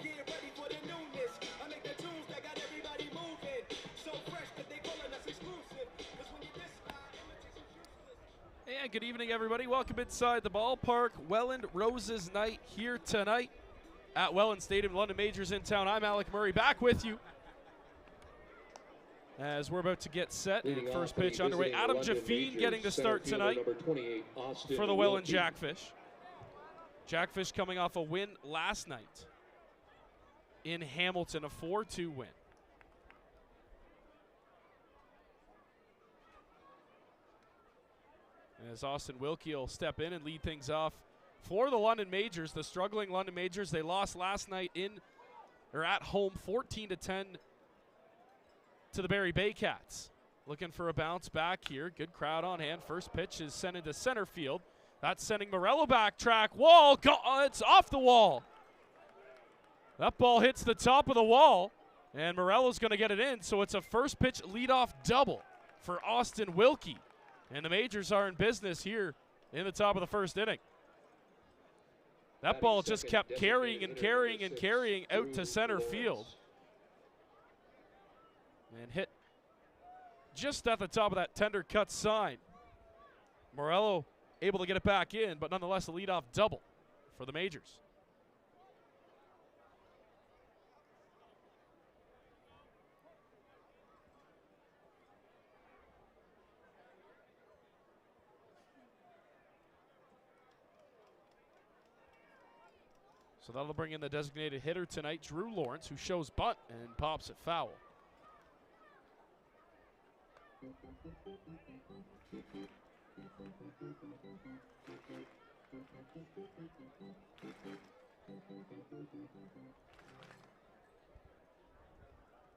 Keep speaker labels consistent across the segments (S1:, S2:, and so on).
S1: get ready for the newness. I make the tunes that got everybody moving. So fresh that they calling us exclusive. 'Cause when you diss imitation's useless.
S2: And good evening, everybody. Welcome inside the ballpark. Welland Roses night here tonight at Welland Stadium. London Majors in town. I'm Alec Murray, back with you as we're about to get set. And first pitch underway. Adam Jaffine getting the start tonight for the Welland Jackfish. Jackfish coming off a win last night in Hamilton, a 4-2 win. As Austin Wilkie will step in and lead things off for the London Majors, the struggling London Majors. They lost last night at home 14-10 to the Barrie Bay Cats. Looking for a bounce back here. Good crowd on hand. First pitch is sent into center field. That's sending Morello back track. Wall, it's off the wall. That ball hits the top of the wall, and Morello's going to get it in, so it's a first pitch leadoff double for Austin Wilkie. And the Majors are in business here in the top of the first inning. That ball just kept carrying and carrying and carrying out to center field. And hit just at the top of that tender cut sign. Morello able to get it back in, but nonetheless a leadoff double for the Majors. So that'll bring in the designated hitter tonight, Drew Lawrence, who shows bunt and pops it foul.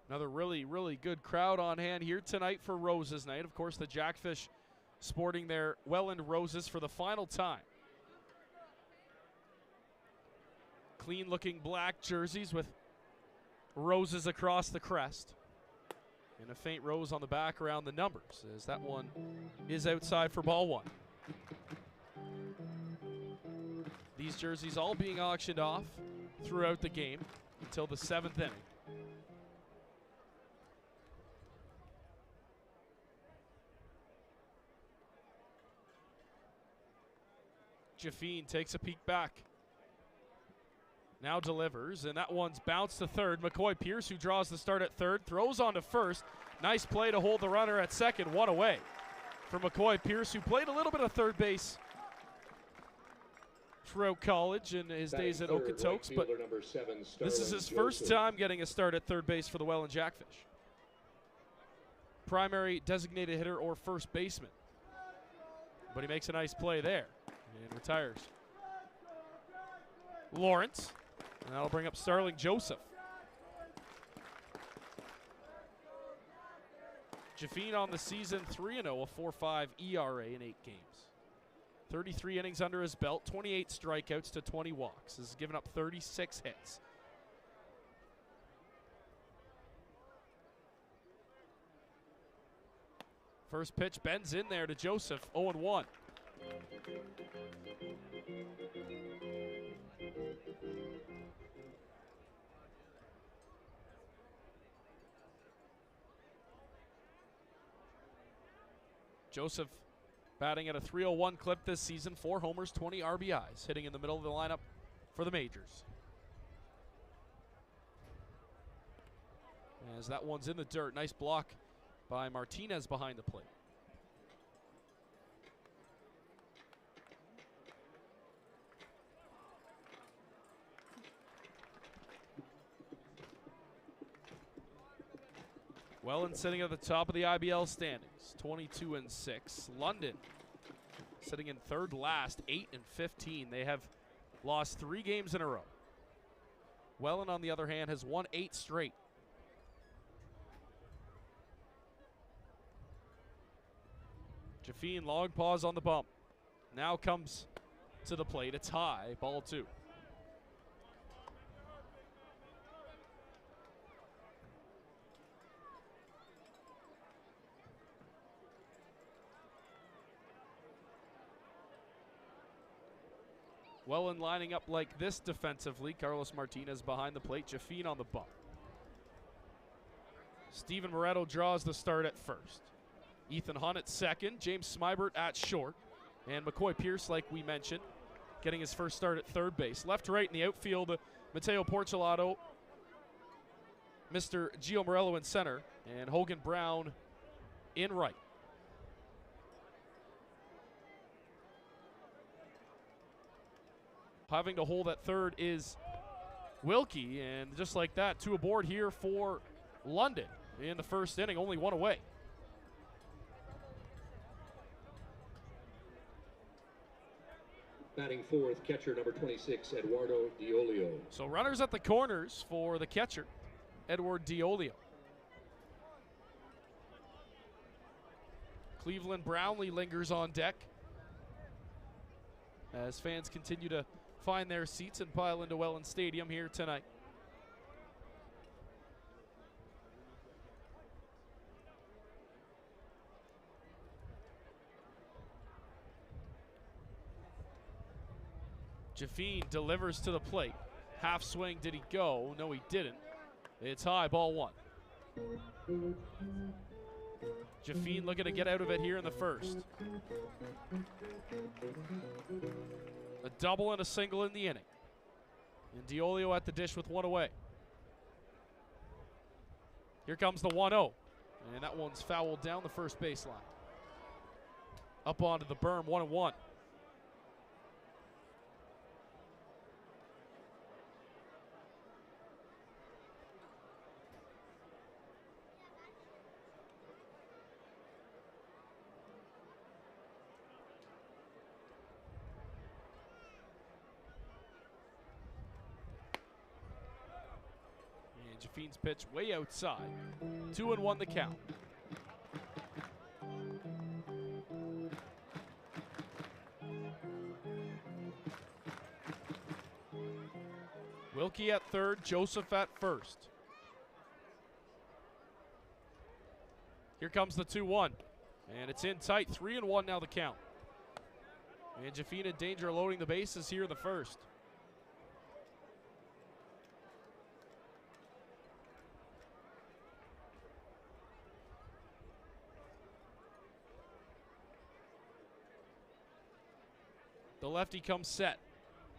S2: Another really, really good crowd on hand here tonight for Roses night. Of course, the Jackfish sporting their Welland Roses for the final time. Clean-looking black jerseys with roses across the crest. And a faint rose on the back around the numbers, as that one is outside for ball one. These jerseys all being auctioned off throughout the game until the 7th inning. Jaffine takes a peek back. Now delivers, and that one's bounced to third. McCoy Pierce, who draws the start at third, throws on to first. Nice play to hold the runner at second. One away for McCoy Pierce, who played a little bit of third base throughout college and his days at Okotoks, but this is his first time getting a start at third base for the Welland Jackfish. Primary designated hitter or first baseman. But he makes a nice play there and retires. Lawrence. And that'll bring up Starling Joseph. Jaffine on the season 3-0, a 4.5 ERA in 8 games. 33 innings under his belt, 28 strikeouts to 20 walks. Has given up 36 hits. First pitch bends in there to Joseph, 0-1. Joseph batting at a 301 clip this season, 4 homers, 20 RBIs, hitting in the middle of the lineup for the Majors. As that one's in the dirt, nice block by Martinez behind the plate. Welland sitting at the top of the IBL standings, 22-6. London sitting in third last, 8-15. They have lost 3 games in a row. Welland, on the other hand, has won 8 straight. Jaffine, long pause on the bump. Now comes to the plate. It's high, ball 2. Welland lining up like this defensively. Carlos Martinez behind the plate. Jaffine on the bump. Steven Moretto draws the start at first. Ethan Hunt at second. James Smybert at short. And McCoy Pierce, like we mentioned, getting his first start at third base. Left to right in the outfield, Mateo Porcelato, Mr. Gio Morello in center, and Hogan Brown in right. Having to hold at third is Wilkie, and just like that, 2 aboard here for London in the first inning, only 1 away.
S3: Batting fourth, catcher number 26, Eduardo Diolio.
S2: So runners at the corners for the catcher, Edward Diolio. Cleveland Brownlee lingers on deck as fans continue to find their seats and pile into Welland Stadium here tonight. Jaffine delivers to the plate. Half swing, did he go? No, he didn't. It's high, ball 1. Jaffine looking to get out of it here in the first. A double and a single in the inning. And Diolio at the dish with 1 away. Here comes the 1-0. And that one's fouled down the first baseline. Up onto the berm, 1-1. Jaffine's pitch way outside. 2-1 the count. Wilkie at third, Joseph at first. Here comes the 2-1. And it's in tight. 3-1 now the count. And Jaffine in danger of loading the bases here in the first. The lefty comes set.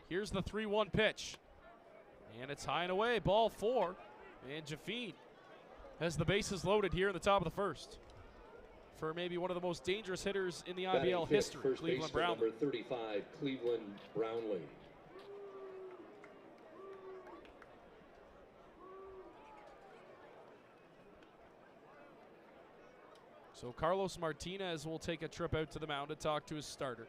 S2: Here's the 3-1 pitch. And it's high and away, ball 4. And Jaffine has the bases loaded here in the top of the first. For maybe one of the most dangerous hitters in the IBL history, Cleveland Brownlee.
S3: Number 35, Cleveland Brownlee.
S2: So Carlos Martinez will take a trip out to the mound to talk to his starter.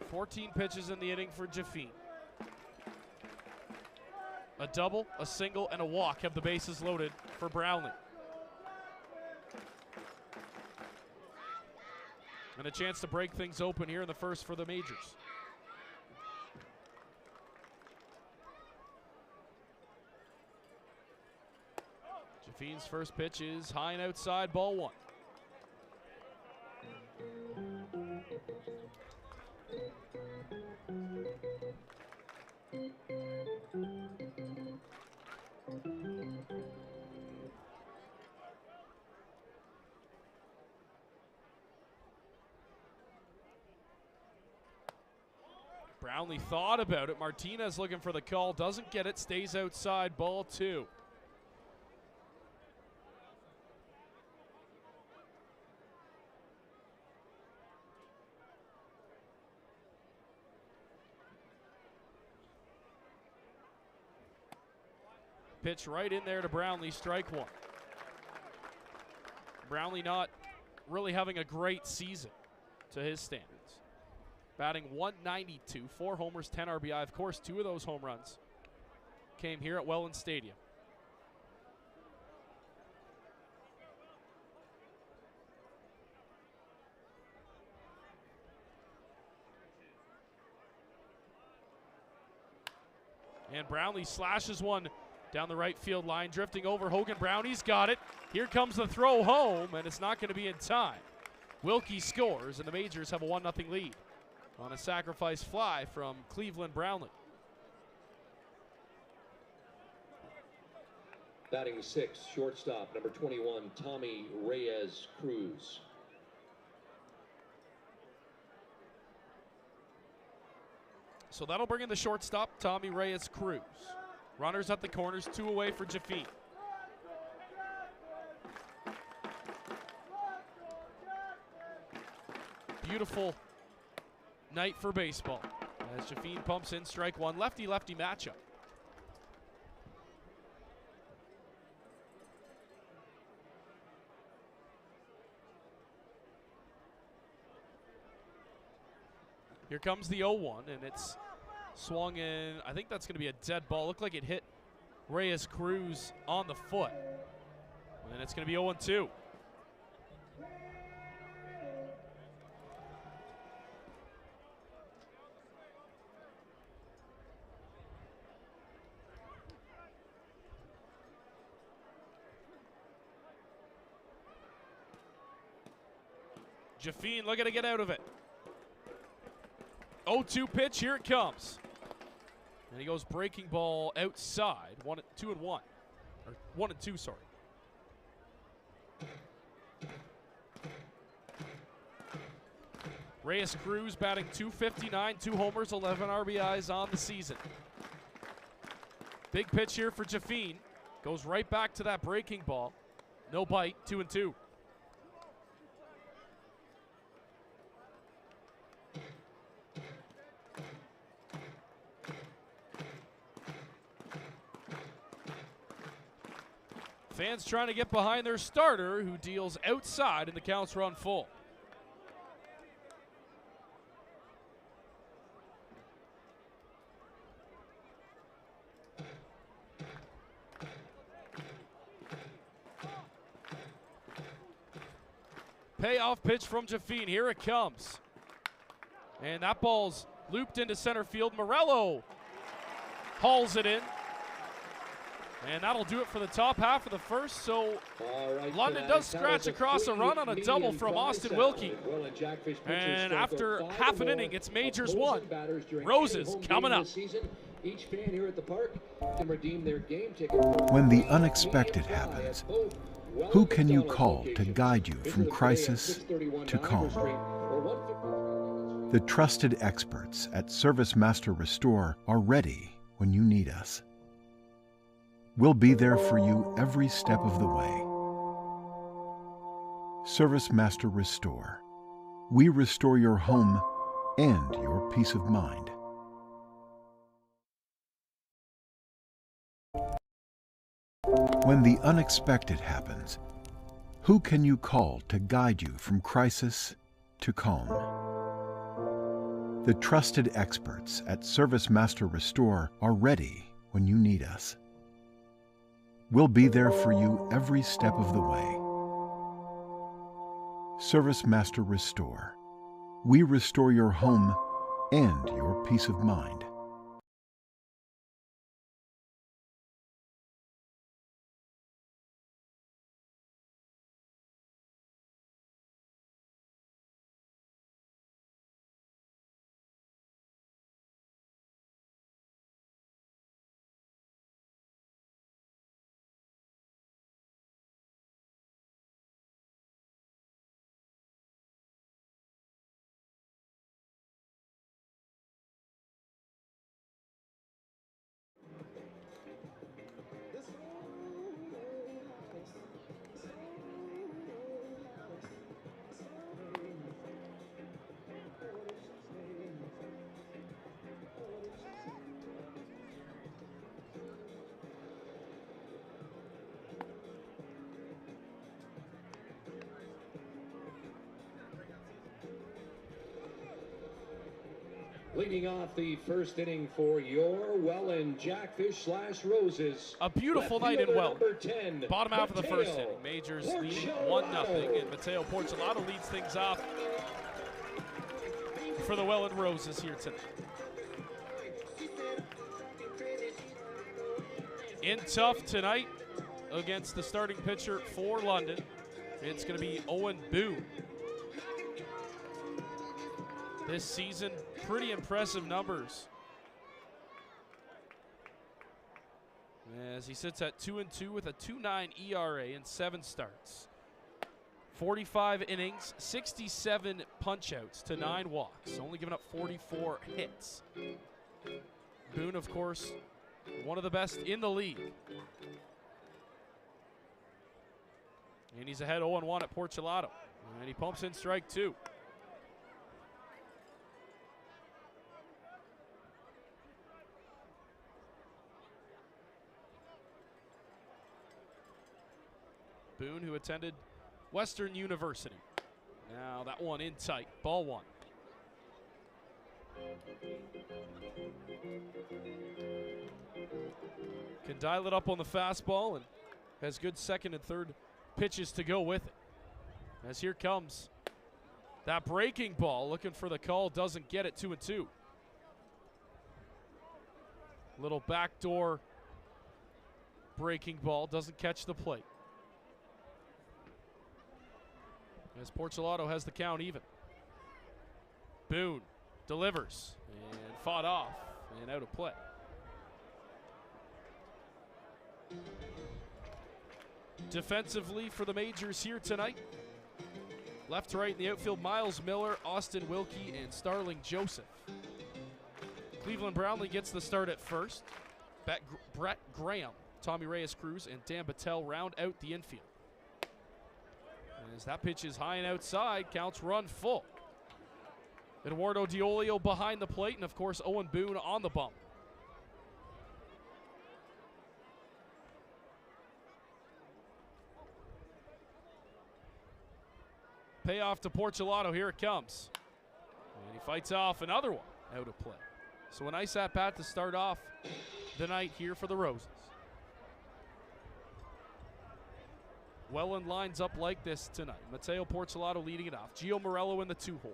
S2: 14 pitches in the inning for Jaffine. A double, a single, and a walk have the bases loaded for Brownlee. And a chance to break things open here in the first for the Majors. Jaffine's first pitch is high and outside, ball 1. Brownlee thought about it. Martinez looking for the call, doesn't get it, stays outside, ball 2. Pitch right in there to Brownlee, strike 1. Brownlee not really having a great season to his standards. Batting .192, 4 homers, 10 RBI. Of course, 2 of those home runs came here at Welland Stadium. And Brownlee slashes one Down the right field line, drifting over Hogan Brown. He's got it. Here comes the throw home, and it's not going to be in time. Wilkie scores, and the Majors have a 1-0 lead on a sacrifice fly from Cleveland Brownlee.
S3: Batting sixth, shortstop, number 21, Tommy Reyes Cruz.
S2: So that'll bring in the shortstop, Tommy Reyes Cruz. Runners at the corners, 2 away for Jaffine. Beautiful night for baseball as Jaffine pumps in strike one. Lefty-lefty matchup. Here comes the 0-1, and it's swung in. I think that's going to be a dead ball. Looked like it hit Reyes Cruz on the foot. And it's going to be 0-2. Jaffine looking to get out of it. 0-2 pitch, here it comes. And he goes breaking ball outside. 2-1. Or 1-2, sorry. Reyes Cruz batting .259, 2 homers, 11 RBIs on the season. Big pitch here for Jaffine. Goes right back to that breaking ball. No bite, 2-2. Fans trying to get behind their starter, who deals outside, and the counts run full. Payoff pitch from Jaffine. Here it comes. And that ball's looped into center field. Morello hauls it in. And that'll do it for the top half of the first. So London does scratch across a run on a double from Austin Wilkie. And after half an inning, it's Majors 1. Roses coming up.
S4: When the unexpected happens, who can you call to guide you from crisis to calm? The trusted experts at Service Master Restore are ready when you need us. We'll be there for you every step of the way. Service Master Restore. We restore your home and your peace of mind. When the unexpected happens, who can you call to guide you from crisis to calm? The trusted experts at Service Master Restore are ready when you need us. We'll be there for you every step of the way. Service Master Restore. We restore your home and your peace of mind.
S3: Leading off the first inning for your Welland Jackfish /Roses.
S2: A beautiful night in Welland. Bottom half of the first inning. Majors leading 1-0, and Mateo Porcelado leads things off for the Welland Roses here tonight. In tough tonight against the starting pitcher for London, it's going to be Owen Boone. This season, pretty impressive numbers, as he sits at 2-2 with a 2.9 ERA in 7 starts. 45 innings, 67 punch-outs to 9 walks, only giving up 44 hits. Boone, of course, one of the best in the league. And he's ahead 0-1 at Portulato. And he pumps in strike 2. Boone, who attended Western University. Now that one in tight, ball 1. Can dial it up on the fastball and has good second and third pitches to go with it. As here comes that breaking ball, looking for the call, doesn't get it, 2-2. Little backdoor breaking ball, doesn't catch the plate. As Portulato has the count even. Boone delivers and fought off and out of play. Defensively for the Majors here tonight. Left to right in the outfield, Miles Miller, Austin Wilkie, and Starling Joseph. Cleveland Brownlee gets the start at first. Brett Graham, Tommy Reyes-Cruz, and Dan Battelle round out the infield. As that pitch is high and outside, counts run full. Eduardo Diolio behind the plate, and of course Owen Boone on the bump. Payoff to Portulato, here it comes. And he fights off another one out of play. So a nice at-bat to start off the night here for the Roses. Welland lines up like this tonight. Mateo Portulato leading it off. Gio Morello in the 2-hole.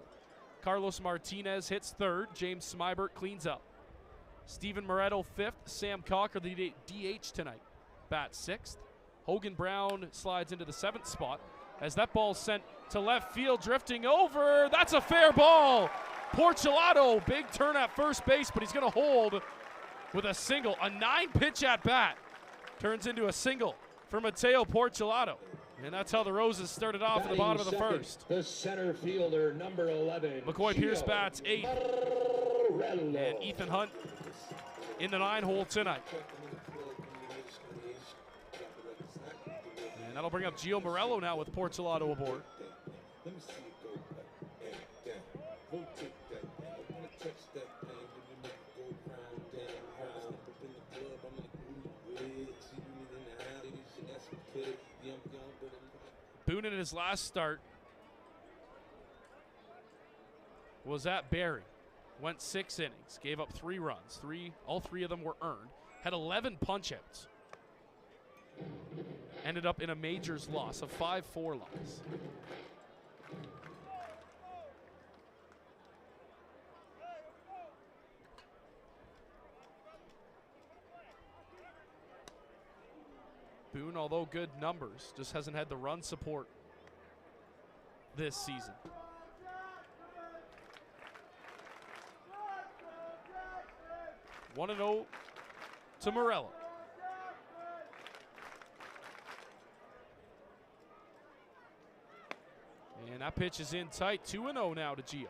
S2: Carlos Martinez hits third. James Smybert cleans up. Steven Moretto 5th. Sam Cocker, the DH tonight, bats 6th. Hogan Brown slides into the 7th spot as that ball's sent to left field, drifting over. That's a fair ball. Portulato, big turn at first base, but he's going to hold with a single. A 9-pitch at bat turns into a single for Mateo Portulato. And that's how the Roses started off at the bottom of the first.
S3: The center fielder, number 11.
S2: McCoy Pierce bats 8th. And Ethan Hunt in the 9-hole tonight. And that'll bring up Gio Morello now with Portulato aboard. Boone in his last start was at Barrie. Went 6 innings, gave up 3 runs. All three of them were earned. Had 11 punch-outs. Ended up in a Majors loss, a 5-4 loss. Boone, although good numbers, just hasn't had the run support this season. One 1-0 to Morello. And that pitch is in tight. 2-0 now to Gio.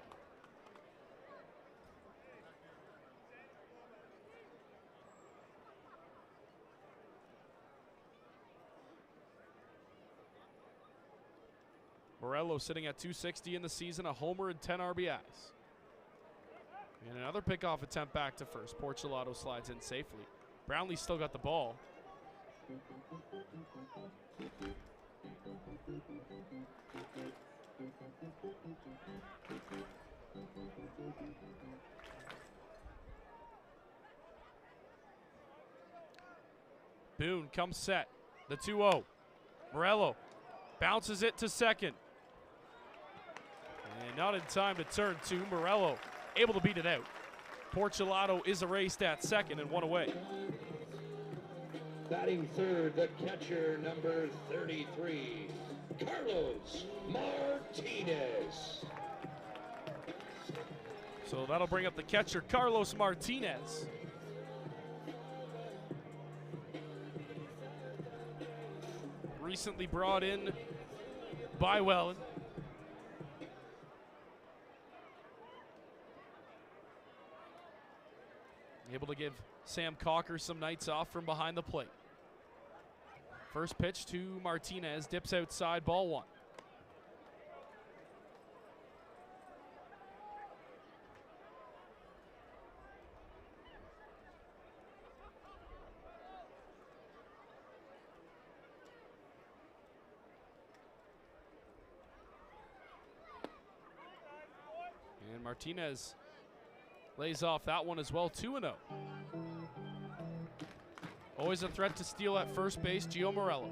S2: Morello sitting at 260 in the season, a homer and 10 RBIs. And another pickoff attempt back to first. Portulato slides in safely. Brownlee still got the ball. Boone comes set. The 2-0. Morello bounces it to second. And not in time to turn 2. Morello able to beat it out. Portulato is erased at second and 1 away.
S3: Batting third, the catcher, number 33, Carlos Martinez.
S2: So that'll bring up the catcher, Carlos Martinez. Recently brought in by Welland. Able to give Sam Cocker some nights off from behind the plate. First pitch to Martinez, dips outside, ball one. And Martinez lays off that one as well, 2-0. Always a threat to steal at first base, Gio Morello.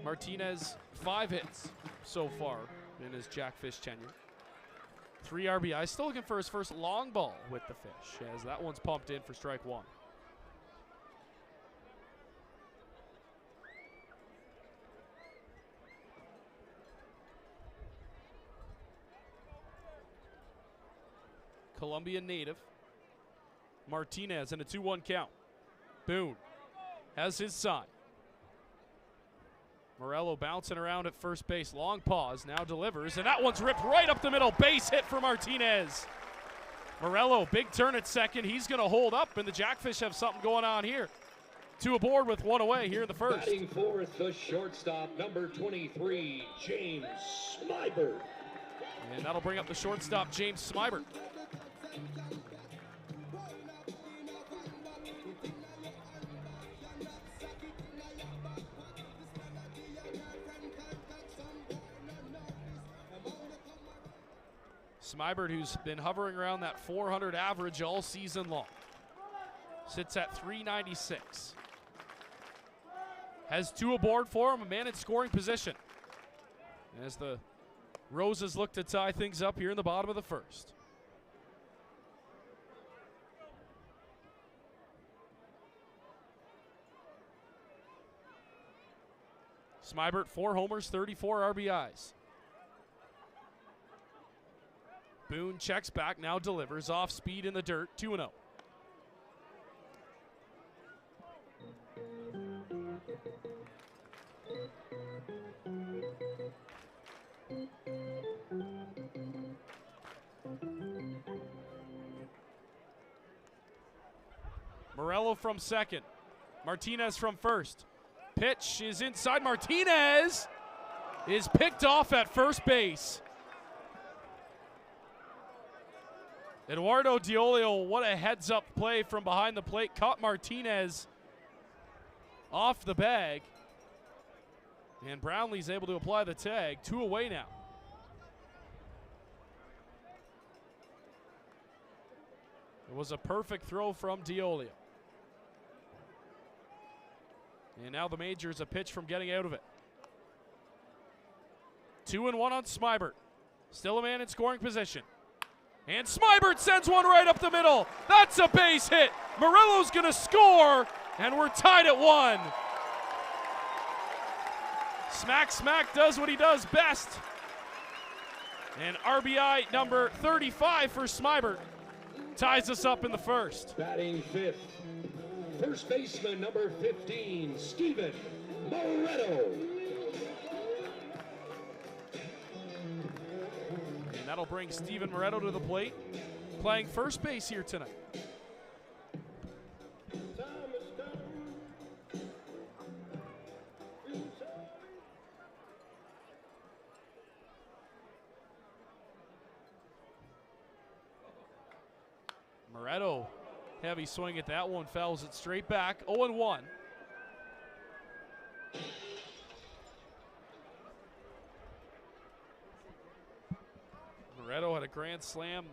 S2: Martinez, 5 hits so far in his Jackfish tenure. 3 RBIs, still looking for his first long ball with the Fish, as that one's pumped in for strike one. Colombian native. Martinez in a 2-1 count. Boone has his sign. Morello bouncing around at first base. Long pause, now delivers, and that one's ripped right up the middle. Base hit for Martinez. Morello, big turn at second. He's going to hold up, and the Jackfish have something going on here. 2 aboard with 1 away here in the first.
S3: Batting fourth, the shortstop, number 23, James Smybert.
S2: And that'll bring up the shortstop, James Smybert. Smybert, who's been hovering around that 400 average all season long, sits at 396. Has 2 aboard for him, a man in scoring position, as the Roses look to tie things up here in the bottom of the first. Smybert, 4 homers, 34 RBIs. Boone checks back, now delivers, off speed in the dirt, 2-0. Morello from second. Martinez from first. Pitch is inside. Martinez is picked off at first base. Eduardo Diolio, what a heads-up play from behind the plate. Caught Martinez off the bag. And Brownlee's able to apply the tag. 2 away now. It was a perfect throw from Diolio. And now the majors, a pitch from getting out of it. 2-1 on Smybert. Still a man in scoring position. And Smybert sends one right up the middle. That's a base hit. Morello's going to score, and we're tied at 1. Smack does what he does best. And RBI number 35 for Smybert ties us up in the first.
S3: Batting fifth, first baseman number 15, Steven Moretto.
S2: And that'll bring Steven Moretto to the plate, playing first base here tonight. Moretto, heavy swing at that one, fouls it straight back, 0-1. Moretto had a grand slam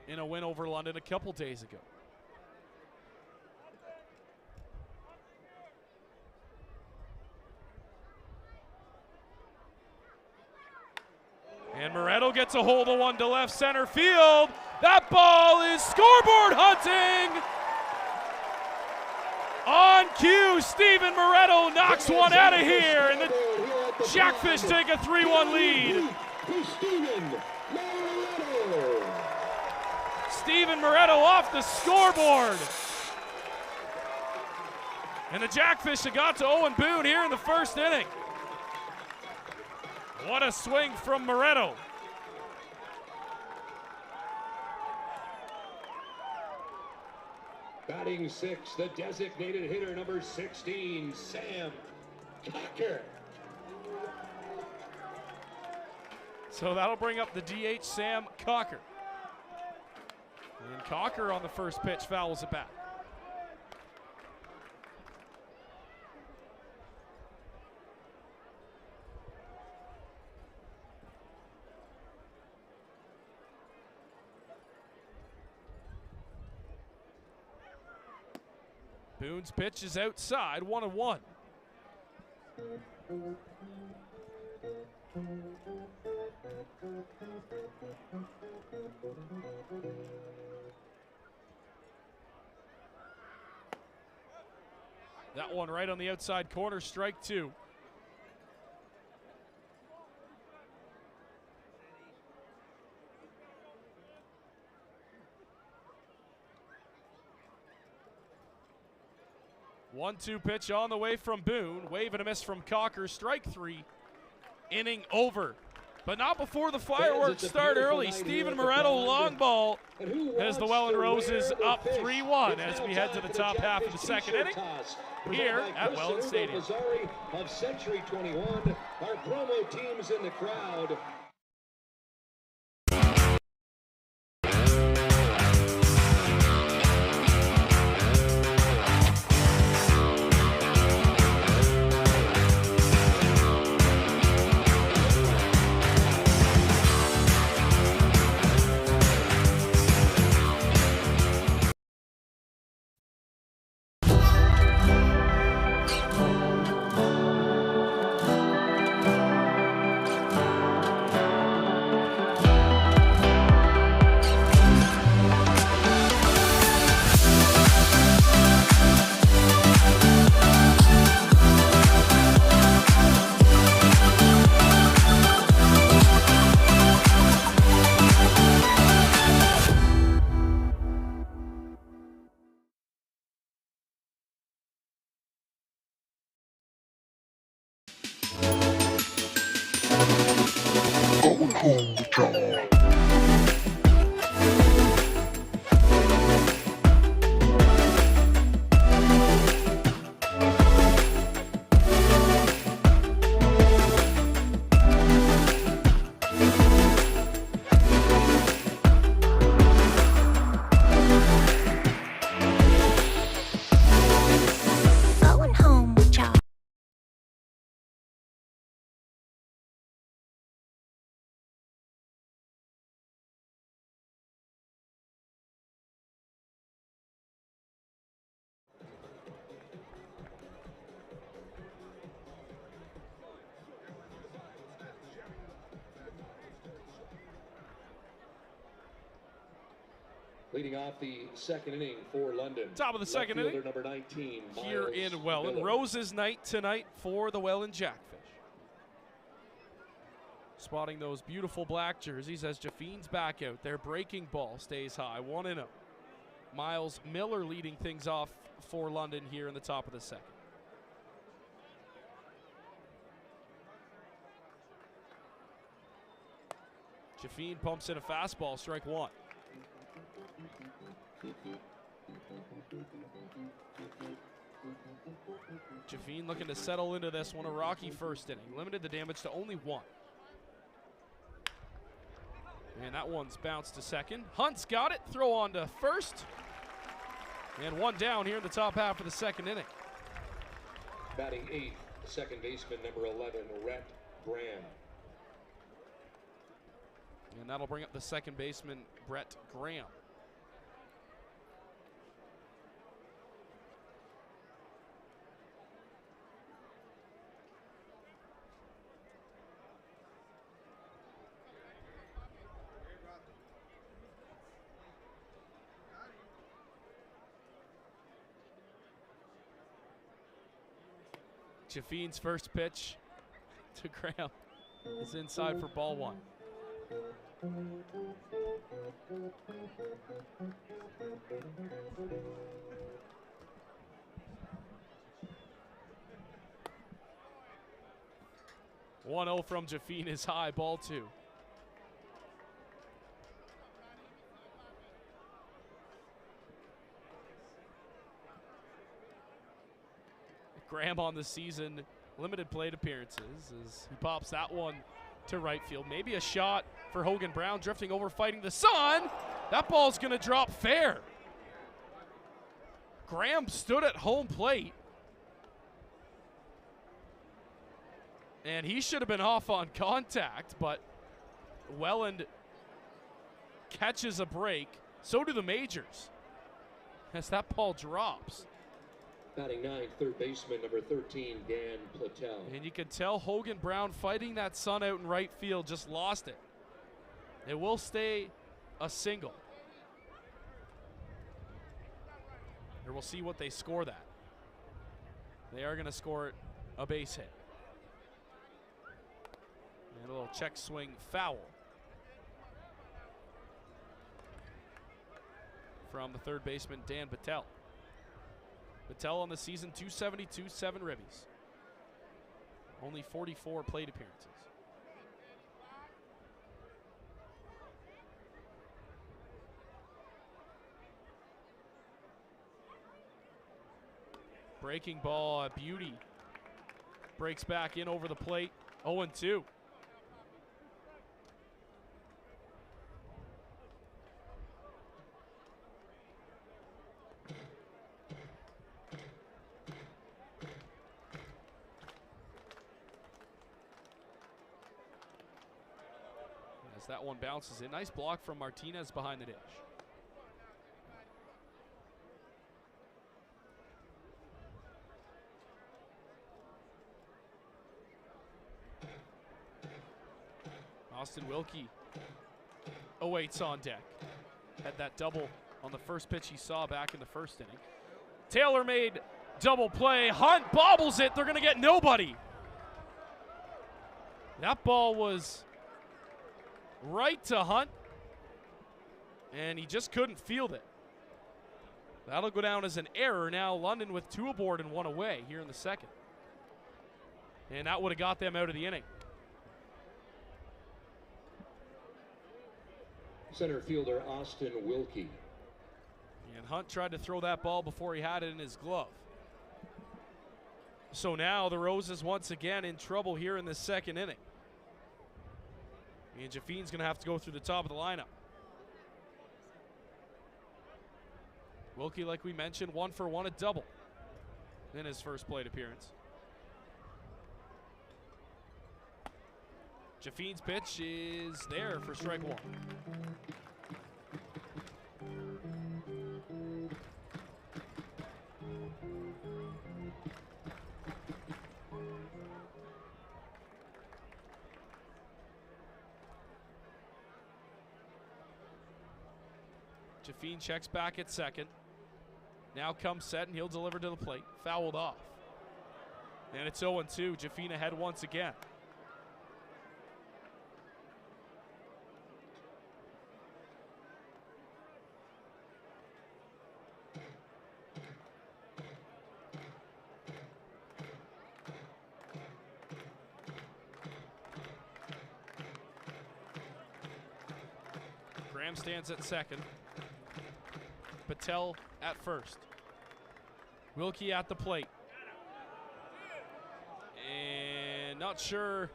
S2: in a win over London a couple days ago. And Moretto gets a hold of one to left center field. That ball is scoreboard hunting. On cue, Steven Moretto knocks one out of here, and the Jackfish take a 3-1 lead. Steven Moretto off the scoreboard. And the Jackfish have got to Owen Boone here in the first inning. What a swing from Moretto.
S3: Batting sixth, the designated hitter, number 16, Sam Cocker.
S2: So that'll bring up the DH, Sam Cocker. And Cocker on the first pitch fouls it back. Boone's pitch is outside, 1-1. That one right on the outside corner, strike two. One-two pitch on the way from Boone. Wave and a miss from Cocker. Strike three. Inning over. But not before the fireworks start early. Steven Moretto long ball as the Welland Roses up 3-1 as we head to the top half of the second inning here at Welland Stadium.
S3: Of Century 21, our promo teams in the crowd. Leading off the second inning for London.
S2: Top of the second inning
S3: number 19,
S2: here in Welland. Roses night tonight for the Welland Jackfish. Spotting those beautiful black jerseys as Jaffeen's back out there. Breaking ball stays high, 1-0. Miles Miller leading things off for London here in the top of the second. Jaffeen pumps in a fastball, strike one. Jaffeen looking to settle into this one, a rocky first inning. Limited the damage to only one. And that one's bounced to second. Hunt's got it, throw on to first. And one down here in the top half of the second inning.
S3: Batting eighth, second baseman number 11, Rhett Graham.
S2: And that'll bring up the second baseman, Brett Graham. Jaffine's first pitch to Graham is inside for ball one. One-0 from Jaffine is high, ball two. Graham on the season, limited plate appearances as he pops that one to right field. Maybe a shot for Hogan Brown, drifting over, fighting the sun. That ball's gonna drop fair. Graham stood at home plate, and he should have been off on contact, but Welland catches a break. So do the majors as that ball drops.
S3: Batting ninth, third baseman, number 13, Dan Platel.
S2: And you can tell Hogan Brown fighting that sun out in right field just lost it. It will stay a single. Or we'll see what they score that. They are going to score a base hit. And a little check swing foul from the third baseman, Dan Patel. Patel on the season, 272, 7 ribbies. Only 44 plate appearances. Breaking ball, a beauty. Breaks back in over the plate, 0-2. As that one bounces in. Nice block from Martinez behind the dish. Austin Wilkie awaits on deck. Had that double on the first pitch he saw back in the first inning. Taylor made double play. Hunt bobbles it. They're going to get nobody. That ball was right to Hunt, and he just couldn't field it. That'll go down as an error. Now London with 2 aboard and 1 away here in the second. And that would have got them out of the inning.
S3: Center fielder Austin Wilkie.
S2: And Hunt tried to throw that ball before he had it in his glove. So now the Roses once again in trouble here in the second inning. And Jaffine's going to have to go through the top of the lineup. Wilkie, like we mentioned, 1 for 1, a double in his first plate appearance. Jaffine's pitch is there for strike one. Jaffine checks back at second. Now comes set, and he'll deliver to the plate. Fouled off. And it's 0-2. Jaffine ahead once again. Graham stands at second. Patel at first. Wilkie at the plate. And not sure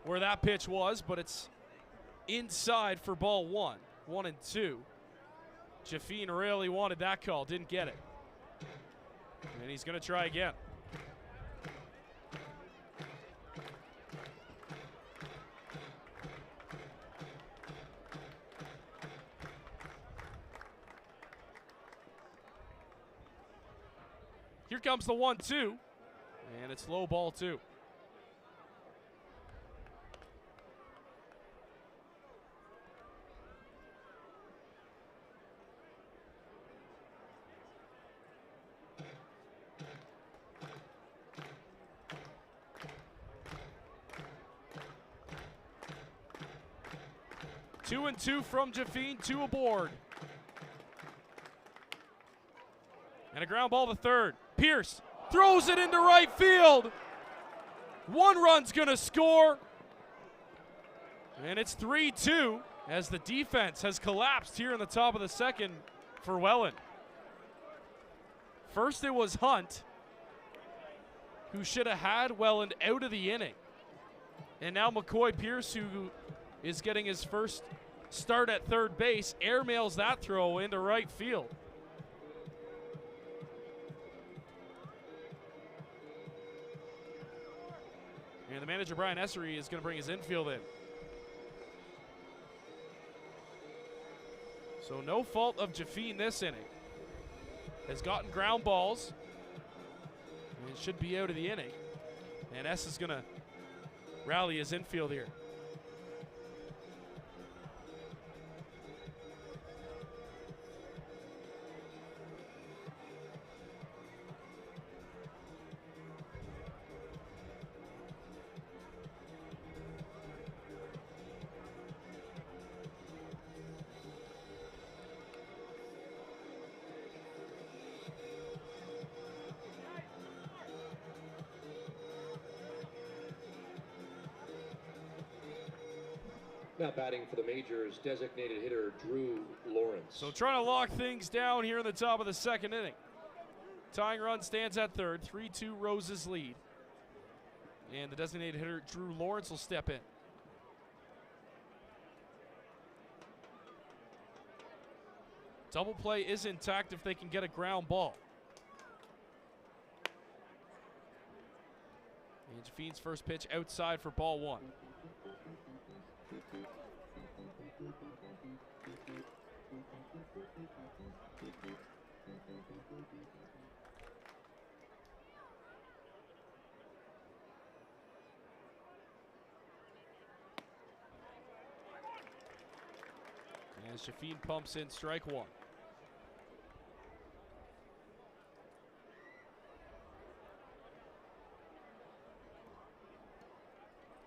S2: where that pitch was, but it's inside for ball one. 1-2. Jaffine really wanted that call, didn't get it. And he's going to try again. Here comes the 1-2, and it's low ball 2. 2-2 from Jaffine, 2 aboard. And a ground ball to third. Pierce throws it into right field. 1 run's gonna score. And it's 3-2 as the defense has collapsed here in the top of the second for Welland. First it was Hunt, who should have had Welland out of the inning. And now McCoy Pierce, who is getting his first start at third base, airmails that throw into right field. And the manager, Brian Essery, is going to bring his infield in. So no fault of Jaffine this inning. Has gotten ground balls. And it should be out of the inning. And S is going to rally his infield here.
S3: Now batting for the Majors, designated hitter Drew Lawrence.
S2: So trying to lock things down here in the top of the second inning. Tying run stands at third, 3-2 Roses lead. And the designated hitter Drew Lawrence will step in. Double play is intact if they can get a ground ball. And Jaffine's first pitch outside for ball 1. As Jaffine pumps in strike 1.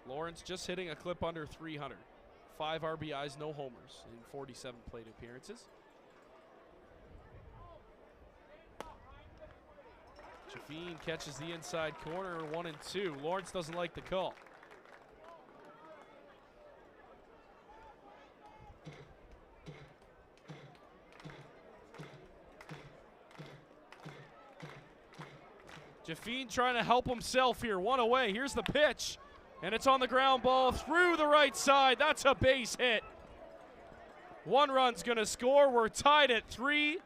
S2: Lawrence just hitting a clip under 300. 5 RBIs, no homers in 47 plate appearances. Jaffine catches the inside corner, 1-2. Lawrence doesn't like the call. Jaffine trying to help himself here. 1 away. Here's the pitch. And it's on the ground ball through the right side. That's a base hit. 1 run's going to score. We're tied at 3.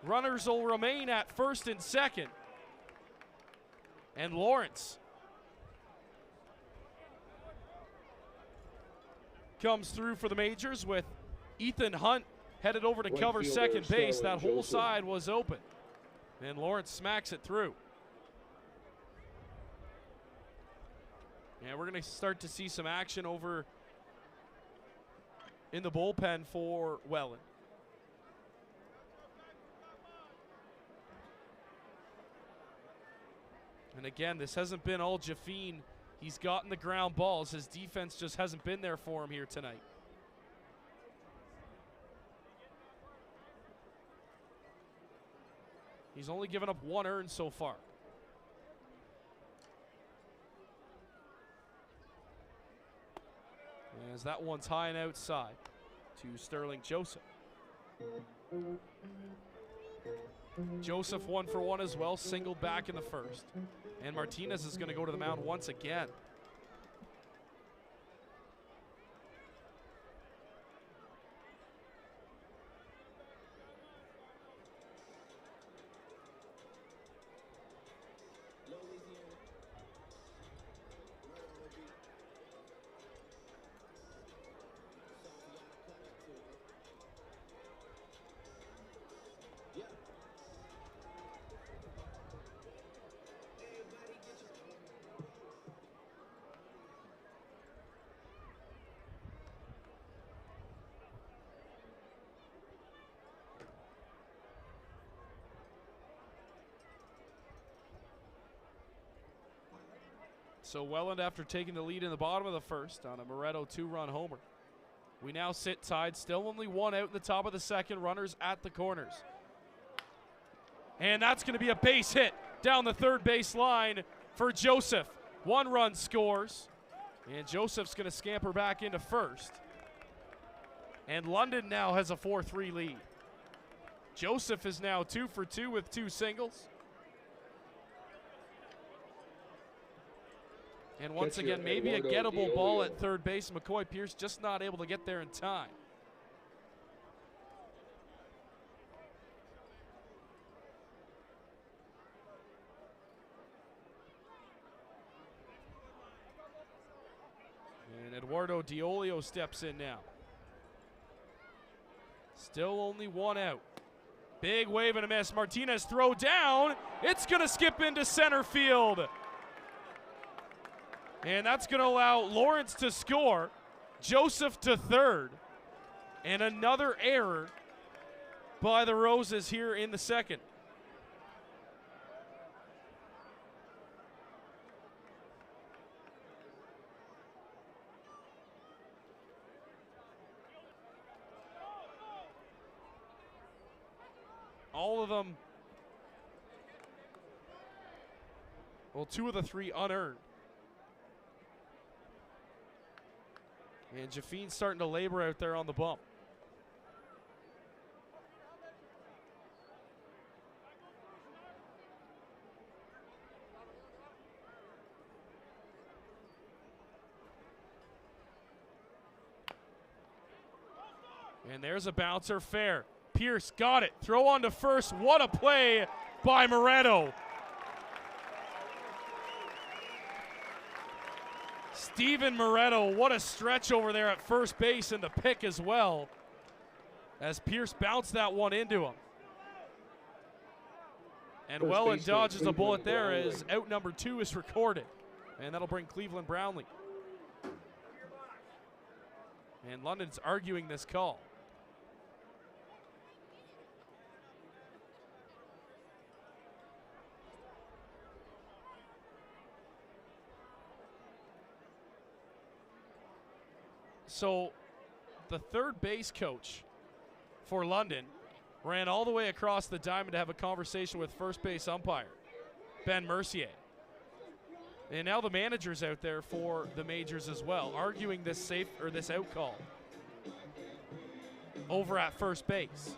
S2: Runners will remain at first and second. And Lawrence comes through for the Majors with Ethan Hunt headed over to cover second base. That whole side was open. And Lawrence smacks it through. And we're going to start to see some action over in the bullpen for Welland. And again, this hasn't been all Jaffine. He's gotten the ground balls. His defense just hasn't been there for him here tonight. He's only given up 1 earned so far. As that one's high and outside to Sterling Joseph. Joseph 1 for 1 as well, singled back in the first. And Martinez is going to go to the mound once again. So Welland, after taking the lead in the bottom of the first on a Moretto 2-run homer. We now sit tied, still only one out in the top of the second, runners at the corners. And that's going to be a base hit down the third base line for Joseph. 1 run scores, and Joseph's going to scamper back into first. And London now has a 4-3 lead. Joseph is now 2 for 2 with 2 singles. And once again, maybe a gettable ball at third base. McCoy Pierce just not able to get there in time. And Eduardo Diolio steps in now. Still only 1 out. Big wave and a miss. Martinez throw down. It's going to skip into center field. And that's going to allow Lawrence to score, Joseph to third, and another error by the Roses here in the second. All of them, well, 2 of the 3 unearned. And Jaffine's starting to labor out there on the bump. And there's a bouncer, fair. Pierce got it, throw on to first. What a play by Moretto. Steven Moretto, what a stretch over there at first base and the pick as well, as Pierce bounced that one into him. And Welland dodges a bullet there as out number 2 is recorded. And that'll bring Cleveland Brownlee. And London's arguing this call. So the third base coach for London ran all the way across the diamond to have a conversation with first base umpire, Ben Mercier. And now the manager's out there for the majors as well, arguing this this out call over at first base.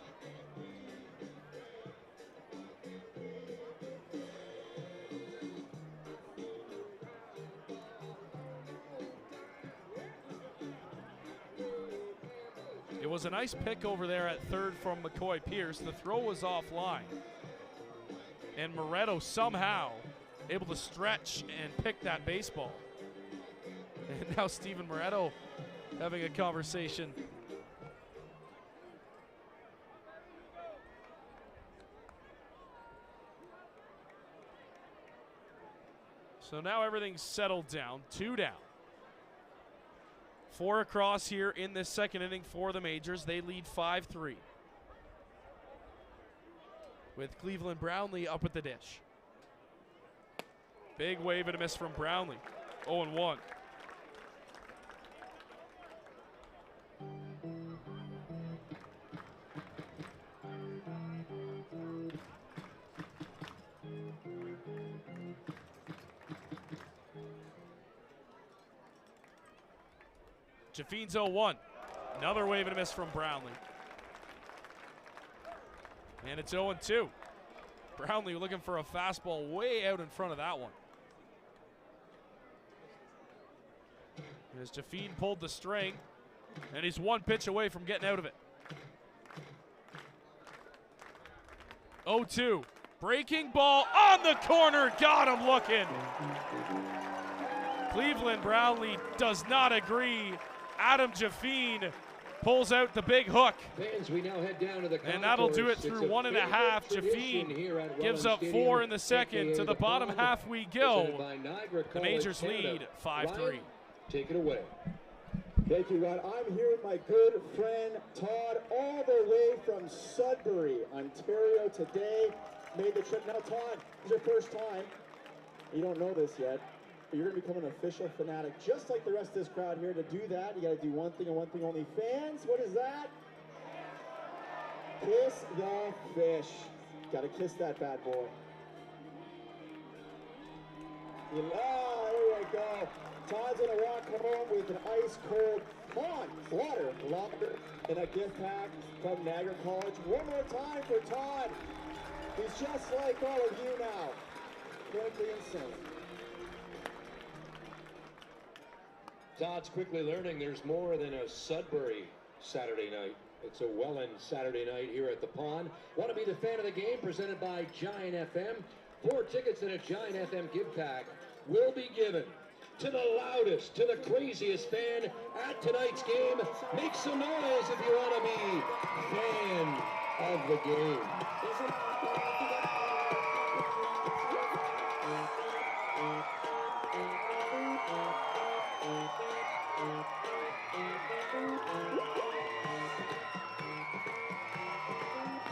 S2: It was a nice pick over there at third from McCoy Pierce. The throw was offline. And Moretto somehow able to stretch and pick that baseball. And now Steven Moretto having a conversation. So now everything's settled down, 2 down. 4 across here in this second inning for the Majors. They lead 5-3. With Cleveland Brownlee up at the dish. Big wave and a miss from Brownlee. 0-1. Jaffine's 0-1. Another wave and a miss from Brownlee. And it's 0-2. Brownlee looking for a fastball way out in front of that one. As Jaffine pulled the string, and he's 1 pitch away from getting out of it. 0-2. Breaking ball on the corner. Got him looking. Cleveland Brownlee does not agree. Adam Jaffine pulls out the big hook.
S3: Fans, we now head down to the
S2: and that'll do it through 1.5. Jaffine gives up 4 in the second. To the bottom half we go. The Majors lead 5-3.
S3: Take it away.
S5: Thank you, Rod. I'm here with my good friend Todd, all the way from Sudbury, Ontario today. Made the trip. Now, Todd, it's your first time. You don't know this yet. you're going to become an official fanatic, just like the rest of this crowd here. To do that, you got to do one thing and one thing only. Fans, what is that? Kiss the fish. Got to kiss that bad boy. There we go. Todd's going to walk home with an ice-cold water longer than a gift pack from Niagara College. One more time for Todd. He's just like all of you now. Clinically insane.
S3: Todd's quickly learning there's more than a Sudbury Saturday night. It's a Welland Saturday night here at the Pond. Want to be the fan of the game? Presented by Giant FM. 4 tickets and a Giant FM gift pack will be given to the loudest, to the craziest fan at tonight's game. Make some noise if you want to be fan of the game.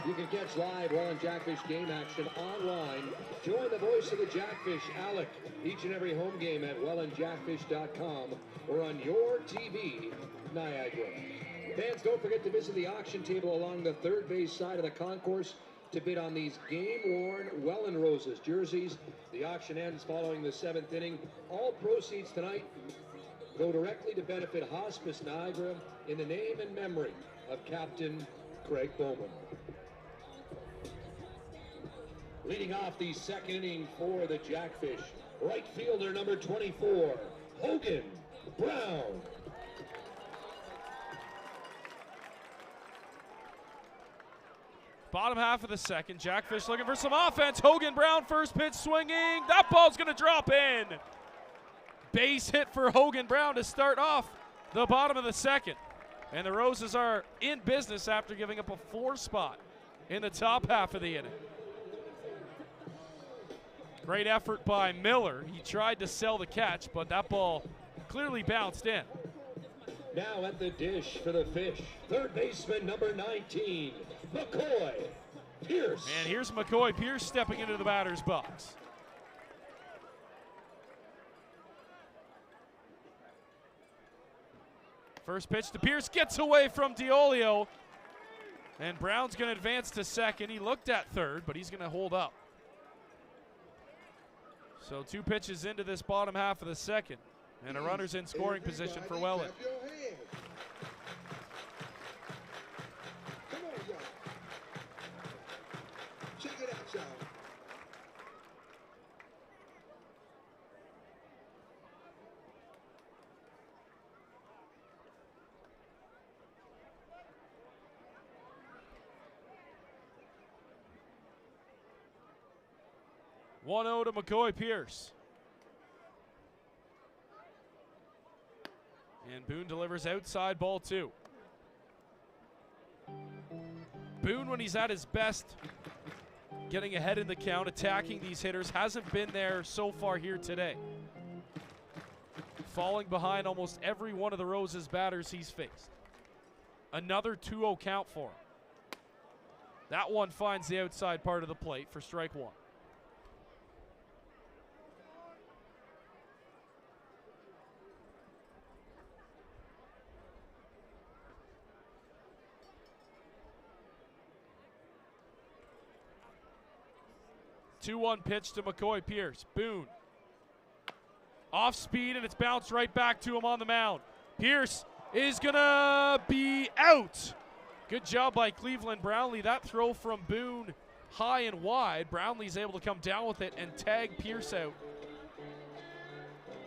S3: You can catch live Welland Jackfish game action online. Join the voice of the Jackfish, Alec, each and every home game at wellandjackfish.com or on your TV, Niagara. Fans, don't forget to visit the auction table along the third base side of the concourse to bid on these game-worn Welland Roses jerseys. The auction ends following the 7th inning. All proceeds tonight go directly to benefit Hospice Niagara in the name and memory of Captain Craig Bowman. Leading off the second inning for the Jackfish, right fielder number 24, Hogan Brown.
S2: Bottom half of the second, Jackfish looking for some offense. Hogan Brown, first pitch swinging. That ball's going to drop in. Base hit for Hogan Brown to start off the bottom of the second. And the Roses are in business after giving up a 4 spot in the top half of the inning. Great effort by Miller. He tried to sell the catch, but that ball clearly bounced in.
S3: Now at the dish for the Fish, third baseman number 19, McCoy Pierce.
S2: And here's McCoy Pierce stepping into the batter's box. First pitch to Pierce, gets away from Diolio. And Brown's going to advance to second. He looked at third, but he's going to hold up. So 2 pitches into this bottom half of the second. And a runner's in scoring position for Welland.
S1: Come on, y'all. Check it out, y'all.
S2: One-0 to McCoy Pierce. And Boone delivers outside ball 2. Boone, when he's at his best, getting ahead in the count, attacking these hitters, hasn't been there so far here today. Falling behind almost every one of the Roses batters he's faced. Another 2-0 count for him. That one finds the outside part of the plate for strike 1. Two-one pitch to McCoy Pierce. Boone. Off speed, and it's bounced right back to him on the mound. Pierce is going to be out. Good job by Cleveland Brownlee. That throw from Boone high and wide. Brownlee's able to come down with it and tag Pierce out.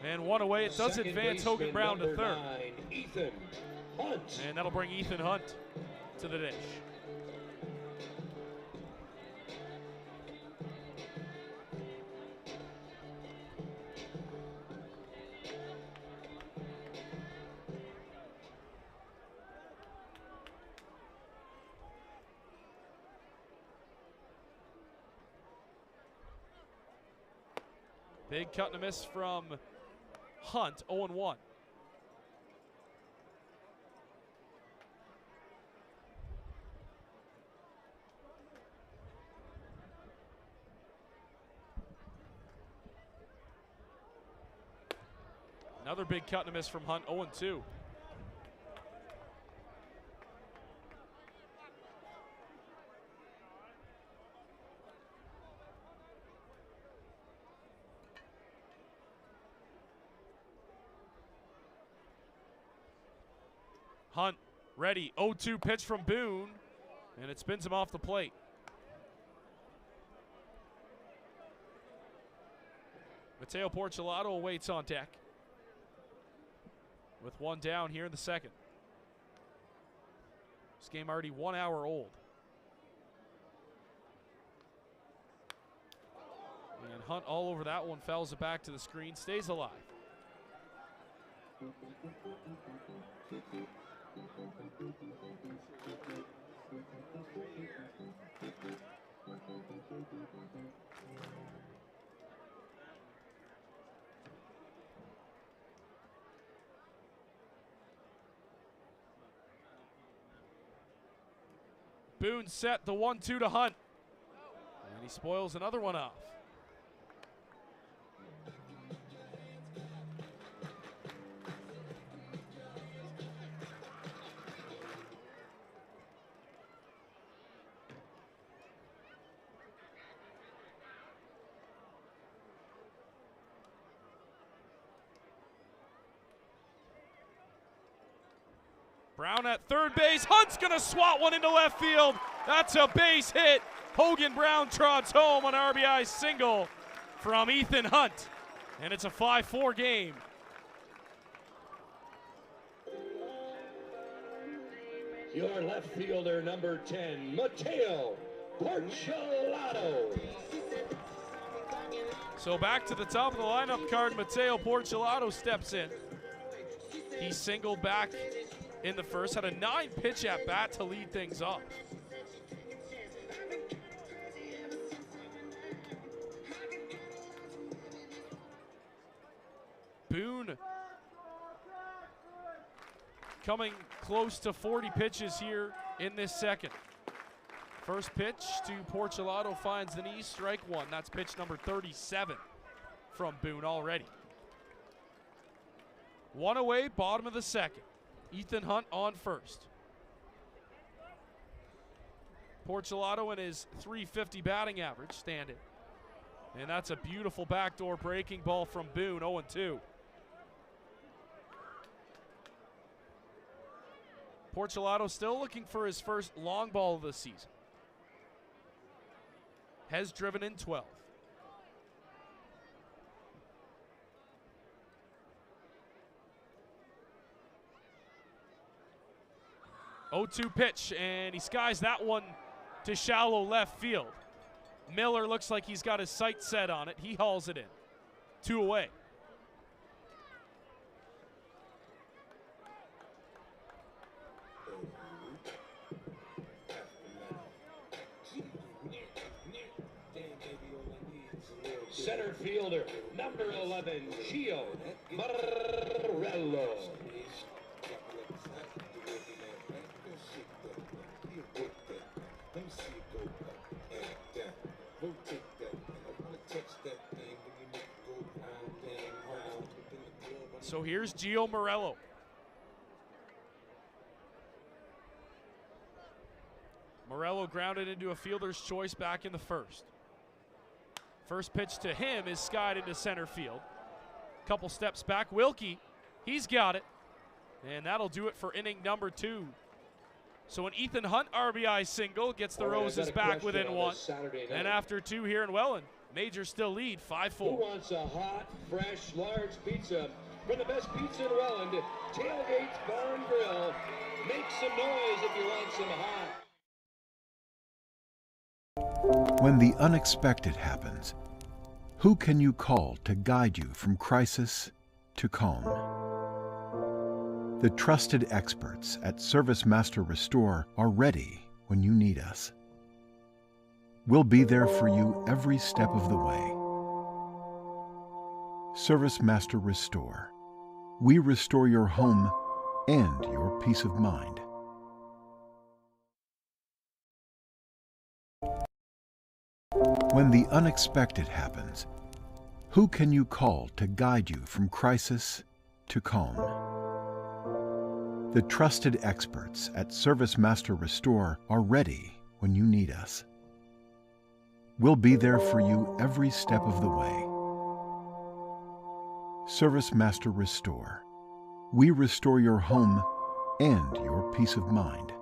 S2: And one away. It does
S3: Second
S2: advance Hogan Brown to third.
S3: 9, Ethan Hunt.
S2: And that'll bring Ethan Hunt to the dish. Big cut and a miss from Hunt, 0-1. Another big cut and a miss from Hunt, 0-2. Hunt ready, 0-2 pitch from Boone, and it spins him off the plate. Mateo Porcelato awaits on deck with one down here in the second. This game already 1 hour old. And Hunt all over that one, fouls it back to the screen, stays alive. Boone set the 1-2 to Hunt. And he spoils another one off. Brown at third base. Hunt's going to swat one into left field. That's a base hit. Hogan Brown trots home on RBI single from Ethan Hunt. And it's a 5-4 game.
S3: Your left fielder, number 10, Mateo Porcelato.
S2: So back to the top of the lineup card, Mateo Porcelato steps in. He singled back in the first, had a 9-pitch at bat to lead things off. Boone coming close to 40 pitches here in this second. First pitch to Porcelato finds the knee, strike one. That's pitch number 37 from Boone already. One away, bottom of the second. Ethan Hunt on first. Porcelato and his .350 batting average standing. And that's a beautiful backdoor breaking ball from Boone, 0-2. Porcelato still looking for his first long ball of the season. Has driven in 12. .0-2 pitch, and he skies that one to shallow left field. Miller looks like he's got his sights set on it. He hauls it in. 2 away.
S3: Center fielder, number 11, Gio Morello.
S2: So here's Gio Morello. Morello grounded into a fielder's choice back in the first. First pitch to him is skied into center field. Couple steps back, Wilkie, he's got it. And that'll do it for inning number 2. So an Ethan Hunt RBI single gets the Roses back within 1. And after 2 here in Welland, Majors still lead 5-4.
S3: Who wants a hot, fresh, large pizza from the best pizza in Welland? Tailgates Bar and Grill. Make some noise if you want some hot.
S4: When the unexpected happens, who can you call to guide you from crisis to calm? The trusted experts at Service Master Restore are ready when you need us. We'll be there for you every step of the way. Service Master Restore. We restore your home and your peace of mind. When the unexpected happens, who can you call to guide you from crisis to calm. The trusted experts at Service Master Restore are ready when you need us. We'll be there for you every step of the way. Service Master Restore. We restore your home and your peace of mind.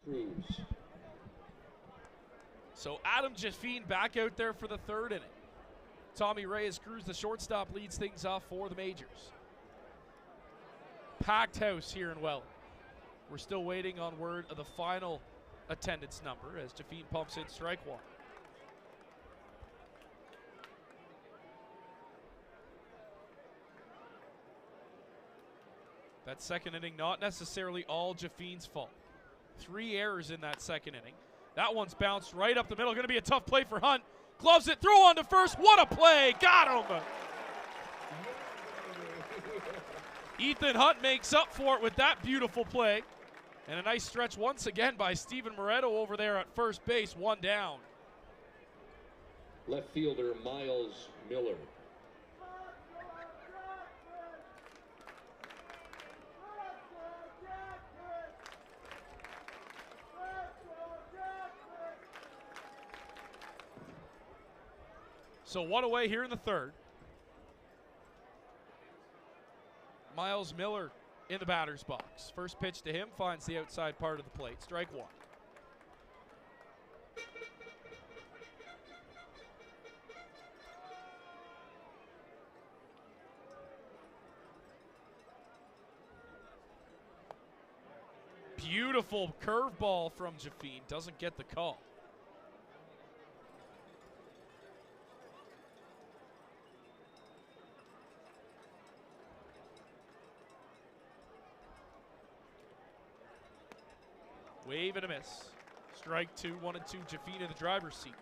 S3: Cruz.
S2: So Adam Jaffine back out there for the third inning. Tommy Reyes-Cruz, the shortstop, leads things off for the Majors. Packed house here in Welland. We're still waiting on word of the final attendance number as Jaffine pumps in strike one. That second inning, not necessarily all Jaffine's fault. 3 errors in that second inning. That one's bounced right up the middle. Going to be a tough play for Hunt. Gloves it, throw on to first. What a play. Got him. Ethan Hunt makes up for it with that beautiful play. And a nice stretch once again by Steven Moretto over there at first base. 1 down.
S3: Left fielder Miles Miller.
S2: So 1 away here in the third. Miles Miller in the batter's box. First pitch to him finds the outside part of the plate. Strike one. Beautiful curveball from Jaffine. Doesn't get the call. Wave and a miss. Strike two, 1-2. Jaffine in the driver's seat.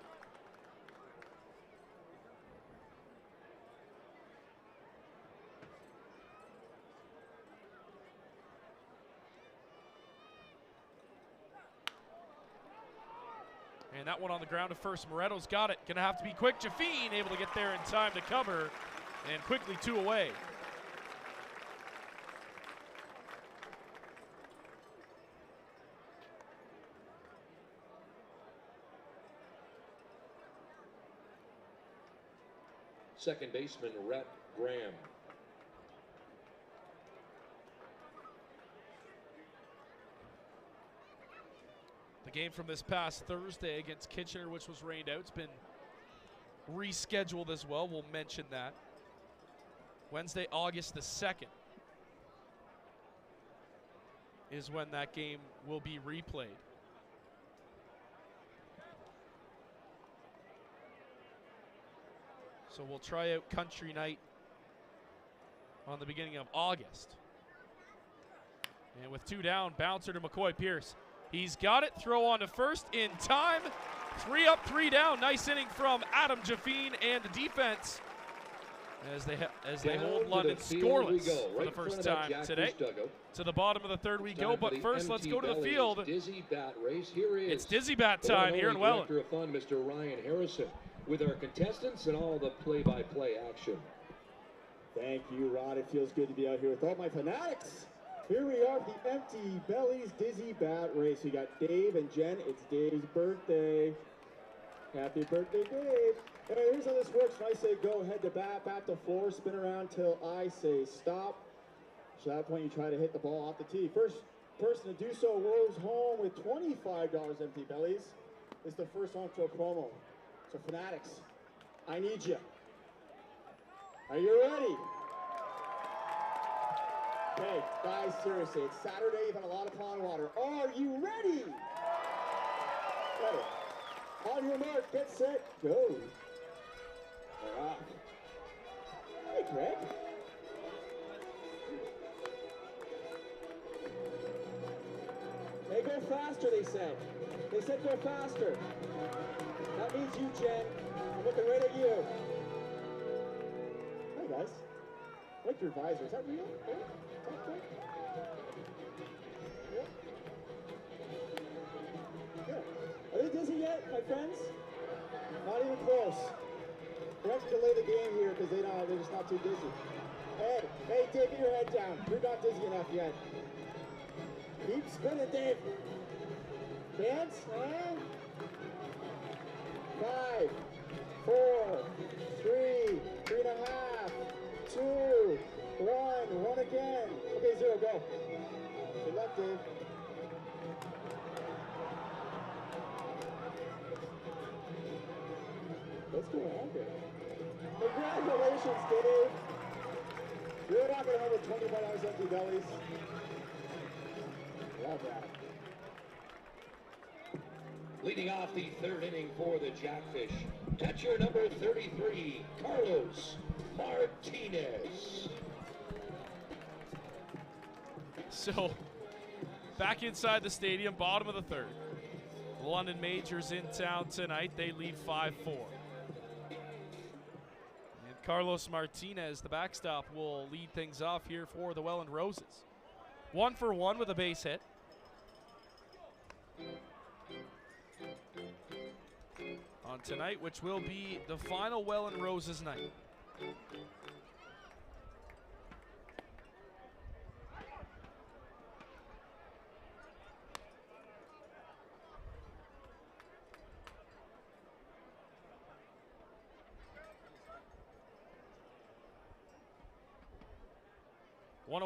S2: And that one on the ground to first. Moretto's got it. Gonna have to be quick. Jaffine able to get there in time to cover. And quickly 2 away.
S3: Second baseman Rhett Graham.
S2: The game from this past Thursday against Kitchener, which was rained out, it's been rescheduled as well. We'll mention that. Wednesday, August the 2nd is when that game will be replayed. So we'll try out Country Night on the beginning of August. And with 2 down, bouncer to McCoy Pierce. He's got it, throw on to first in time. 3 up, 3 down. Nice inning from Adam Jaffine and the defense as they hold London scoreless for the first time today. To the bottom of the third we go, but first let's go to the field.
S3: Dizzy bat race. Here is
S2: It's Dizzy Bat time here in Welland.
S3: Director of Fun, Mr. Ryan Harrison, with our contestants and all the play-by-play action.
S5: Thank you, Rod. It feels good to be out here with all my fanatics. Here we are, the Empty Bellies Dizzy Bat Race. We got Dave and Jen. It's Dave's birthday. Happy birthday, Dave. Anyway, here's how this works. When I say go, head to bat, bat to floor, spin around till I say stop. So at that point, you try to hit the ball off the tee. First person to do so goes home with $25 Empty Bellies. It's the first one to a promo. So fanatics, I need you. Are you ready? Okay, guys, seriously, it's Saturday, you've had a lot of pond water. Are you ready? Ready. On your mark, get set, go. We're off. Hey, Greg. Hey, go faster, they said. They said go faster. That means you, Jen. I'm looking right at you. Hi, guys. I like your visor. Is that real? Yeah. Okay. Yeah. Yeah. Are they dizzy yet, my friends? Not even close. We have to delay the game here because they're just not too dizzy. Hey, Dave, get your head down. You're not dizzy enough yet. Keep spinning, Dave. Dance, huh? 5, 4, 3, 3.5, 2, 1 again. Okay, 0, go. Good luck, Dave. What's going on here? Congratulations, Dave. You're not going to have a $25 Empty Bellies. Love that.
S3: Leading off the third inning for the Jackfish, catcher number 33, Carlos Martinez.
S2: So, back inside the stadium, bottom of the third. London Majors in town tonight. They lead 5-4. And Carlos Martinez, the backstop, will lead things off here for the Welland Roses. 1 for 1 with a base hit. On tonight, which will be the final Welland Roses night.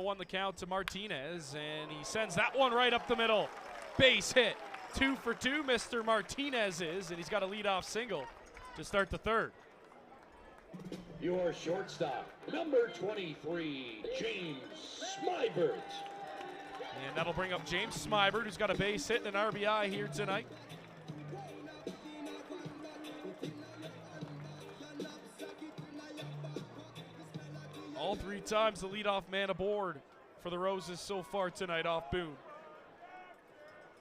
S2: One the count to Martinez, and he sends that one right up the middle. Base hit. 2 for 2, Mr. Martinez is, and he's got a leadoff single to start the third.
S3: Your shortstop, number 23, James Smybert.
S2: And that'll bring up James Smybert, who's got a base hit and an RBI here tonight. All 3 times the leadoff man aboard for the Roses so far tonight off Boone,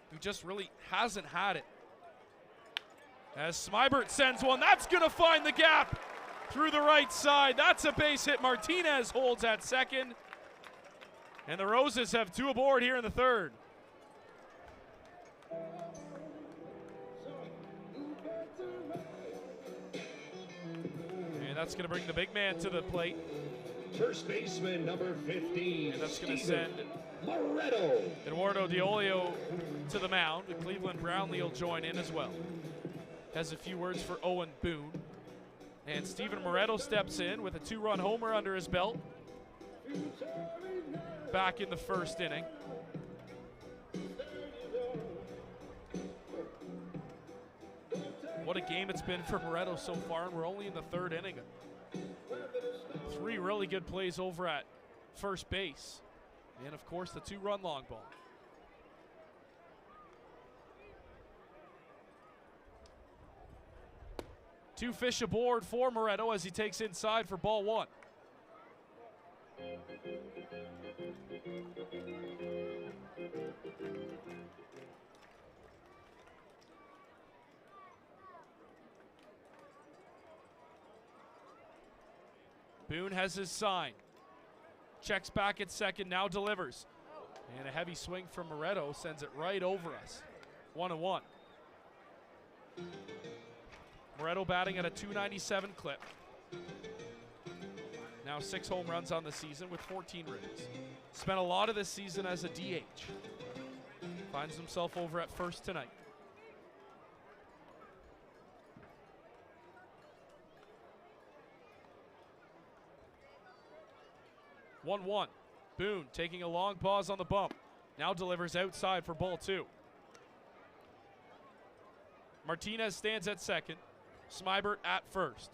S2: who just really hasn't had it. As Smybert sends one, that's going to find the gap through the right side. That's a base hit. Martinez holds at second. And the Roses have 2 aboard here in the third. And that's going to bring the big man to the plate.
S3: First baseman, number 15,
S2: And that's going to send
S3: Moretto.
S2: Eduardo Diolio to the mound. Cleveland Brownlee will join in as well. Has a few words for Owen Boone. And Steven Moretto steps in with a 2-run homer under his belt. Back in the first inning. What a game it's been for Moretto so far, and we're only in the third inning. 3 really good plays over at first base. And, of course, the 2-run long ball. Two fish aboard for Moretto as he takes inside for ball 1. Boone has his sign. Checks back at second, now delivers. And a heavy swing from Moretto sends it right over us. 1-1. Moretto batting at a .297 clip. Now 6 home runs on the season with 14 ribbies. Spent a lot of this season as a DH. Finds himself over at first tonight. One. Boone taking a long pause on the bump. Now delivers outside for ball 2. Martinez stands at second. Smybert at first.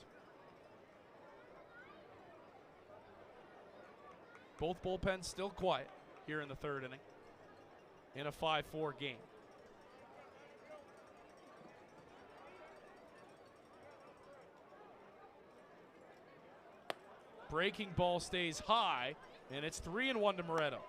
S2: Both bullpens still quiet here in the 3rd inning in a 5-4 game. Breaking ball stays high, and it's 3-1 to Moretto.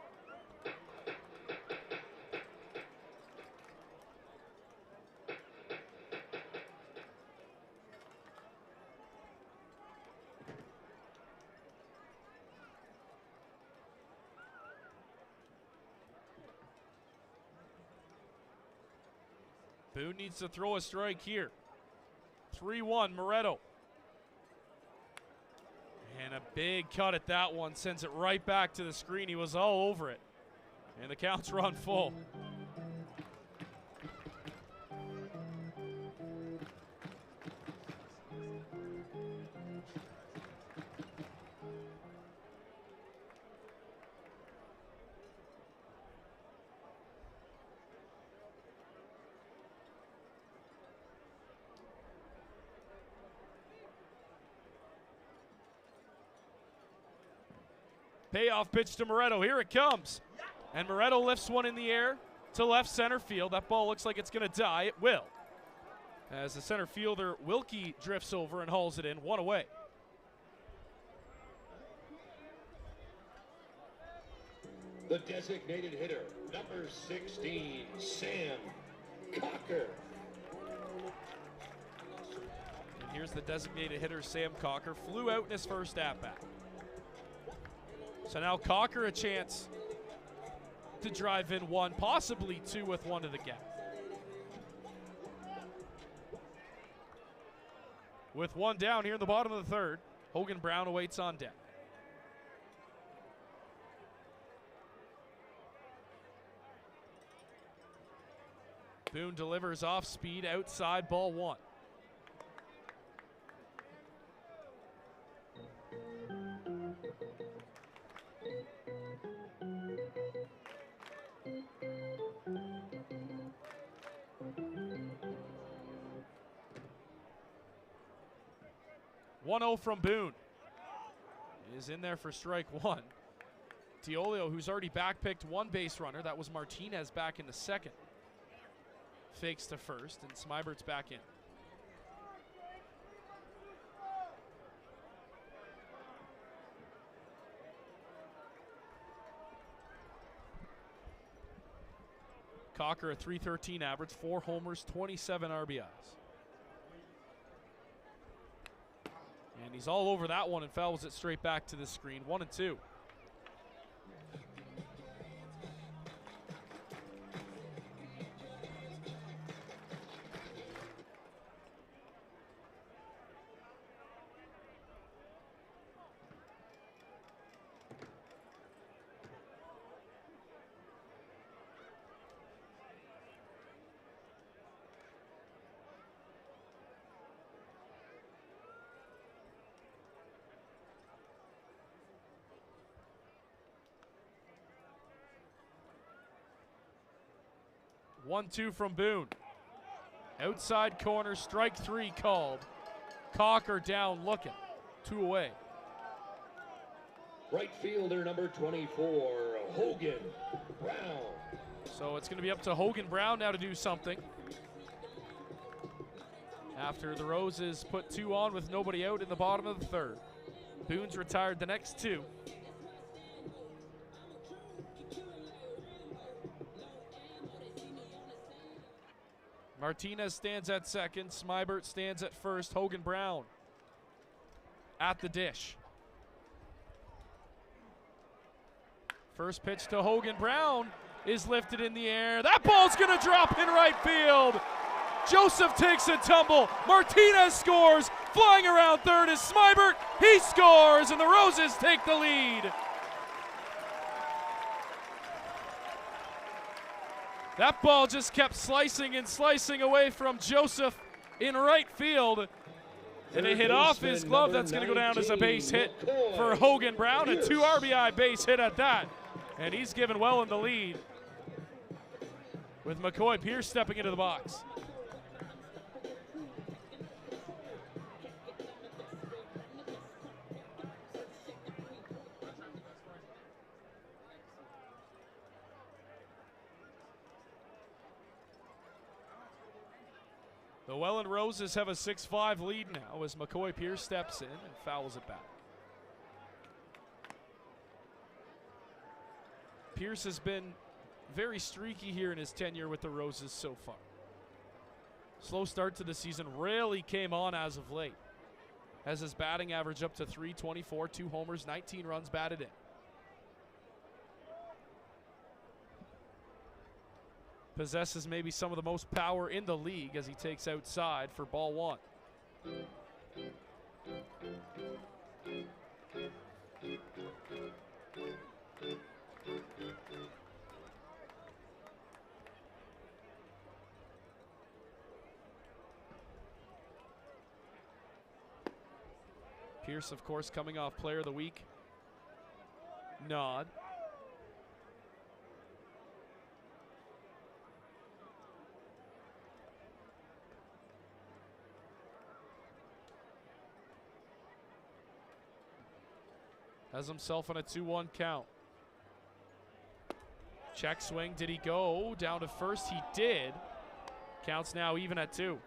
S2: Boone needs to throw a strike here. 3-1, Moretto. And a big cut at that one sends it right back to the screen. He was all over it. And the count's run full. Payoff pitch to Moretto. Here it comes. And Moretto lifts one in the air to left center field. That ball looks like it's going to die. It will. As the center fielder, Wilkie, drifts over and hauls it in. 1 away.
S3: The designated hitter, number 16, Sam Cocker.
S2: And here's the designated hitter, Sam Cocker. Flew out in his first at-bat. So now Cocker a chance to drive in 1, possibly 2 with 1 to the gap. With 1 down here in the bottom of the 3rd, Hogan Brown awaits on deck. Boone delivers off speed outside, ball 1. One-0 from Boone. Is in there for strike 1. Diolio, who's already backpicked 1 base runner. That was Martinez back in the 2nd. Fakes to first, and Smybert's back in. Cocker, a .313 average, 4 homers, 27 RBIs. And he's all over that one and fouls it straight back to the screen. 1-2. One-two from Boone. Outside corner, strike 3 called. Cocker down looking. 2 away.
S3: Right fielder number 24, Hogan Brown.
S2: So it's going to be up to Hogan Brown now to do something. After the Roses put 2 on with nobody out in the bottom of the 3rd. Boone's retired the next 2. Martinez stands at second. Smybert stands at first. Hogan Brown at the dish. First pitch to Hogan Brown is lifted in the air. That ball's going to drop in right field. Joseph takes a tumble. Martinez scores. Flying around third is Smybert. He scores, and the Roses take the lead. That ball just kept slicing and slicing away from Joseph in right field. And it hit off his glove. That's going to go down as a base hit for Hogan Brown. A 2 RBI base hit at that. And he's given Welland the lead with McCoy Pierce stepping into the box. The Welland Roses have a 6-5 lead now as McCoy Pierce steps in and fouls it back. Pierce has been very streaky here in his tenure with the Roses so far. Slow start to the season, really came on as of late. Has his batting average up to .324, 2 homers, 19 runs batted in. Possesses maybe some of the most power in the league as he takes outside for ball 1. Pierce, of course, coming off Player of the Week nod. Has himself on a 2-1 count. Check swing, did he go down to first? He did. Counts now even at 2.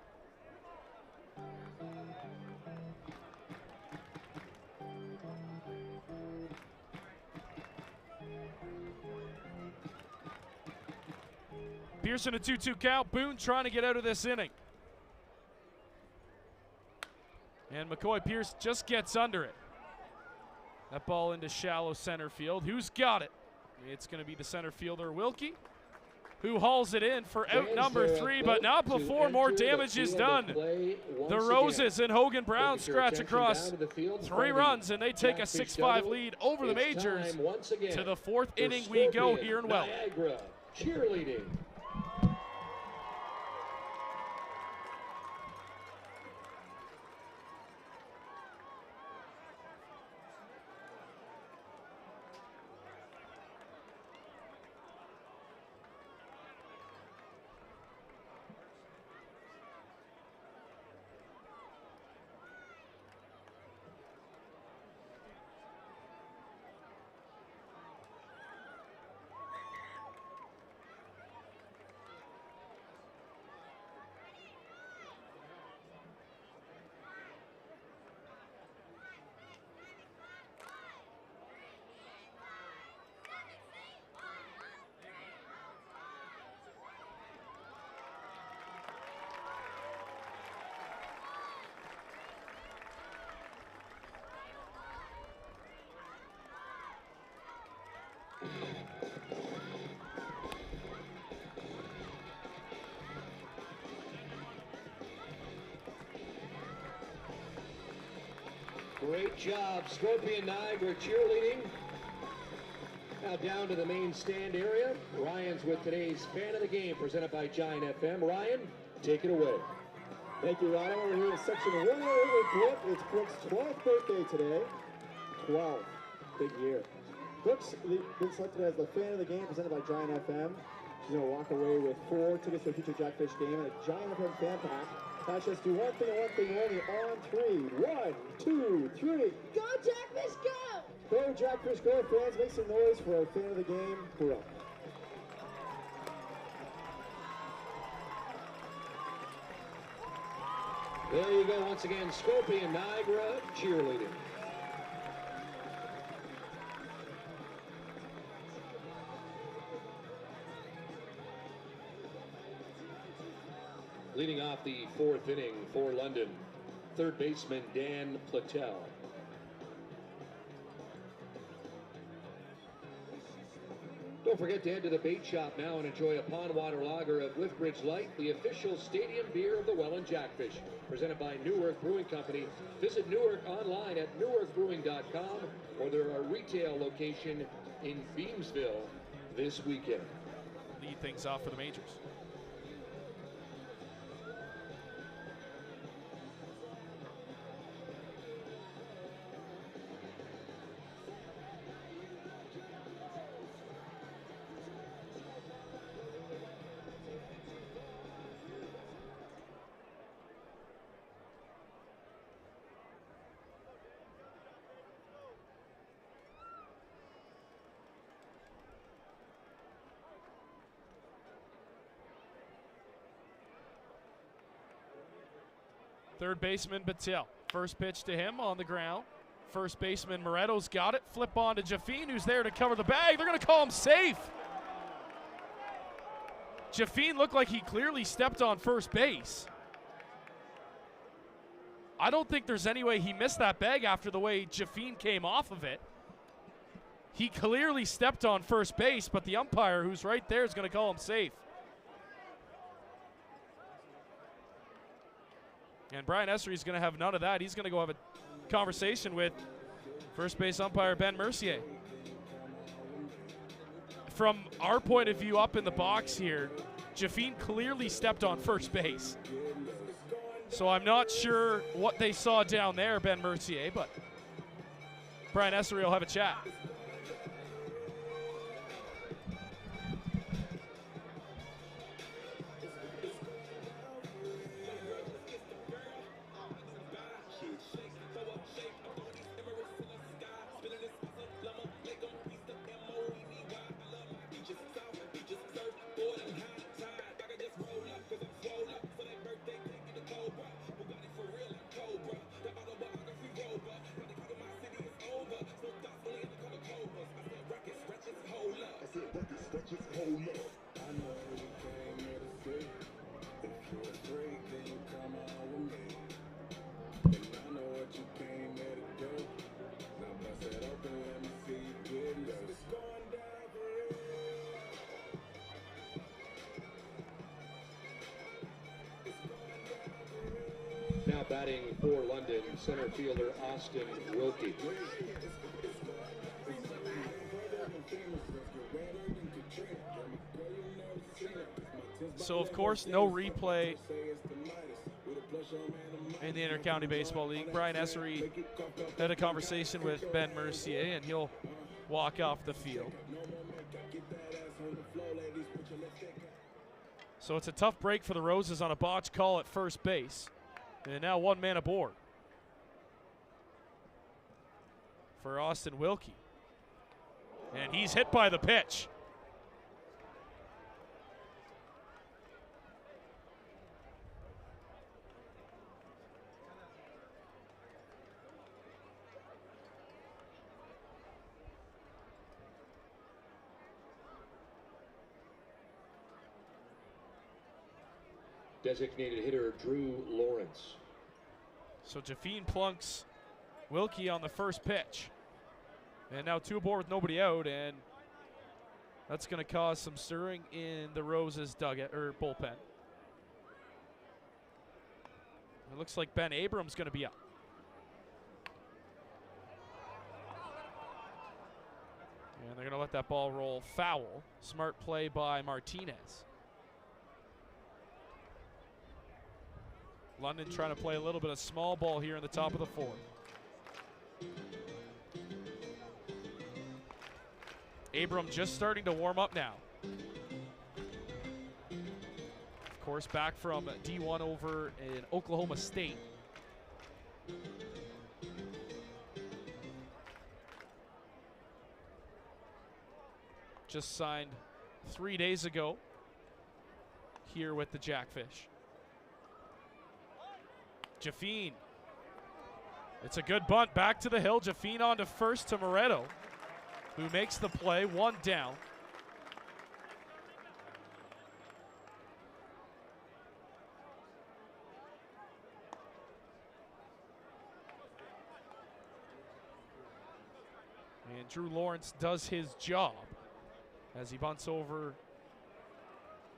S2: Pearson a 2-2 count. Boone trying to get out of this inning. And McCoy Pierce just gets under it. That ball into shallow center field. Who's got it? It's going to be the center fielder, Wilkie, who hauls it in for out number 3, but not before more damage is done. The Roses and Hogan Brown scratch across 3 runs, and they take a 6-5 lead over the Majors. To the 4th inning we go here in Welland.
S3: Niagara cheerleading. Great job, Scorpion Niagara cheerleading. Now down to the main stand area. Ryan's with today's Fan of the Game presented by Giant FM. Ryan, take it away.
S5: Thank you, Ryan. We're here in section 1 with Brooke. It's Brooke's 12th birthday today. 12. Big year. Brooke's been selected as the Fan of the Game presented by Giant FM. She's going to walk away with 4 tickets to a future Jackfish game and a Giant FM fan pack. Let's just do one thing and one thing only on 3. 1, 2, 3.
S6: Go Jackfish, go!
S5: Go Jackfish, go! Fans, make some noise for our Fan of the Game, Brooke.
S3: There you go once again, Scorpion Niagara cheerleading. Leading off the 4th inning for London, third baseman Dan Platel. Don't forget to head to the bait shop now and enjoy a pond water lager of Lithbridge Light, the official stadium beer of the Welland Jackfish. Presented by Newark Brewing Company. Visit Newark online at newarkbrewing.com or their retail location in Beamsville this weekend.
S2: Lead things off for the Majors. Third baseman Battelle. First pitch to him on the ground. First baseman Moreto's got it. Flip on to Jaffine, who's there to cover the bag. They're going to call him safe. Jaffine looked like he clearly stepped on first base. I don't think there's any way he missed that bag after the way Jaffine came off of it. He clearly stepped on first base, but the umpire, who's right there, is going to call him safe. And Brian Essery is going to have none of that. He's going to go have a conversation with first base umpire Ben Mercier. From our point of view up in the box here, Jaffine clearly stepped on first base. So I'm not sure what they saw down there, Ben Mercier, but Brian Essery will have a chat.
S3: Now batting for London, center fielder Austin Wilkie.
S2: So, of course, no replay in the Intercounty Baseball League. Brian Essery had a conversation with Ben Mercier, and he'll walk off the field. So it's a tough break for the Roses on a botch call at first base. And now one man aboard for Austin Wilkie. And he's hit by the pitch.
S3: Designated hitter Drew Lawrence.
S2: So Jaffine plunks Wilkie on the first pitch. And now two aboard with nobody out, and that's going to cause some stirring in the Roses dugout or bullpen. It looks like Ben Abrams going to be up. And they're going to let that ball roll foul. Smart play by Martinez. London trying to play a little bit of small ball here in the top of the fourth. Abram just starting to warm up now. Of course, back from D1 over in Oklahoma State. Just signed 3 days ago here with the Jackfish. Jaffine. It's a good bunt back to the hill. Jaffine on to first to Moretto, who makes the play, one down. And Drew Lawrence does his job as he bunts over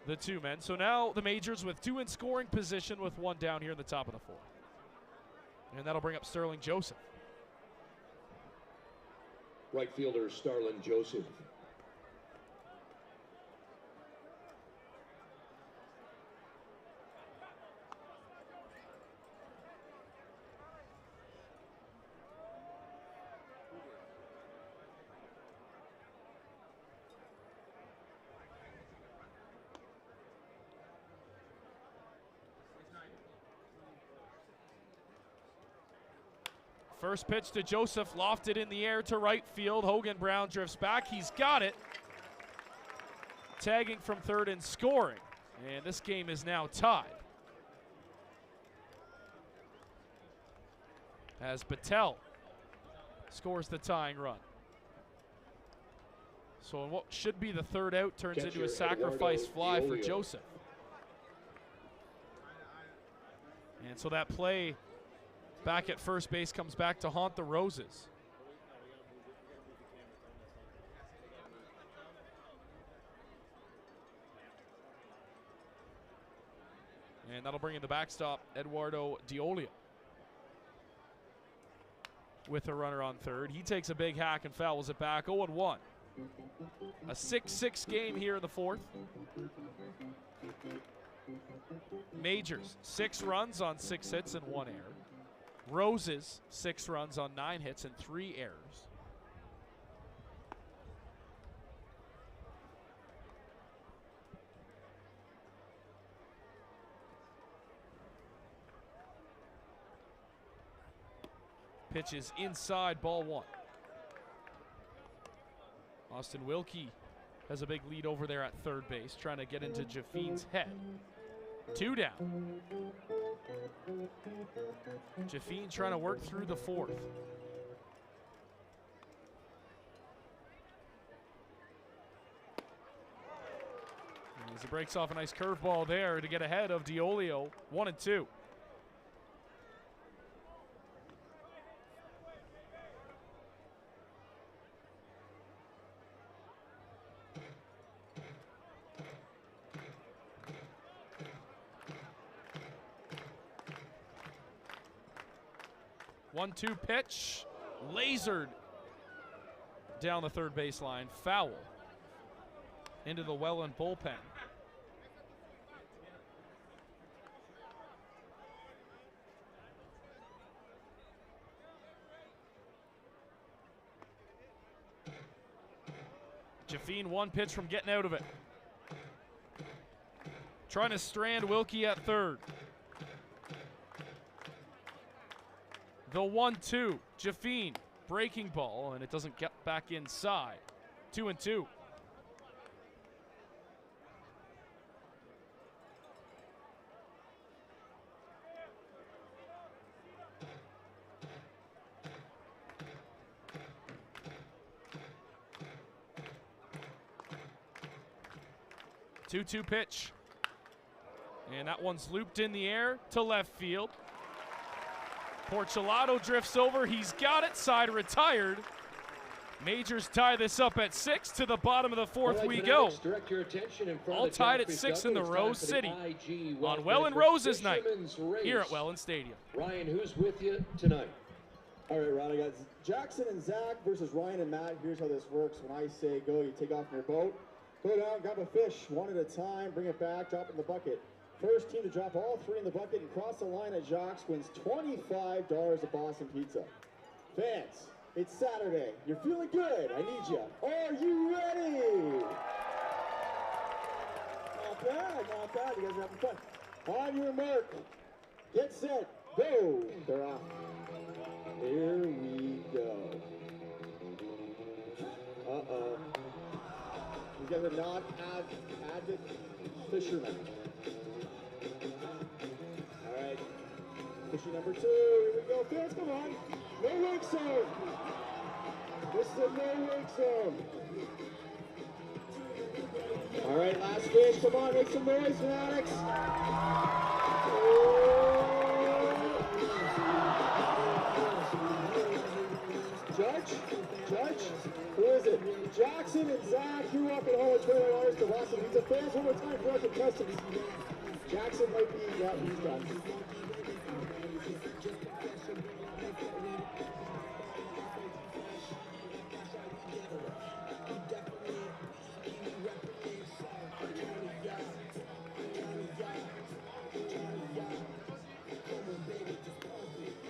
S2: the 2 men. So now the Majors with 2 in scoring position with 1 down here in the top of the 4th. And that'll bring up Sterling Joseph.
S3: Right fielder Starlin Joseph.
S2: First pitch to Joseph, lofted in the air to right field. Hogan Brown drifts back. He's got it. Tagging from third and scoring. And this game is now tied. As Battelle scores the tying run. So what should be the 3rd out turns into a sacrifice fly for Joseph. And so that play back at first base comes back to haunt the Roses. And that'll bring in the backstop, Eduardo Diolio. With a runner on third. He takes a big hack and fouls it back, 0-1. A 6-6 game here in the 4th. Majors, 6 runs on 6 hits and 1 error. Roses, 6 runs on 9 hits and 3 errors. Pitch is inside, ball 1. Austin Wilkie has a big lead over there at third base, trying to get into Jaffene's head. 2 down. Jaffine trying to work through the 4th. As he breaks off a nice curveball there to get ahead of Diolio, 1-2. One-two pitch, lasered down the third baseline, foul into the Welland bullpen. Jaffine 1 pitch from getting out of it. Trying to strand Wilkie at third. The 1-2, Jaffine, breaking ball, and it doesn't get back inside. 2-2. Two-two pitch. And that one's looped in the air to left field. Porcelado drifts over. He's got it. Side retired. Majors tie this up at 6. To the bottom of the 4th we go. All tied at 6 in the Rose City on Welland Roses night here at Welland Stadium.
S3: Ryan, who's with you tonight?
S5: All right, Ron, I got Jackson and Zach versus Ryan and Matt. Here's how this works. When I say go, you take off in your boat. Go down, grab a fish, 1 at a time, bring it back, drop it in the bucket. First team to drop all 3 in the bucket and cross the line at Jacques wins $25 of Boston Pizza. Fans, it's Saturday. You're feeling good. I need you. Are you ready? Not bad, not bad. You guys are having fun. On your mark, get set, go. They're off. Here we go. Uh-oh. You guys are not avid fishermen. All right. Fishing number 2. Here we go. Fans, come on. No wake zone. This is a no wake zone. All right, last fish. Come on, make some noise, Fanatics. Judge? Judge? Who is it? Jackson and Zach drew up at home at $21 to Boston. He's a fans one more time for us in custody. Jackson might be, yeah, he's done.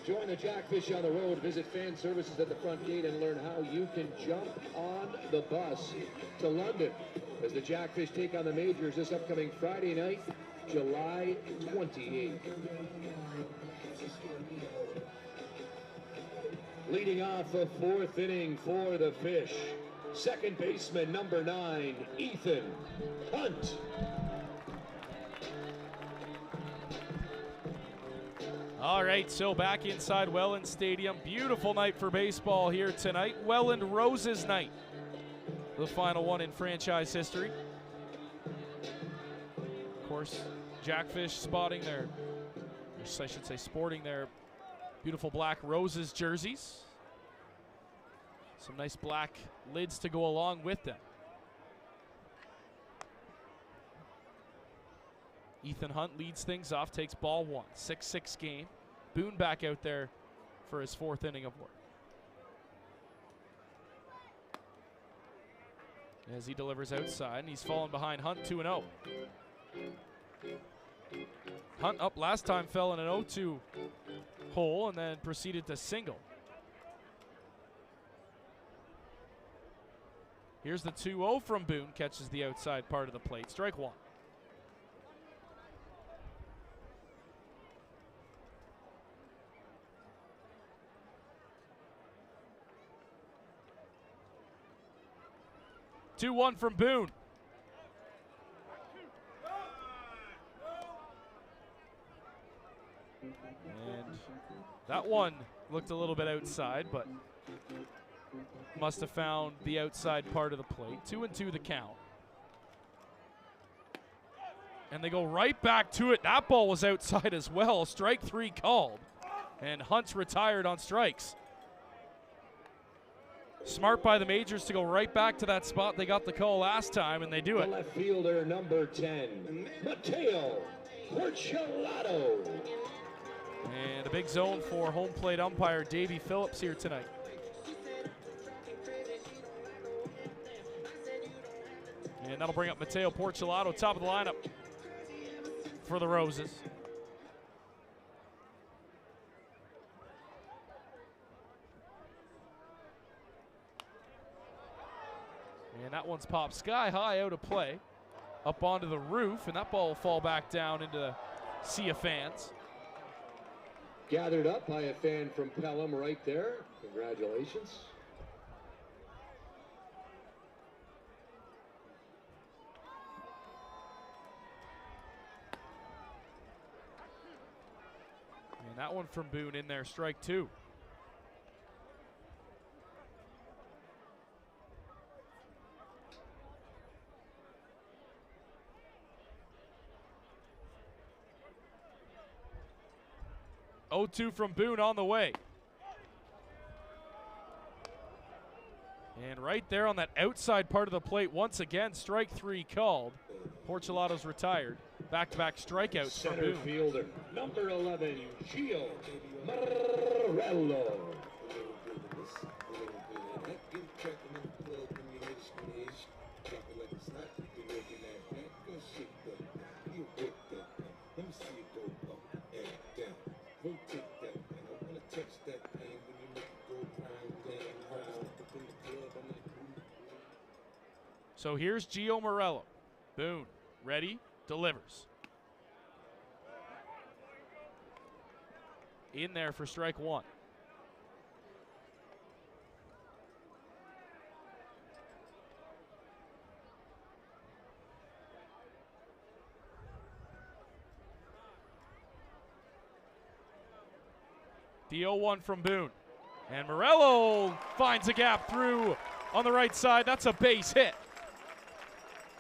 S3: Join the Jackfish on the road. Visit fan services at the front gate and learn how you can jump on the bus to London as the Jackfish take on the Majors this upcoming Friday night, July 28th. Leading off the fourth inning for the Fish, second baseman number 9, Ethan Hunt.
S2: All right, so back inside Welland Stadium. Beautiful night for baseball here tonight. Welland Roses night, the final one in franchise history. Of course, Jackfish spotting their, I should say sporting their beautiful black Roses jerseys. Some nice black lids to go along with them. Ethan Hunt leads things off, takes ball one. 6-6 game. Boone back out there for his fourth inning of work. As he delivers outside, and he's fallen behind Hunt 2-0. Hunt up last time, fell in an 0-2 hole, and then proceeded to single. Here's the 2-0 from Boone, catches the outside part of the plate. Strike one. Two-one from Boone. And that one looked a little bit outside, but must have found the outside part of the plate. 2-2 the count. And they go right back to it. That ball was outside as well. Strike three called. And Hunt's retired on strikes. Smart by the Majors to go right back to that spot they got the call last time, and they do it.
S3: The left fielder, number 10, Mateo Porchelato.
S2: And a big zone for home plate umpire Davey Phillips here tonight. And that'll bring up Mateo Porchelato, top of the lineup for the Roses. And that one's popped sky high out of play, up onto the roof, and that ball will fall back down into the sea of fans.
S3: Gathered up by a fan from Pelham right there. Congratulations.
S2: And that one from Boone in there, strike two. Oh, 2 from Boone on the way. And right there on that outside part of the plate, once again, strike three called. Porcelato's retired. Back-to-back strikeouts for Boone.
S3: Center fielder, number 11, Gio Morello.
S2: So here's Gio Morello. Boone, ready, delivers. In there for strike one. The 0-1 from Boone. And Morello finds a gap through on the right side. That's a base hit.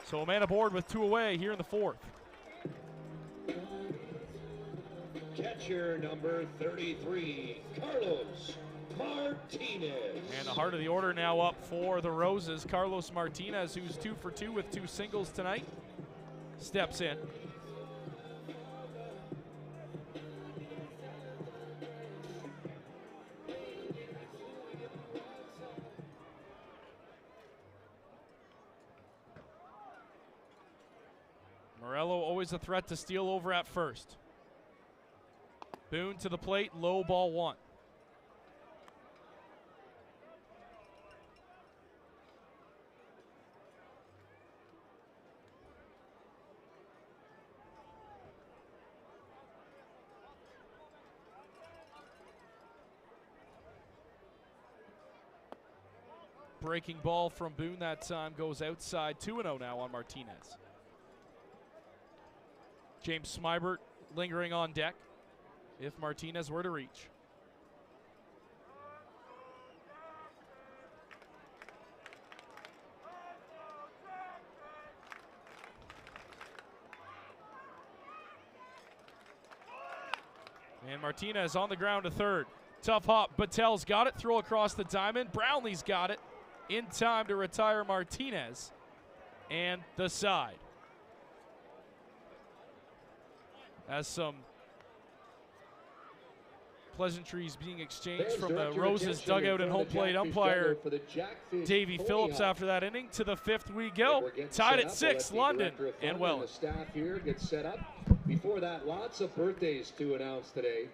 S2: So a man aboard with 2 away here in the fourth.
S3: Catcher number 33, Carlos Martinez.
S2: And the heart of the order now up for the Roses. Carlos Martinez, who's 2 for 2 with 2 singles tonight, steps in. Morello always a threat to steal over at first. Boone to the plate, low ball 1. Breaking ball from Boone that time goes outside. 2-0 now on Martinez. James Smybert lingering on deck if Martinez were to reach. And Martinez on the ground to third. Tough hop. Battel's got it. Throw across the diamond. Brownlee's got it in time to retire Martinez. And the side. As some pleasantries being exchanged from the Roses dugout and home plate umpire Davey Phillips after that inning. To the 5th we go. Tied at 6, London and Welland.
S3: The staff here gets set up. Before that, lots of birthdays to announce today.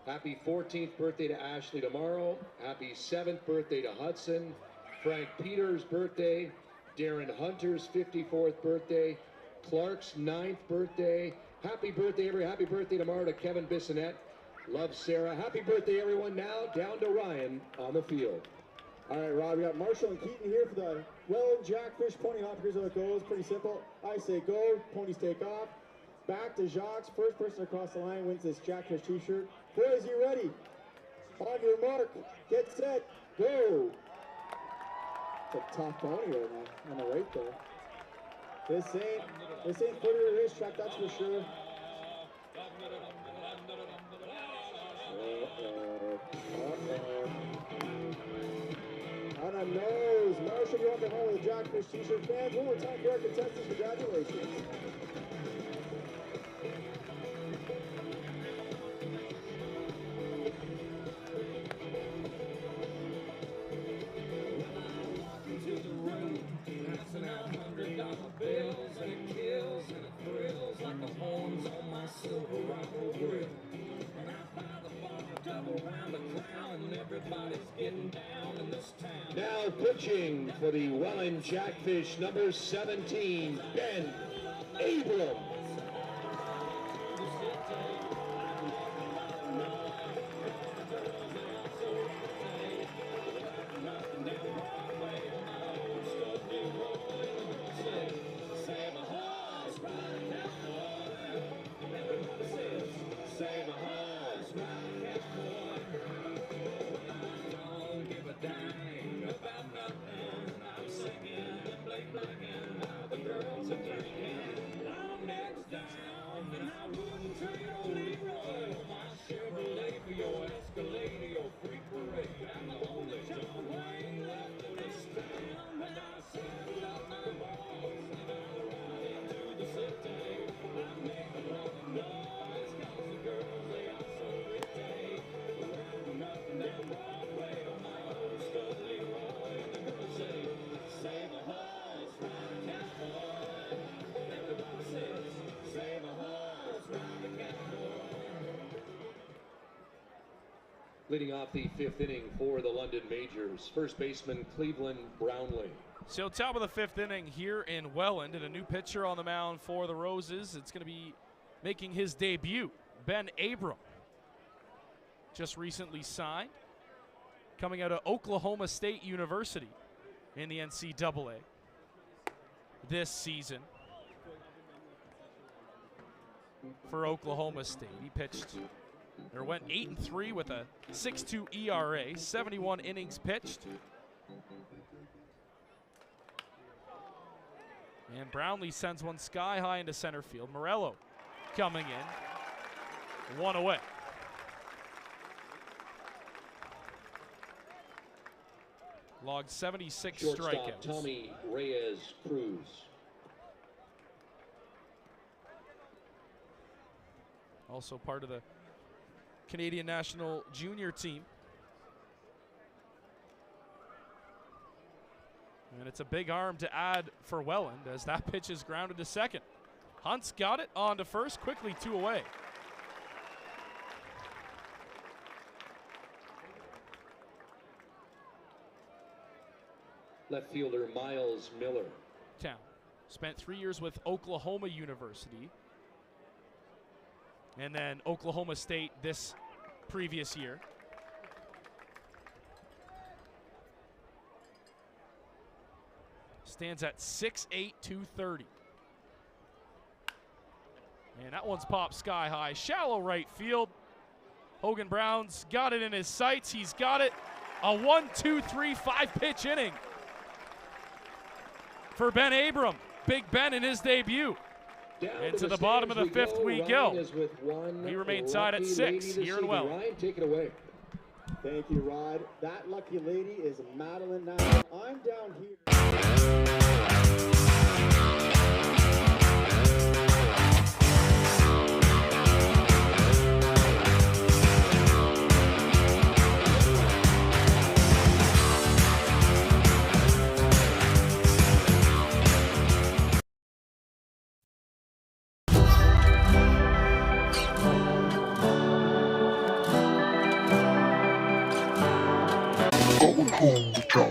S3: Happy 14th birthday to Ashley tomorrow. Happy 7th birthday to Hudson. Frank Peters' birthday. Darren Hunter's 54th birthday. Clark's 9th birthday. Happy birthday, happy birthday tomorrow to Kevin Bissonette. Love Sarah. Happy birthday, everyone. Now down to Ryan on the field.
S5: All right, Rob, we got Marshall and Keaton here for the Welland Jackfish pony hop. Here's how it goes. Pretty simple. I say go, ponies take off. Back to Jacques. First person across the line wins this Jackfish t-shirt. Boys, you ready? On your mark, get set, go. It's a tough pony right now on the right there. This ain't for your racetrack, that's for sure. On a nose, Marshall, you want to home with the Jackfish t-shirt. Fans, one more time for our contestants, congratulations.
S3: Now pitching for the Welland Jackfish, number 17, Ben Abram. Leading off the 5th inning for the London Majors, first baseman Cleveland Brownlee.
S2: So top of the 5th inning here in Welland, and a new pitcher on the mound for the Roses. It's going to be making his debut, Ben Abram. Just recently signed, coming out of Oklahoma State University in the NCAA this season for Oklahoma State. He pitched, or went 8-3 with a 6.2 ERA, 71 innings pitched. And Brownlee sends one sky high into center field. Morello coming in, one away. Logged 76
S3: Shortstop
S2: strikeouts.
S3: Tommy Reyes Cruz.
S2: Also part of the Canadian national junior team. And it's a big arm to add for Welland as that pitch is grounded to second. Hunt's got it on to first, quickly 2 away.
S3: Left fielder Miles Miller.
S2: Town. Spent 3 years with Oklahoma University. And then Oklahoma State this previous year. Stands at 6'8", 230. And that one's popped sky high. Shallow right field. Hogan Brown's got it in his sights. He's got it. A 1-2-3-5 pitch inning for Ben Abram. Big Ben in his debut.
S3: Down
S2: to the bottom of the fifth we go.
S3: Ryan is with one
S2: We remain tied at
S3: lucky
S2: 6
S3: lady this
S2: here in
S3: evening.
S2: Welland.
S3: Ryan, take it away.
S5: Thank you, Rod. That lucky lady is Madeline now. I'm down here.
S7: Going home with y'all.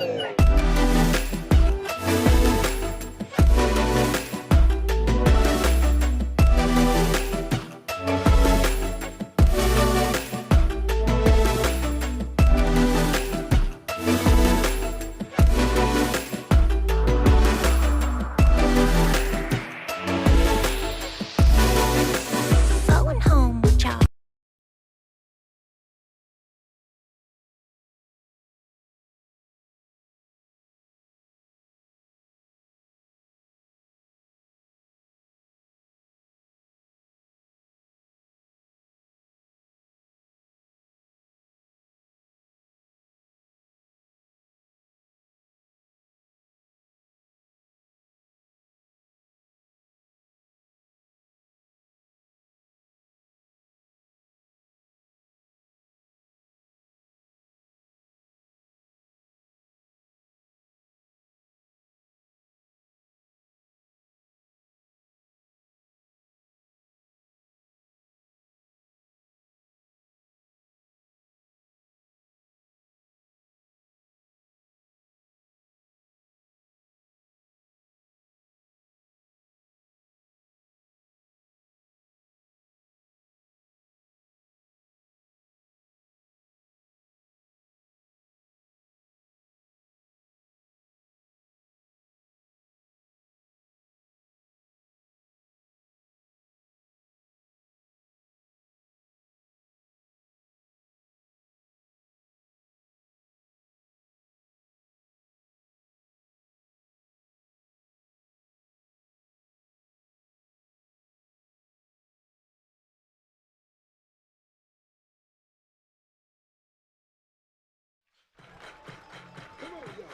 S1: Come on, y'all.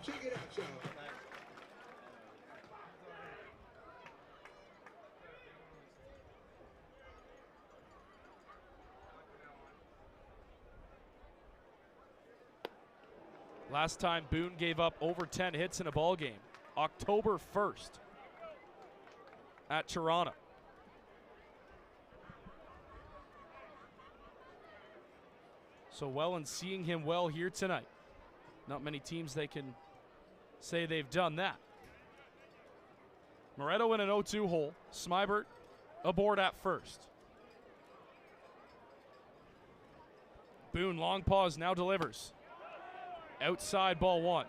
S1: Check it out, y'all.
S2: Last time Boone gave up over 10 hits in a ball game, October 1st at Toronto. So Welland seeing him well here tonight. Not many teams they can say they've done that. Moretto in an 0-2 hole. Smybert aboard at first. Boone, long pause, now delivers. Outside, ball 1.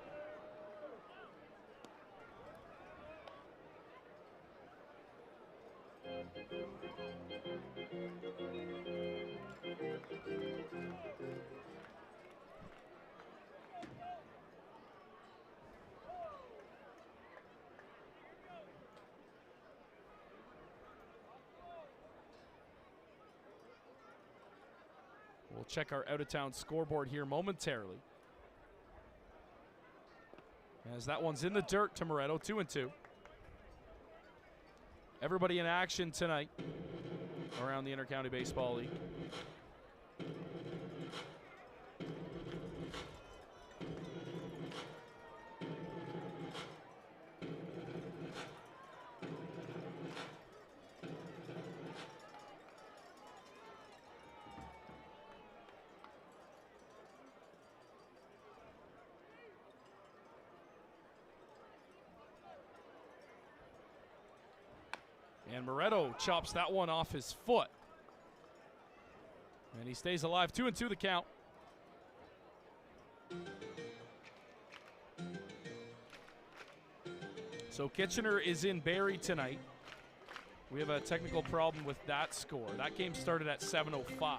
S2: We'll check our out-of-town scoreboard here momentarily. As that one's in the dirt to Moretto, 2-2. Everybody in action tonight around the Intercounty Baseball League. And Moretto chops that one off his foot. And he stays alive. 2-2 the count. So Kitchener is in Barrie tonight. We have a technical problem with that score. That game started at 7:05.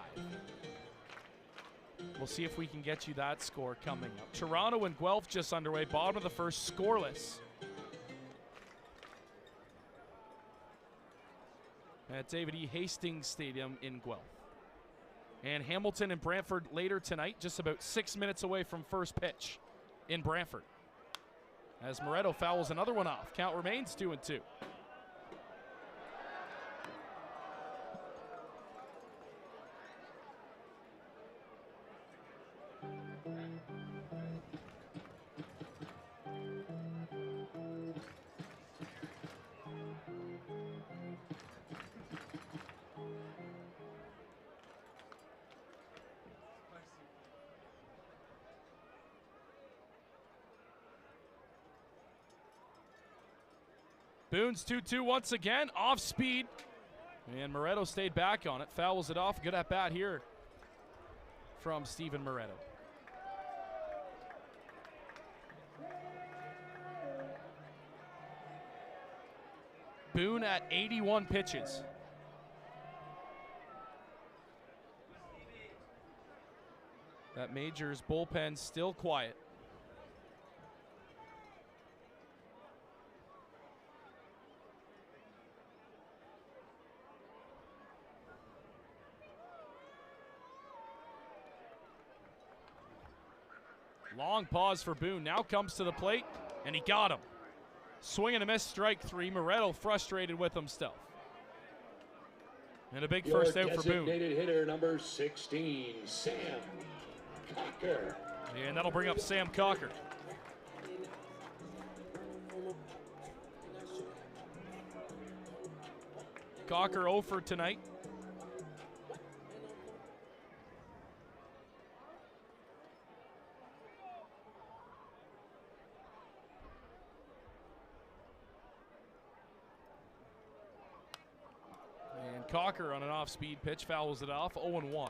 S2: We'll see if we can get you that score coming up. Toronto and Guelph just underway. Bottom of the first, scoreless. At David E. Hastings Stadium in Guelph. And Hamilton and Brantford later tonight, just about 6 minutes away from first pitch in Brantford. As Moretto fouls another one off. Count remains 2-2. Boone's 2-2 once again, off speed. And Moretto stayed back on it, fouls it off. Good at bat here from Stephen Moretto. Boone at 81 pitches. That Majors bullpen still quiet. Long pause for Boone. Now comes to the plate, and he got him. Swing and a miss, strike three. Moretto frustrated with himself. And a big first out for Boone.
S3: Designated hitter number 16, Sam Cocker.
S2: And that'll bring up Sam Cocker. Cocker 0 for tonight. Cocker on an off-speed pitch, fouls it off, 0-1.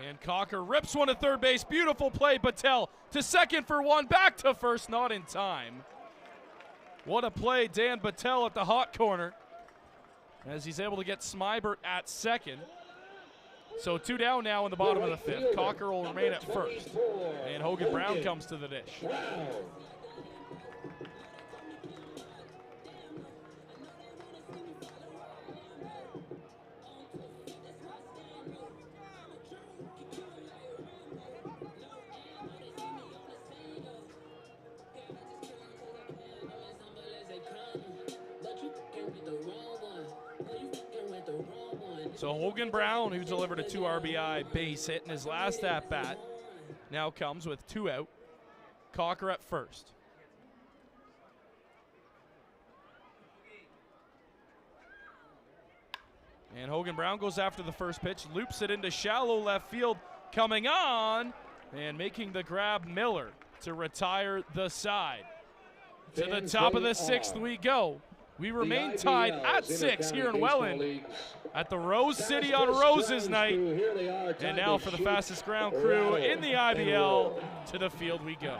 S2: And Cocker rips one to third base. Beautiful play, Patel to second for one. Back to first, not in time. What a play, Dan Patel at the hot corner as he's able to get Smybert at second. So 2 down now in the bottom of the fifth. Cocker will remain at first. And Hogan Brown comes to the dish. So Hogan Brown, who delivered a 2 RBI base hit in his last at-bat, now comes with 2 out. Cocker at first. And Hogan Brown goes after the first pitch, loops it into shallow left field, coming on, and making the grab, Miller, to retire the side. To the top of the sixth we go. We remain tied at 6 here in Welland at the Rose City on Roses night. And now for the fastest ground crew in the IBL, to the field we go.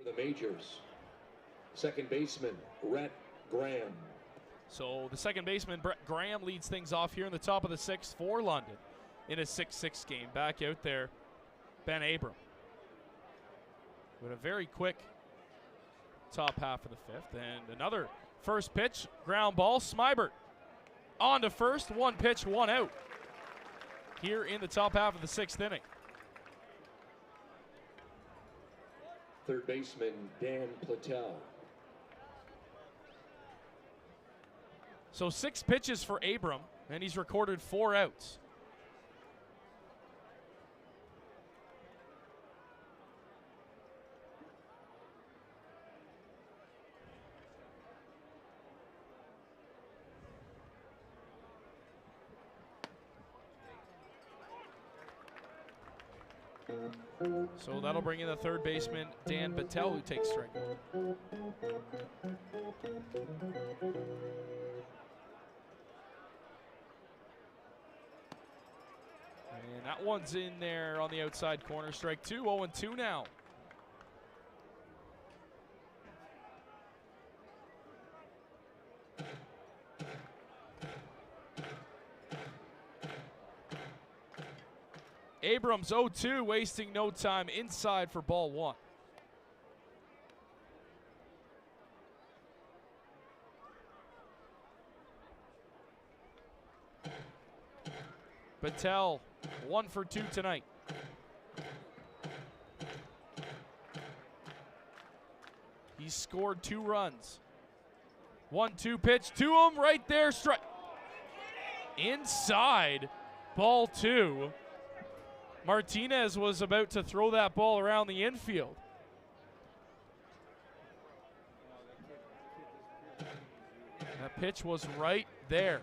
S3: The majors. Second baseman, Rhett Graham.
S2: So the second baseman, Brett Graham, leads things off here in the top of the sixth for London in a 6-6 game. Back out there, Ben Abram. With a very quick top half of the fifth. And another first pitch, ground ball, Smybert on to first, one pitch, one out here in the top half of the sixth inning.
S3: Third baseman, Dan Platel.
S2: So 6 pitches for Abram, and he's recorded 4 outs. So that'll bring in the third baseman, Dan Battelle, who takes strike one. And that one's in there on the outside corner. Strike 2, 0-2 now. Abrams 0-2, wasting no time inside for ball 1. Battelle 1 for 2 tonight. He's scored 2 runs. 1-2 pitch to him right there. Strike. Inside, ball 2. Martinez was about to throw that ball around the infield. That pitch was right there.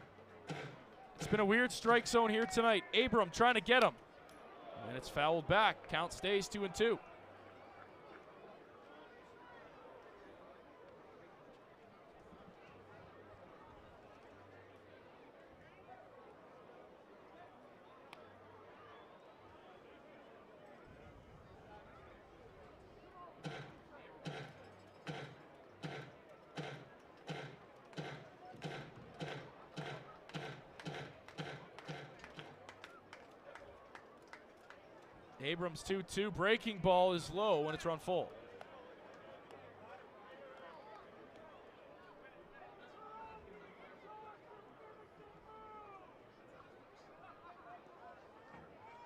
S2: It's been a weird strike zone here tonight. Abram trying to get him. And it's fouled back. Count stays 2-2. Abrams 2-2. Breaking ball is low when it's run full.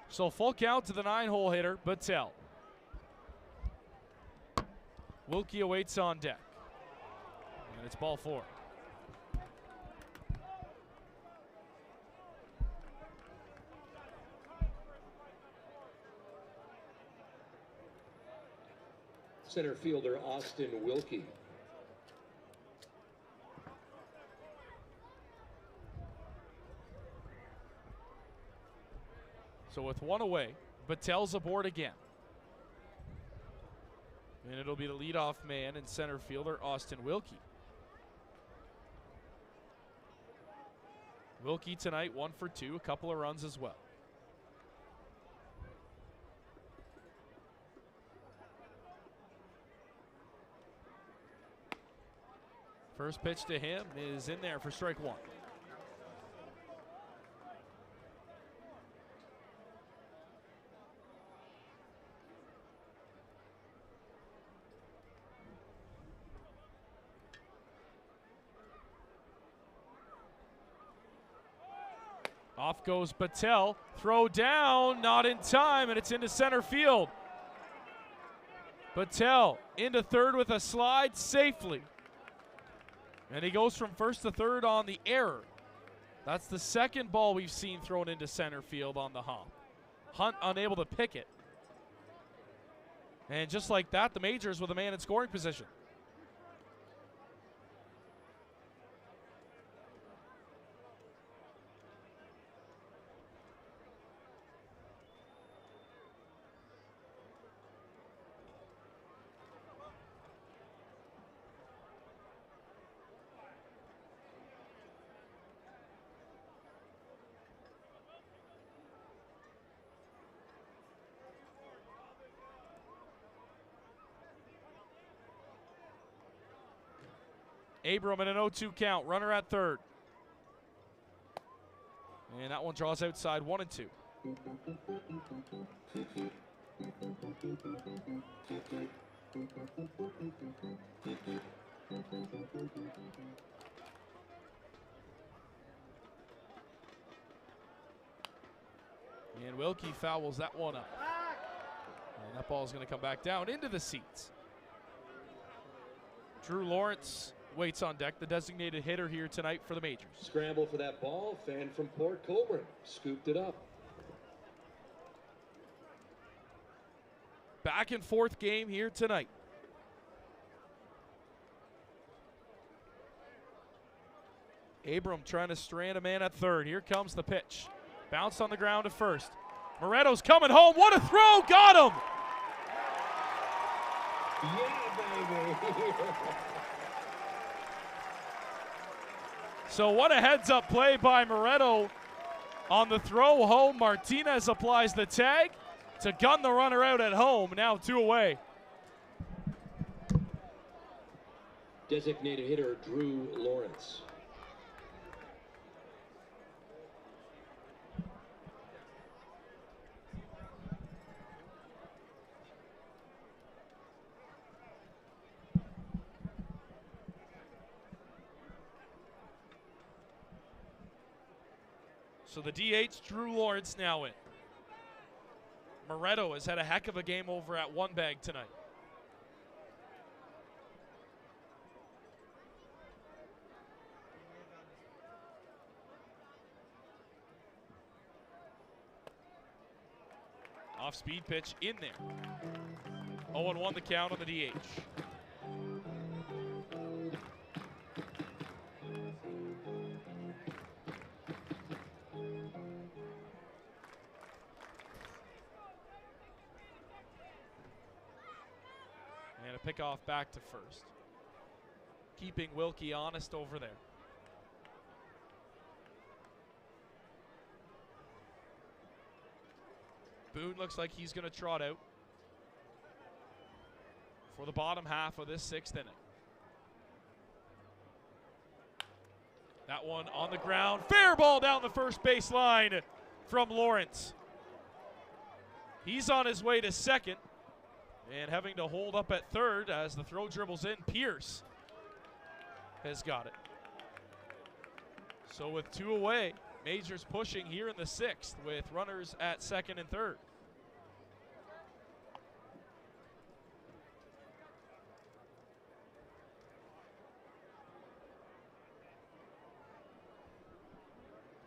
S2: So full count to the 9-hole hitter, Battelle. Wilkie awaits on deck. And it's ball 4.
S3: Center fielder, Austin Wilkie.
S2: So with 1 away, Battelle's aboard again. And it'll be the leadoff man and center fielder, Austin Wilkie. Wilkie tonight 1 for 2, a couple of runs as well. First pitch to him is in there for strike 1. Off goes Battelle. Throw down, not in time, and it's into center field. Battelle into third with a slide safely. And he goes from first to third on the error. That's the second ball we've seen thrown into center field on the hop. Hunt unable to pick it. And just like that, the majors with a man in scoring position. Abram in an 0-2 count. Runner at third. And that one draws outside 1-2. And Wilkie fouls that one up. And that ball is going to come back down into the seats. Drew Lawrence waits on deck, the designated hitter here tonight for the Majors.
S3: Scramble for that ball. Fan from Port Colborne scooped it up.
S2: Back and forth game here tonight. Abram trying to strand a man at third. Here comes the pitch. Bounce on the ground to first. Moreto's coming home. What a throw! Got him!
S3: Yeah, baby.
S2: So what a heads-up play by Moreto on the throw home. Martinez applies the tag to gun the runner out at home. Now 2 away.
S3: Designated hitter Drew Lawrence.
S2: So the DH, Drew Lawrence, now in. Moreto has had a heck of a game over at one bag tonight. Off-speed pitch in there. 0-1 the count on the DH. Pickoff back to first. Keeping Wilkie honest over there. Boone looks like he's going to trot out for the bottom half of this 6th inning. That one on the ground. Fair ball down the first baseline from Lawrence. He's on his way to second. And having to hold up at third as the throw dribbles in, Pierce has got it. So with 2 away, Majors pushing here in the 6th with runners at second and third.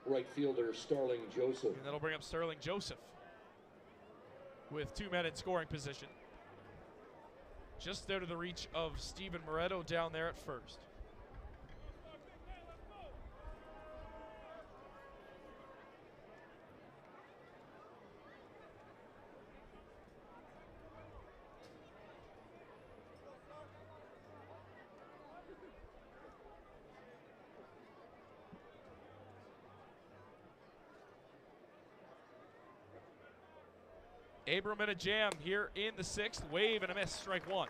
S3: Right fielder Starling Joseph.
S2: And that'll bring up Sterling Joseph with 2 men in scoring position. Just out of the reach of Steven Moreto down there at first. Abram in a jam here in the 6th. Wave and a miss, strike 1.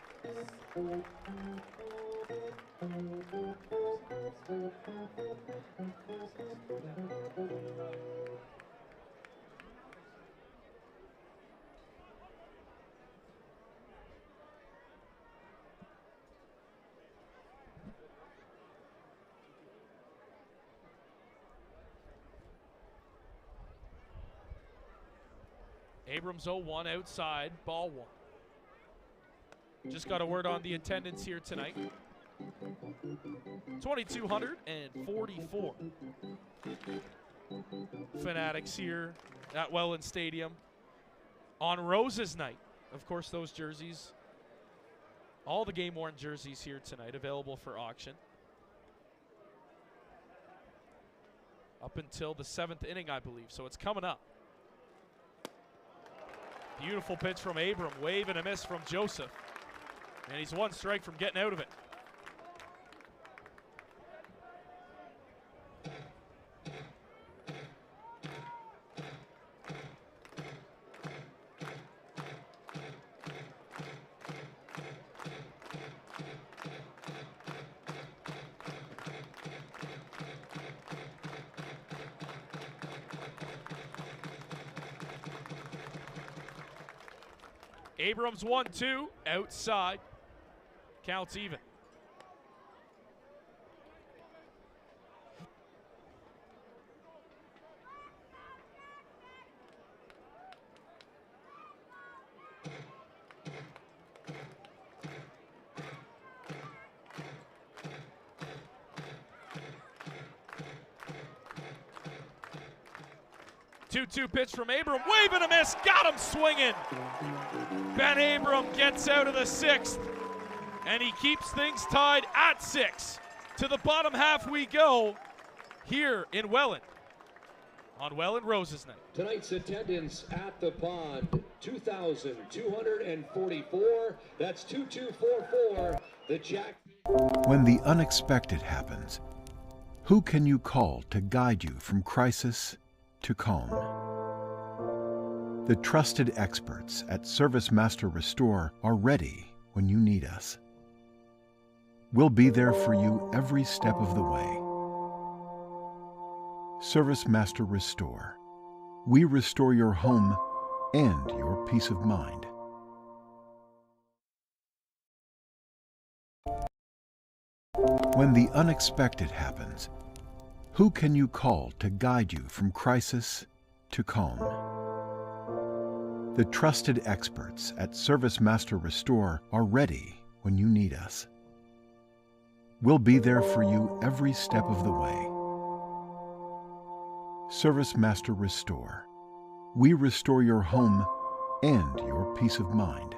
S2: Abrams 0-1 outside, ball 1. Just got a word on the attendance here tonight. 2,244 fanatics here at Welland Stadium on Rose's night. Of course, those jerseys, all the game-worn jerseys here tonight available for auction. Up until the 7th inning, I believe, so it's coming up. Beautiful pitch from Abram, wave and a miss from Joseph. And he's 1 strike from getting out of it. Abrams 1-2, outside. Counts even. Two-two pitch from Abram, wave and a miss, got him swinging. Ben Abram gets out of the sixth, and he keeps things tied at 6. To the bottom half we go here in Welland on Welland Roses Night.
S3: Tonight's attendance at the pond, 2,244. That's 2244. The Jack.
S4: When the unexpected happens, who can you call to guide you from crisis to calm? The trusted experts at Service Master Restore are ready when you need us. We'll be there for you every step of the way. Service Master Restore. We restore your home and your peace of mind. When the unexpected happens, who can you call to guide you from crisis to calm? The trusted experts at Service Master Restore are ready when you need us. We'll be there for you every step of the way. Service Master Restore. We restore your home and your peace of mind.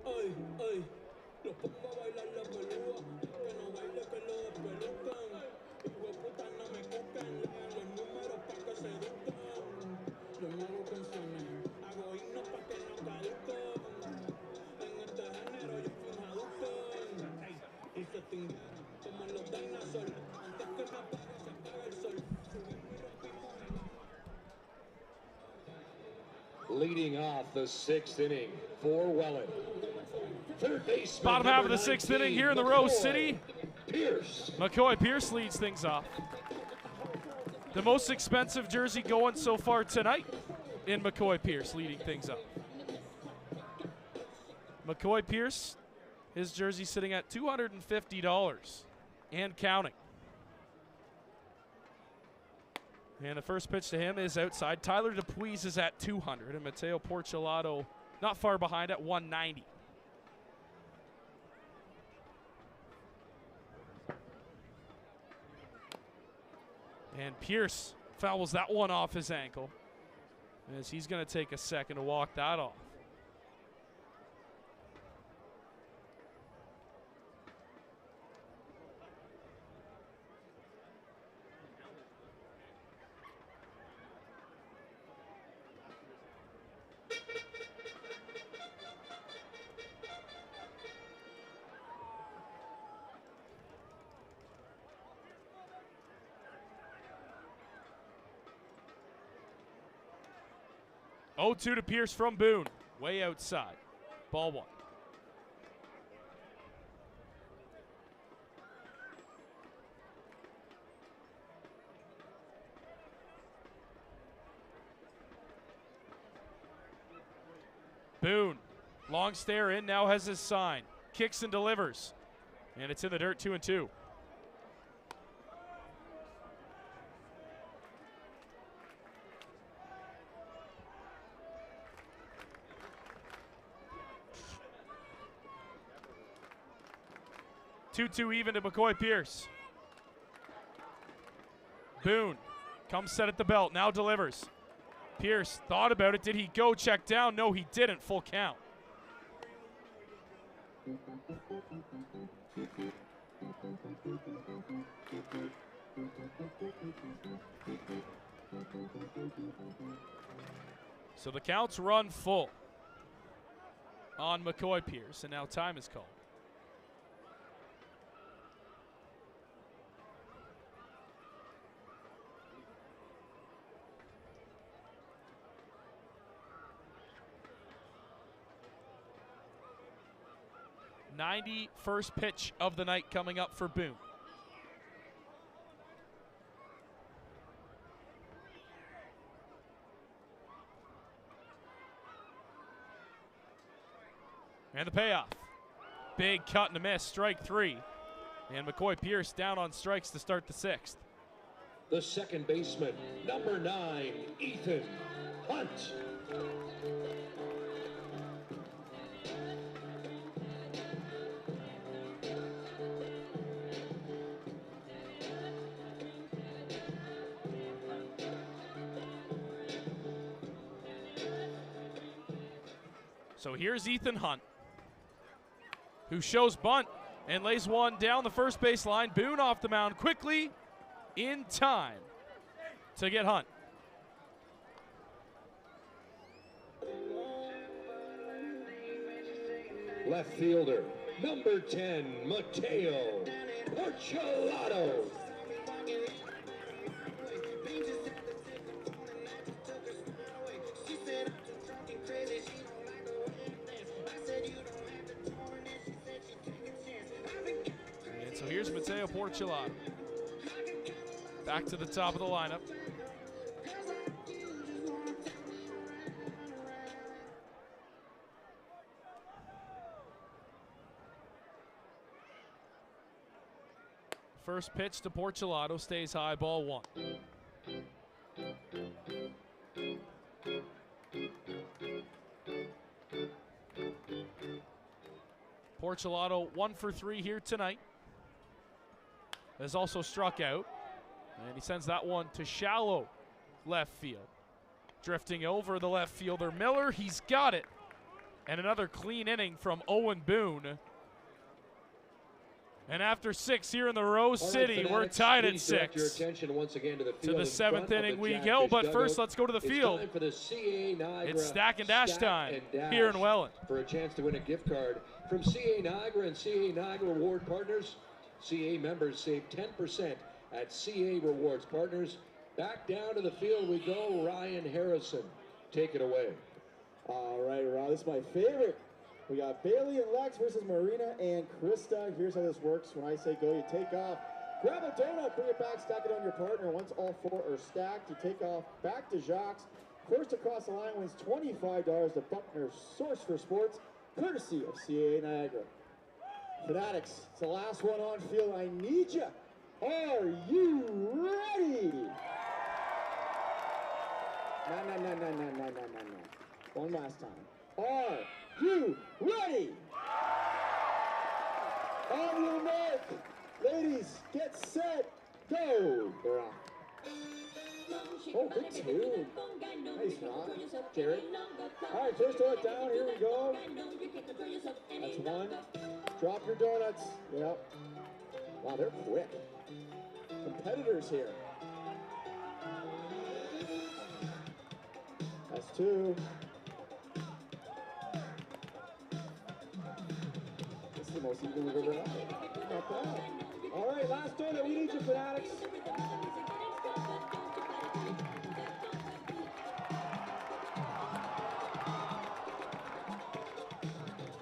S1: Ay, ay, los pongo a bailar la pelúa, que no baile que lo despelucan. Hijueputas no me cucan, los números pa' que se educan. Yo no hago canciones, hago himnos pa' que no caducan. En este género yo fui un adulto, y se extinguieron como los dinosaurs. Antes que me apague se apaga el sol. Subí mi rompimos.
S3: Leading off the 6th inning for Welland. Third baseman,
S2: Bottom half of the
S3: number
S2: 6th
S3: 19,
S2: inning here in the Rose
S3: McCoy
S2: City.
S3: Pierce.
S2: McCoy Pierce leads things off. The most expensive jersey going so far tonight in McCoy Pierce leading things up. McCoy Pierce, his jersey sitting at $250 and counting. And the first pitch to him is outside. Tyler DePuise is at 200 and Mateo Porcelato not far behind at 190. And Pierce fouls that one off his ankle, as he's going to take a second to walk that off. Oh, 2 to Pierce from Boone, way outside. Ball 1. Boone, long stare in, now has his sign. Kicks and delivers. And it's in the dirt, 2-2. Two even to McCoy Pierce. Boone comes set at the belt, now delivers. Pierce thought about it. Did he go check down? No, he didn't. Full count. So the counts run full on McCoy Pierce, and now time is called. 91st pitch of the night coming up for Boone. And the payoff. Big cut and a miss, strike 3. And McCoy Pierce down on strikes to start the 6th.
S3: The second baseman, number 9, Ethan Hunt.
S2: So here's Ethan Hunt, who shows bunt and lays one down the first base line. Boone off the mound quickly in time to get Hunt.
S3: Left fielder, number 10, Mateo Porchelato.
S2: And so here's Mateo Porchelato. Back to the top of the lineup. First pitch to Porchelato, stays high, ball 1. Porchelato 1 for 3 here tonight. Has also struck out. And he sends that one to shallow left field. Drifting over the left fielder, Miller, he's got it. And another clean inning from Owen Boone. And after 6 here in the Rose City, we're tied at 6.
S3: Your attention once again to the
S2: To the 7th inning we go, but first let's go to the field.
S3: Time for the CA Niagara
S2: It's stack and dash time here in Welland.
S3: For a chance to win a gift card from CA Niagara and CA Niagara Reward Partners. CA members save 10% at CA Rewards Partners. Back down to the field we go. Ryan Harrison, take it away.
S5: All right, Rob, this is my favorite. We got Bailey and Lex versus Marina and Krista. Here's how this works. When I say go, you take off. Grab a donut, bring it back, stack it on your partner. Once all 4 are stacked, you take off back to Jacques. First across the line wins $25 to Buckner's Source for Sports, courtesy of CA Niagara. Fanatics, it's the last one on field. I need you. Are you ready? No. One last time. Are you ready? On your mark, ladies, get set, go. They're off. Oh, good tune. Nice, Ron. Jared. All right, first donut down. Here we go. That's 1. Drop your donuts. Yep. Wow, they're quick. Competitors here. That's 2. This is the most even we've ever had. Not bad. All right, last donut. We need you, Fanatics.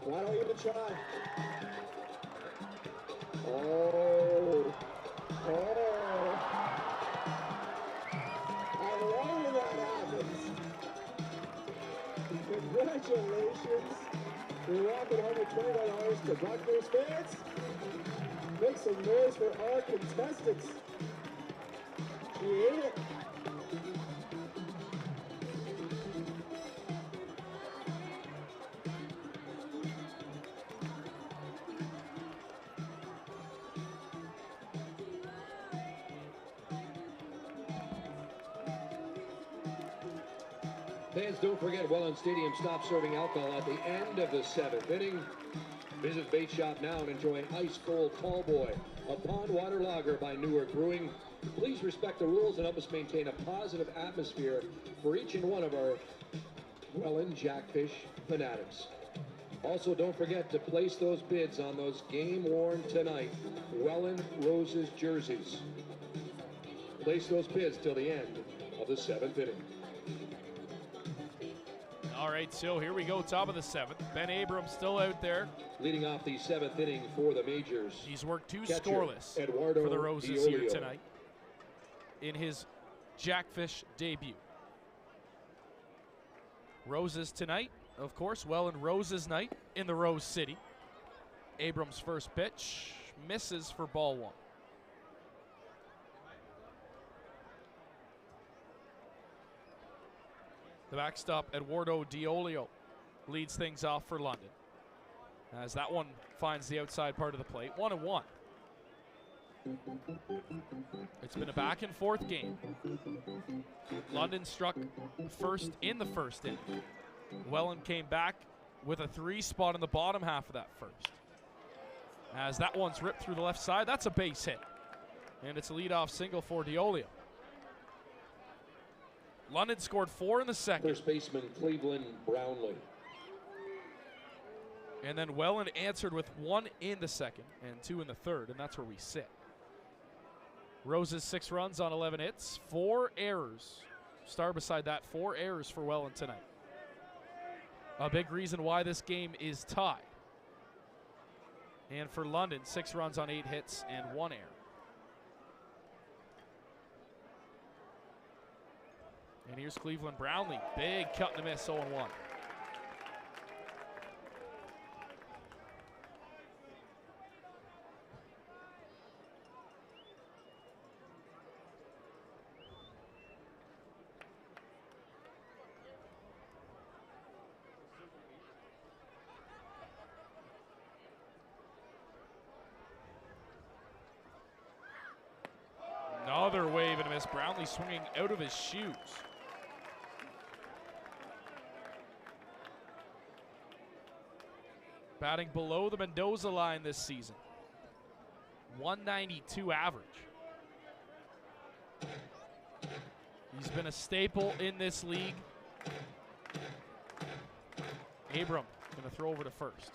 S5: Why don't you even try? Oh. I love when that happens. Congratulations. We're rocking $125 to Buckner's fans. Make some noise for our contestants. She ate it.
S3: Fans, don't forget Welland Stadium stops serving alcohol at the end of the 7th inning. Visit Bait Shop now and enjoy Ice Cold Tall Boy, a pond water lager by Newark Brewing. Please respect the rules and help us maintain a positive atmosphere for each and one of our Welland Jackfish fanatics. Also, don't forget to place those bids on those game-worn tonight Welland Roses jerseys. Place those bids till the end of the 7th inning.
S2: All right, so here we go, top of the 7th. Ben Abrams still out there.
S3: Leading off the 7th inning for the Majors.
S2: He's worked 2
S3: catcher,
S2: scoreless
S3: Eduardo
S2: for the Roses
S3: Diolio.
S2: here tonight in his Jackfish debut. Roses tonight, of course, Welland Roses night in the Rose City. Abrams' first pitch misses for ball 1. The backstop, Eduardo Diolio, leads things off for London, as that one finds the outside part of the plate. 1-1. It's been a back and forth game. London struck first in the first inning. Welland came back with a 3 spot in the bottom half of that first. As that one's ripped through the left side, that's a base hit. And it's a leadoff single for Diolio. London scored 4 in the second.
S3: First baseman Cleveland Brownlee.
S2: And then Welland answered with 1 in the second and 2 in the third, and that's where we sit. Roses 6 runs on 11 hits, 4 errors. Star beside that, 4 errors for Welland tonight. A big reason why this game is tied. And for London, 6 runs on 8 hits and 1 error. And here's Cleveland Brownlee. Big cut and a miss, 0-1. Another wave and a miss. Brownlee swinging out of his shoes. Batting below the Mendoza line this season. 192 average. He's been a staple in this league. Abram gonna throw over to first.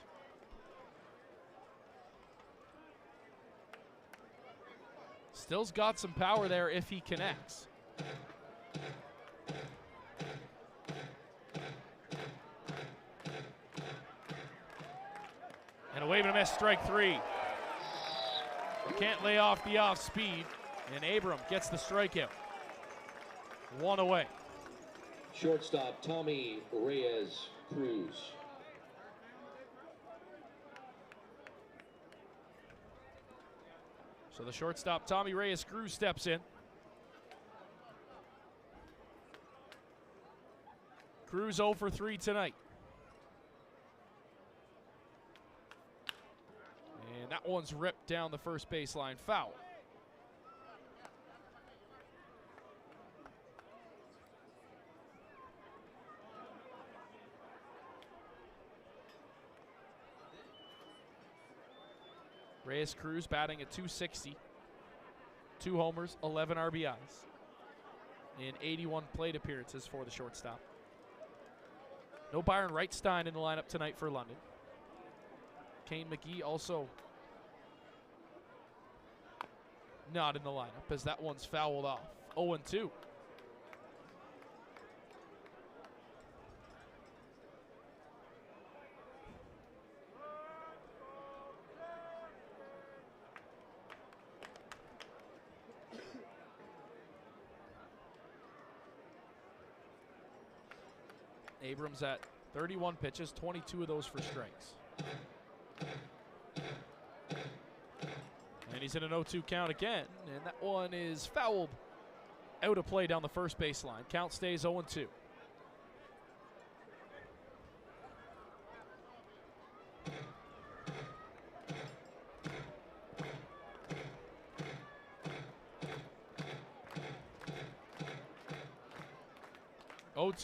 S2: Still's got some power there if he connects. And a wave and a miss, strike 3. Can't lay off the off speed, and Abram gets the strikeout. 1 away.
S3: Shortstop Tommy Reyes Cruz.
S2: So the shortstop, Tommy Reyes Cruz, steps in. Cruz 0 for 3 tonight. And that one's ripped down the first baseline, foul. Reyes Cruz batting at .260. 2 homers, 11 RBIs in 81 plate appearances for the shortstop. No Byron Wrightstein in the lineup tonight for London. Kane McGee also not in the lineup as that one's fouled off. 0-2. Abrams at 31 pitches, 22 of those for strikes. And he's in an 0-2 count again, and that one is fouled out of play down the first baseline. Count stays 0-2.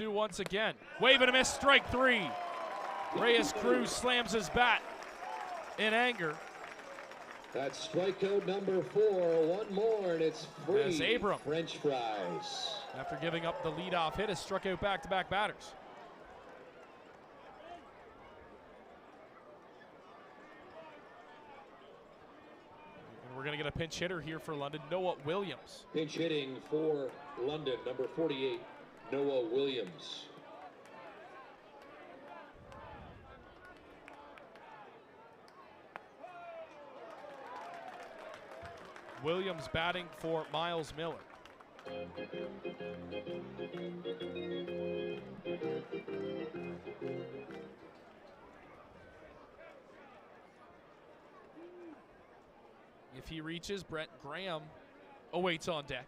S2: Once again. Wave and a miss, strike 3. Reyes Cruz slams his bat in anger.
S3: That's strikeout number 4. One more, and it's free.
S2: As Abram,
S3: French fries.
S2: after giving up the leadoff hit, has struck out back-to-back batters. And we're going to get a pinch hitter here for London, Noah Williams.
S3: Pinch hitting for London, number 48, Noah Williams.
S2: Williams batting for Miles Miller. If he reaches, Brett Graham awaits on deck.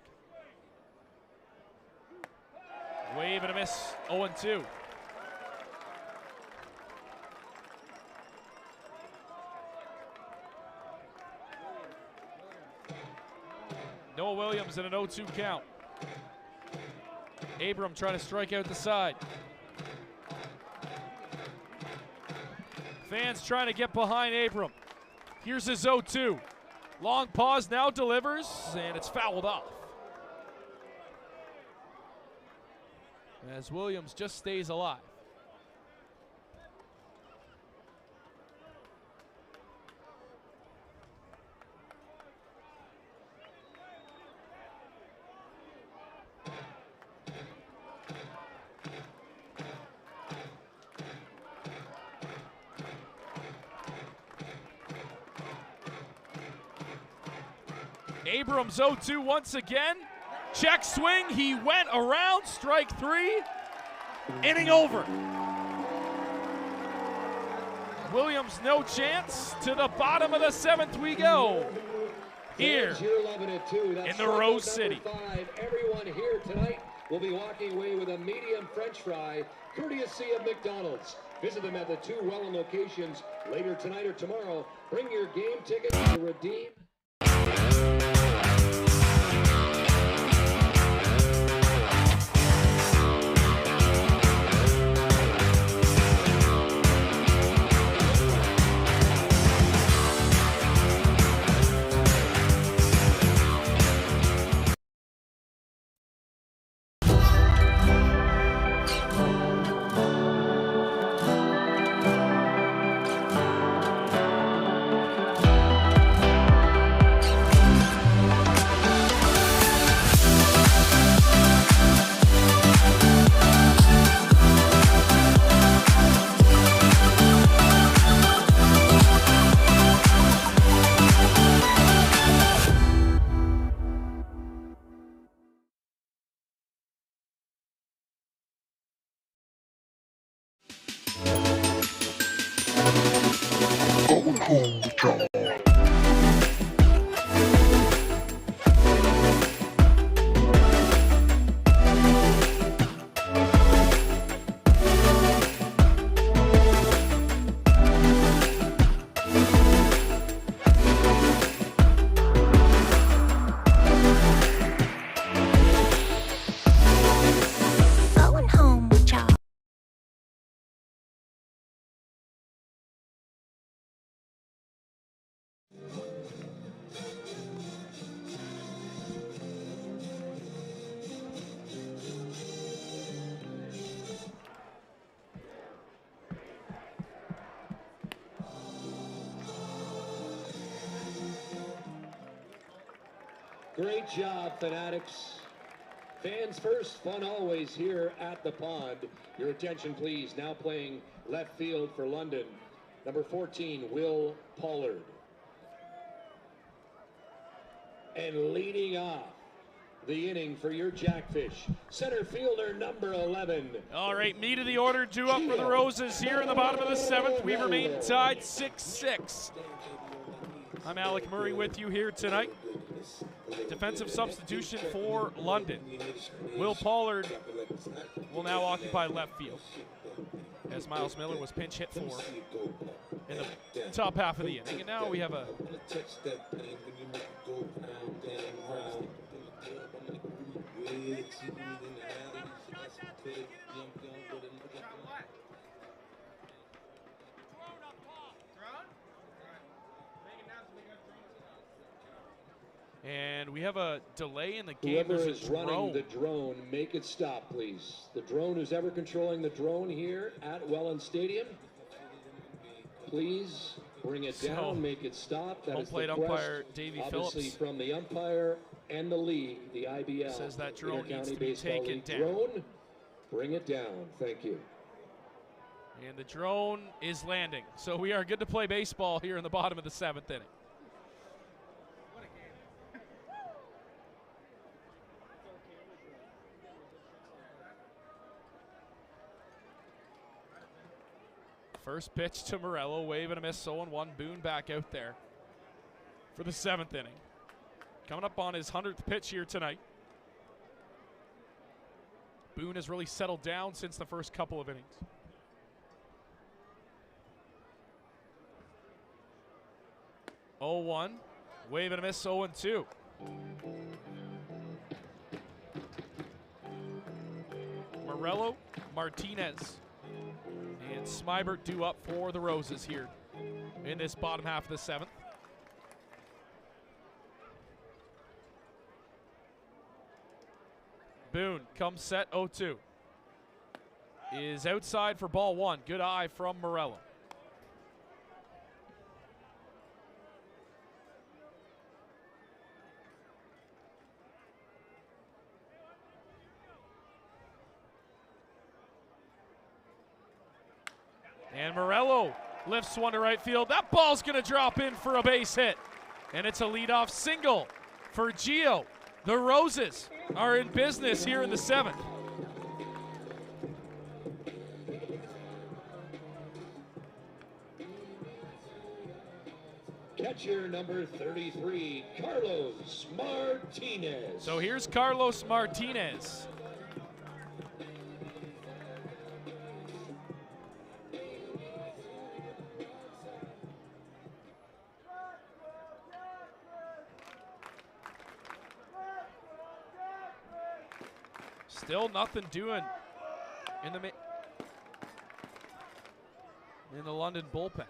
S2: Wave and a miss, 0-2. Noah Williams in an 0-2 count. Abram trying to strike out the side. Fans trying to get behind Abram. Here's his 0-2. Long pause, now delivers, and it's fouled off. As Williams just stays alive. Abrams 0-2 once again. Check swing, he went around, strike 3. Inning over. Williams no chance. To the bottom of the 7th we go. Here in the Rose City.
S3: 5. Everyone here tonight will be walking away with a medium French fry, courtesy of McDonald's. Visit them at the 2 Welland locations later tonight or tomorrow. Bring your game tickets to redeem.
S7: Going home with y'all.
S3: Great job, Fanatics. Fans first, fun always here at the pond. Your attention, please. Now playing left field for London, number 14, Will Pollard. And leading off the inning for your Jackfish, center fielder number 11.
S2: All right, meat of the order due up for the Roses here in the bottom of the 7th. We remain tied 6-6. I'm Alec Murray with you here tonight. Defensive substitution for London. Will Pollard will now occupy left field, as Miles Miller was pinch hit for in the top half of the inning. And now we have a and we have a delay in the game.
S3: Whoever
S2: There's
S3: is
S2: a
S3: running
S2: drone.
S3: the drone, make it stop, please. The drone, who's ever controlling the drone here at Welland Stadium, please bring it down, make it stop. That
S2: Home
S3: is
S2: plate
S3: the
S2: umpire
S3: request,
S2: Davey
S3: obviously
S2: Phillips
S3: from the umpire and the league, the IBL.
S2: Says that drone needs
S3: Intercounty
S2: to be
S3: Baseball
S2: taken
S3: League.
S2: down.
S3: Drone, bring it down. Thank you.
S2: And the drone is landing. So we are good to play baseball here in the bottom of the 7th inning. First pitch to Morello, wave and a miss, 0-1. Boone back out there for the 7th inning. Coming up on his 100th pitch here tonight. Boone has really settled down since the first couple of innings. Oh, 1, wave and a miss, 0-2. Morello, Martinez, and Smybert due up for the Roses here in this bottom half of the 7th. Boone comes set, 0-2. Is outside for ball 1. Good eye from Morello. And Morello lifts one to right field. That ball's going to drop in for a base hit. And it's a leadoff single for Gio. The Roses are in business here in the 7th.
S3: Catcher number 33, Carlos Martinez.
S2: So here's Carlos Martinez. Still nothing doing in the London bullpen.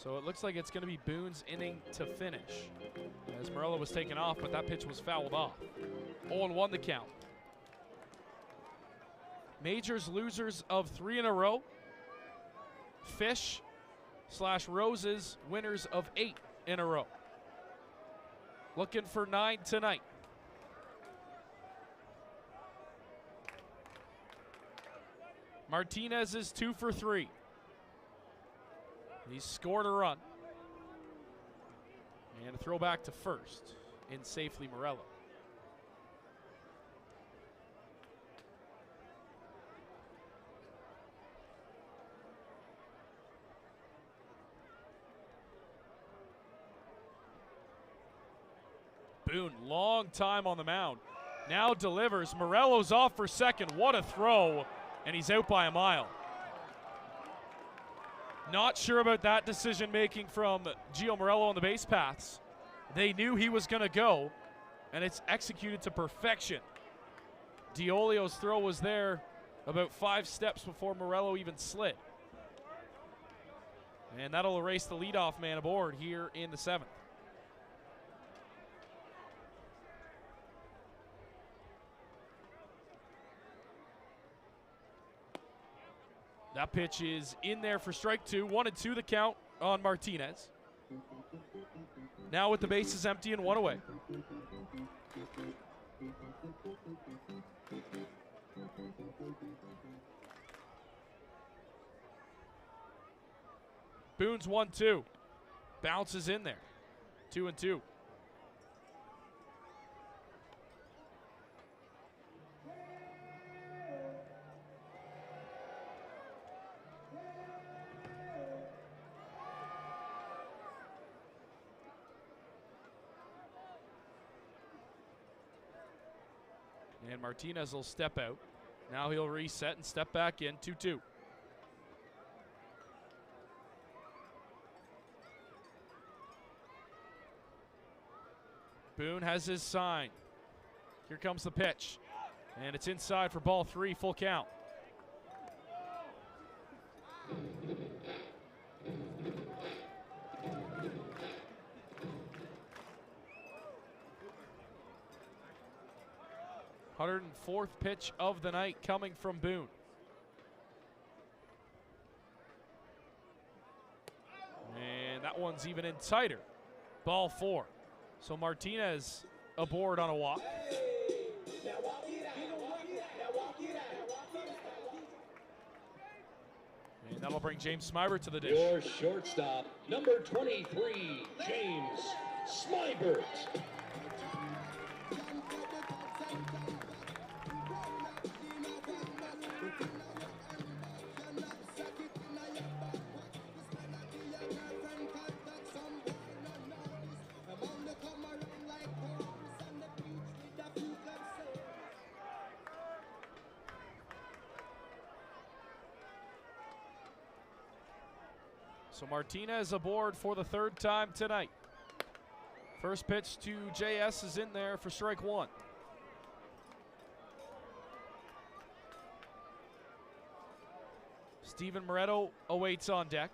S2: So it looks like it's going to be Boone's inning to finish, as Morello was taken off, but that pitch was fouled off. 0-1 the count. Majors losers of 3 in a row. Fish/Roses winners of 8 in a row. Looking for 9 tonight. Martinez is 2 for 3. He's scored a run. And a throw back to first in safely Morello. Boone, long time on the mound. Now delivers. Morello's off for second. What a throw. And he's out by a mile. Not sure about that decision making from Gio Morello on the base paths. They knew he was going to go, and it's executed to perfection. Diolio's throw was there about 5 steps before Morello even slid. And that'll erase the leadoff man aboard here in the 7th. That pitch is in there for strike 2. 1-2 the count on Martinez. Now with the bases empty and 1 away. Boone's 1-2. Bounces in there. 2-2. And Martinez will step out. Now he'll reset and step back in, 2-2. Boone has his sign. Here comes the pitch. And it's inside for ball 3, full count. th pitch of the night coming from Boone. And that one's even in tighter. Ball 4. So Martinez aboard on a walk. And that'll bring James Smybert to the dish.
S3: Your shortstop, number 23, James Smybert.
S2: So Martinez aboard for the third time tonight. First pitch to JS is in there for strike one. Steven Moretto awaits on deck.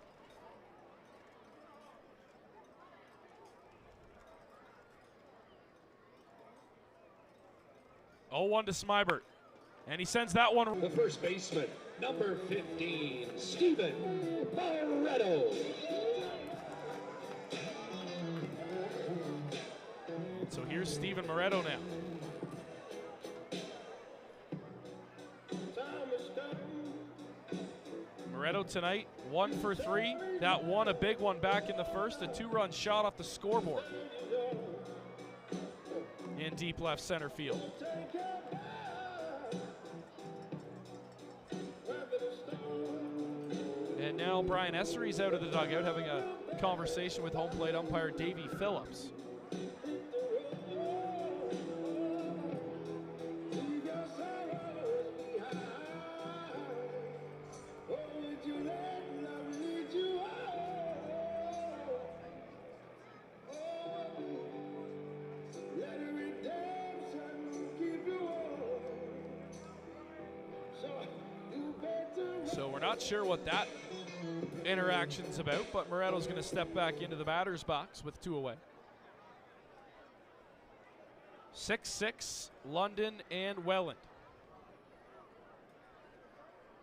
S2: Oh, 1 to Smybert. And he sends that one.
S3: The first baseman, number 15, Steven Moretto.
S2: So here's Steven Moretto now. Moretto tonight, 1 for 3. That one, a big one back in the first. A 2-run shot off the scoreboard in deep left center field. And now Brian Essery's out of the dugout having a conversation with home plate umpire Davey Phillips. So we're not sure what that interaction's about, but Moretto's going to step back into the batter's box with 2 away. 6-6, London and Welland.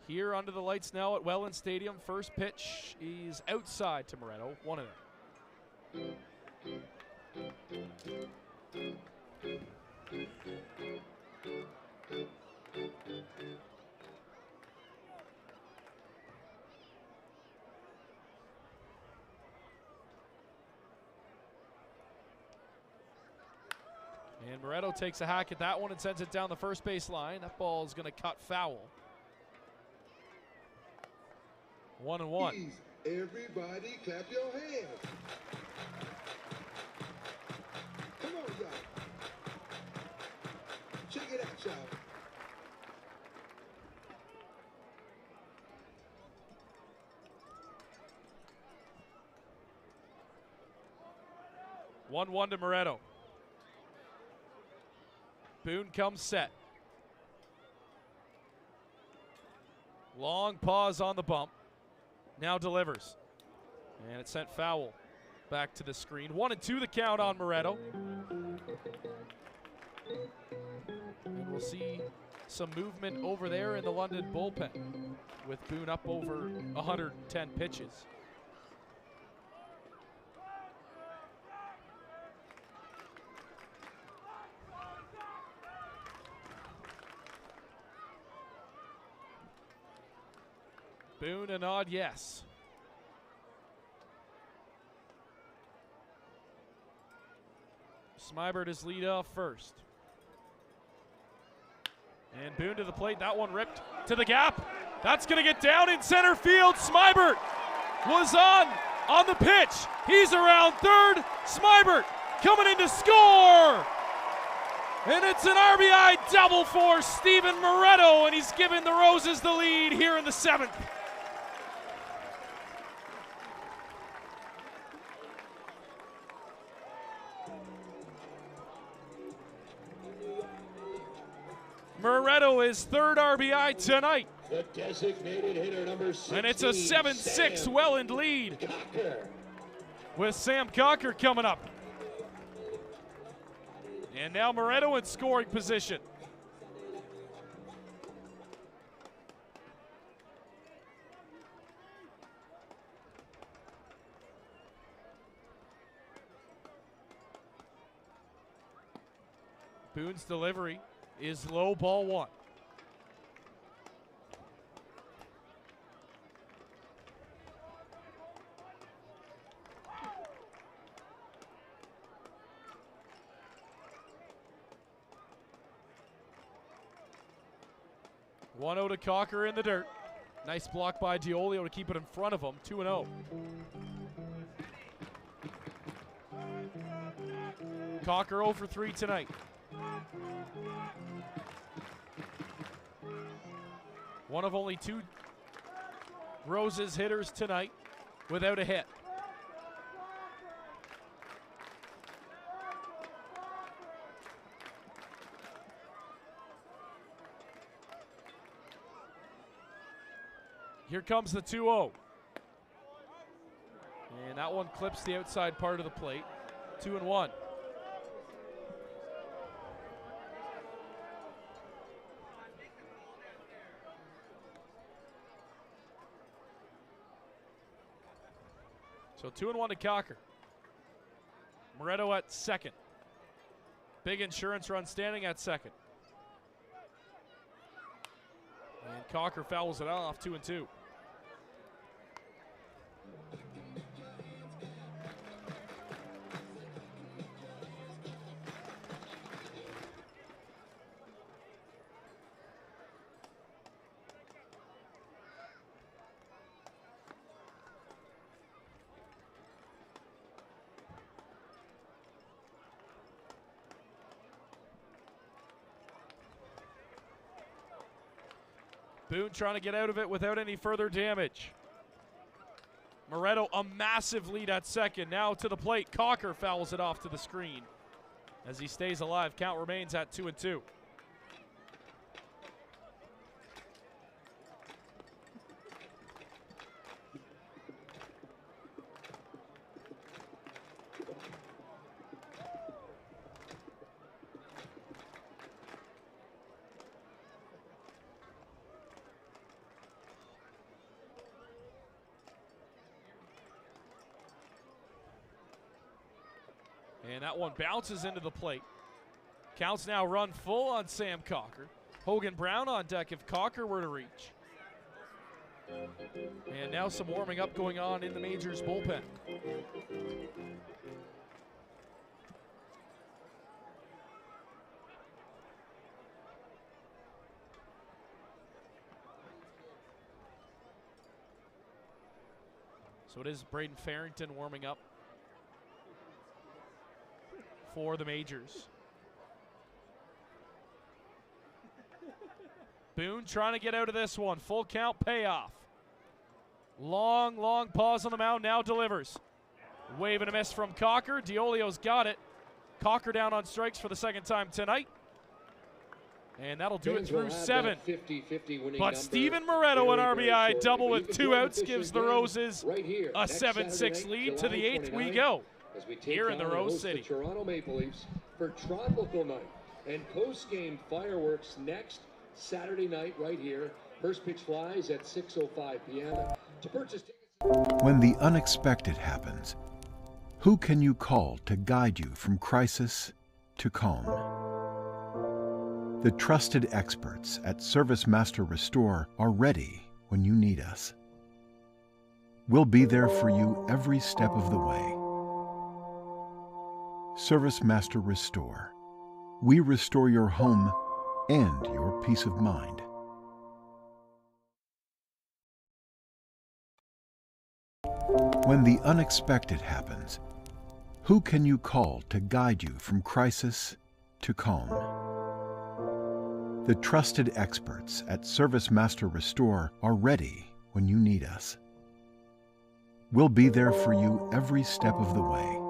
S2: Here under the lights now at Welland Stadium. First pitch is outside to Moretto, 1-0. And Moretto takes a hack at that one and sends it down the first base line. That ball is going to cut foul. 1-1.
S8: Please, everybody clap your hands. Come on, y'all. Check it out, y'all.
S2: One to Moretto. Boone comes set. Long pause on the bump. Now delivers. And it's sent foul back to the screen. 1-2 the count on Moretto. And we'll see some movement over there in the London bullpen with Boone up over 110 pitches. Boone, a nod, yes. Smybert is lead off first. And Boone to the plate. That one ripped to the gap. That's going to get down in center field. Smybert was on the pitch. He's around third. Smybert coming in to score. And it's an RBI double for Steven Moretto, and he's given the Roses the lead here in the 7th. Moretto is third RBI tonight.
S3: The designated hitter, number 16,
S2: and it's a 7-6 Welland lead
S3: Cocker.
S2: with Sam Cocker coming up. And now Moretto in scoring position. Boone's delivery is low, ball 1. One-0 to Cocker in the dirt. Nice block by Diolio to keep it in front of him. 2-0. Cocker 0 for 3 tonight. One of only 2 Roses hitters tonight without a hit. Here comes the 2-0. And that one clips the outside part of the plate. 2-1. So 2-1 to Cocker. Moretto at second. Big insurance run standing at second. And Cocker fouls it off, 2-2. Boone trying to get out of it without any further damage. Moretto, a massive lead at second. Now to the plate. Cocker fouls it off to the screen as he stays alive. Count remains at 2-2. And that one bounces into the plate. Counts now run full on Sam Cocker. Hogan Brown on deck if Cocker were to reach. And now some warming up going on in the Majors bullpen. So it is Braden Farrington warming up for the Majors. Boone trying to get out of this one. Full count payoff. Long, long pause on the mound. Now delivers. Wave and a miss from Cocker. Diolio's got it. Cocker down on strikes for the second time tonight. And that'll do it through 7.
S3: 50-50
S2: but Steven Moretto, an RBI double with 2 outs, gives the Roses a 7-6 lead. To the 8th we go.
S3: As we take
S2: Here in the
S3: on and
S2: Rose
S3: host
S2: City.
S3: the Toronto Maple Leafs for Tropical Night. And post-game fireworks next Saturday night right here. First pitch flies at 6:05 p.m. To purchase tickets.
S4: When the unexpected happens, who can you call to guide you from crisis to calm? The trusted experts at Service Master Restore are ready when you need us. We'll be there for you every step of the way. Service Master Restore. We restore your home and your peace of mind. When the unexpected happens, who can you call to guide you from crisis to calm? The trusted experts at Service Master Restore are ready when you need us. We'll be there for you every step of the way.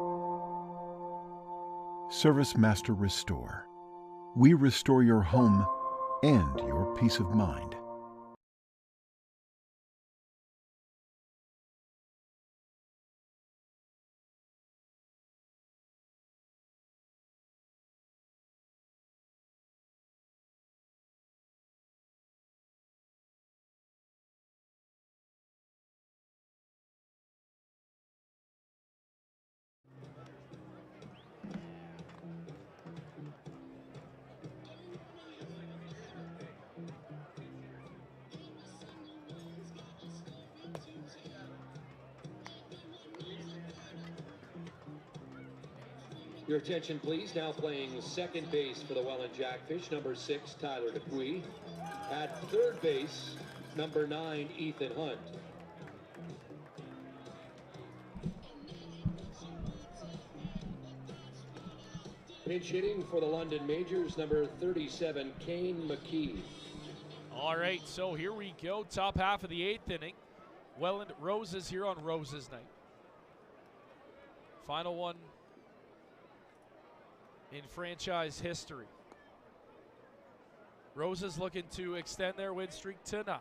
S4: Service Master Restore. We restore your home and your peace of mind.
S3: Your attention, please. Now playing second base for the Welland Jackfish, number 6, Tyler Dupuis. At third base, number 9, Ethan Hunt. Pinch hitting for the London Majors, number 37, Kane McKee.
S2: All right, so here we go. Top half of the 8th inning. Welland Roses here on Roses night. Final one in franchise history. Roses looking to extend their win streak to 9.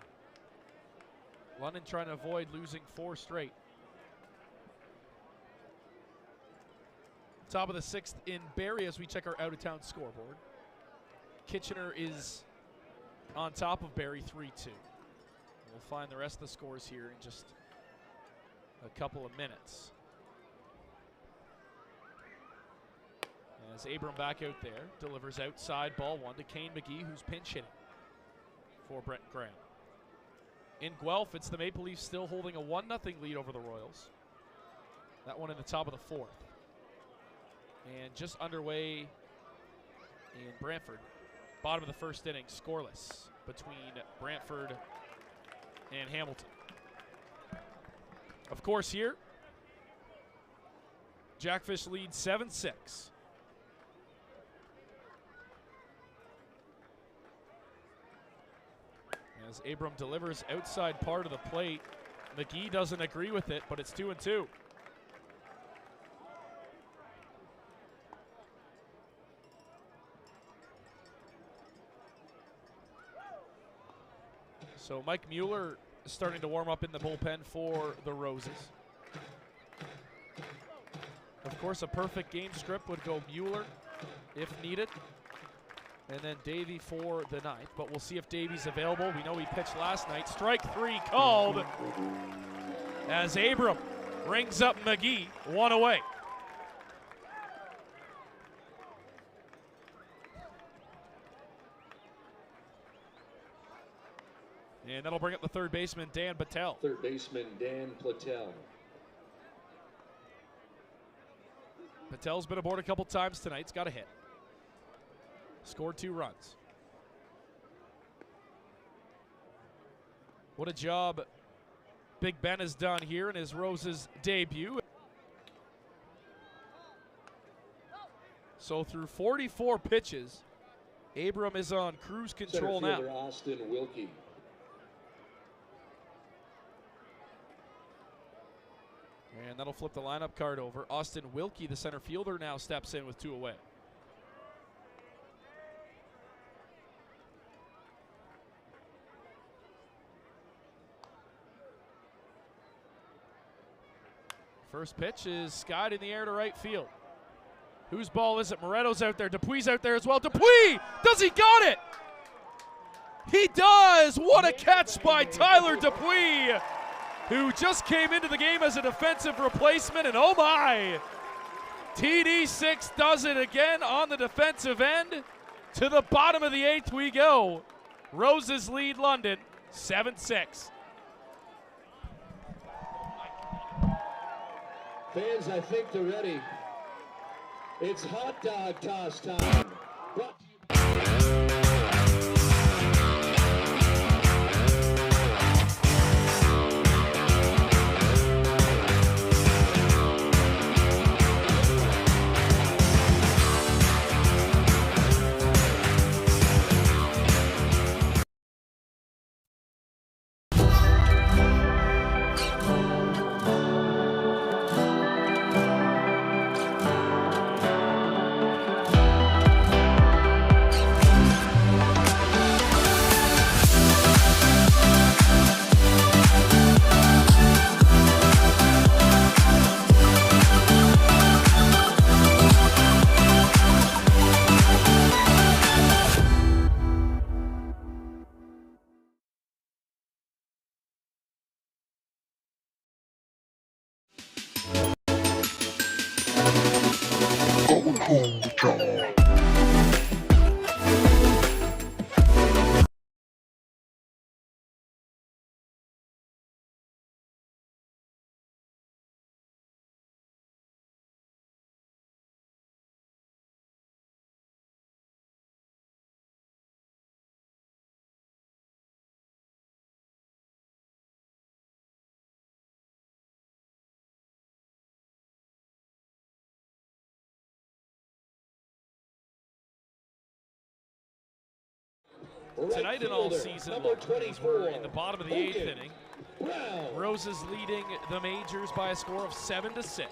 S2: London trying to avoid losing 4 straight. Top of the 6th in Barrie as we check our out-of-town scoreboard. Kitchener is on top of Barrie 3-2. We'll find the rest of the scores here in just a couple of minutes. As Abram back out there, delivers outside ball 1 to Kane McGee, who's pinch hitting for Brent Graham. In Guelph, it's the Maple Leafs still holding a 1-0 lead over the Royals. That one in the top of the 4th. And just underway in Brantford. Bottom of the first inning, scoreless between Brantford and Hamilton. Of course here, Jackfish leads 7-6. As Abram delivers outside part of the plate, McGee doesn't agree with it, but it's 2-2. So Mike Mueller is starting to warm up in the bullpen for the Roses. Of course, a perfect game script would go Mueller if needed, and then Davey for the 9th. But we'll see if Davey's available. We know he pitched last night. Strike 3 called as Abram rings up McGee, 1 away. And that'll bring up the third baseman, Dan Patel.
S3: Third baseman, Dan Platel.
S2: Patel's been aboard a couple times tonight. He's got a hit. Scored 2 runs. What a job Big Ben has done here in his Roses debut. So through 44 pitches, Abram is on cruise control now.
S3: Center fielder Austin Wilkie.
S2: And that'll flip the lineup card over. Austin Wilkie, the center fielder, now steps in with 2 away. First pitch is skied in the air to right field. Whose ball is it? Moreto's out there. Dupuis out there as well. Dupuis! Does he got it? He does! What a catch by Tyler Dupuis, who just came into the game as a defensive replacement, and oh my! TD6 does it again on the defensive end. To the bottom of the 8th we go. Roses lead London 7-6.
S3: Fans, I think they're ready. It's hot dog toss time. Brought to you
S2: Tonight and all season long, as we're in the bottom of the 8th inning,
S3: Brown.
S2: Roses leading the majors by a score of 7-6.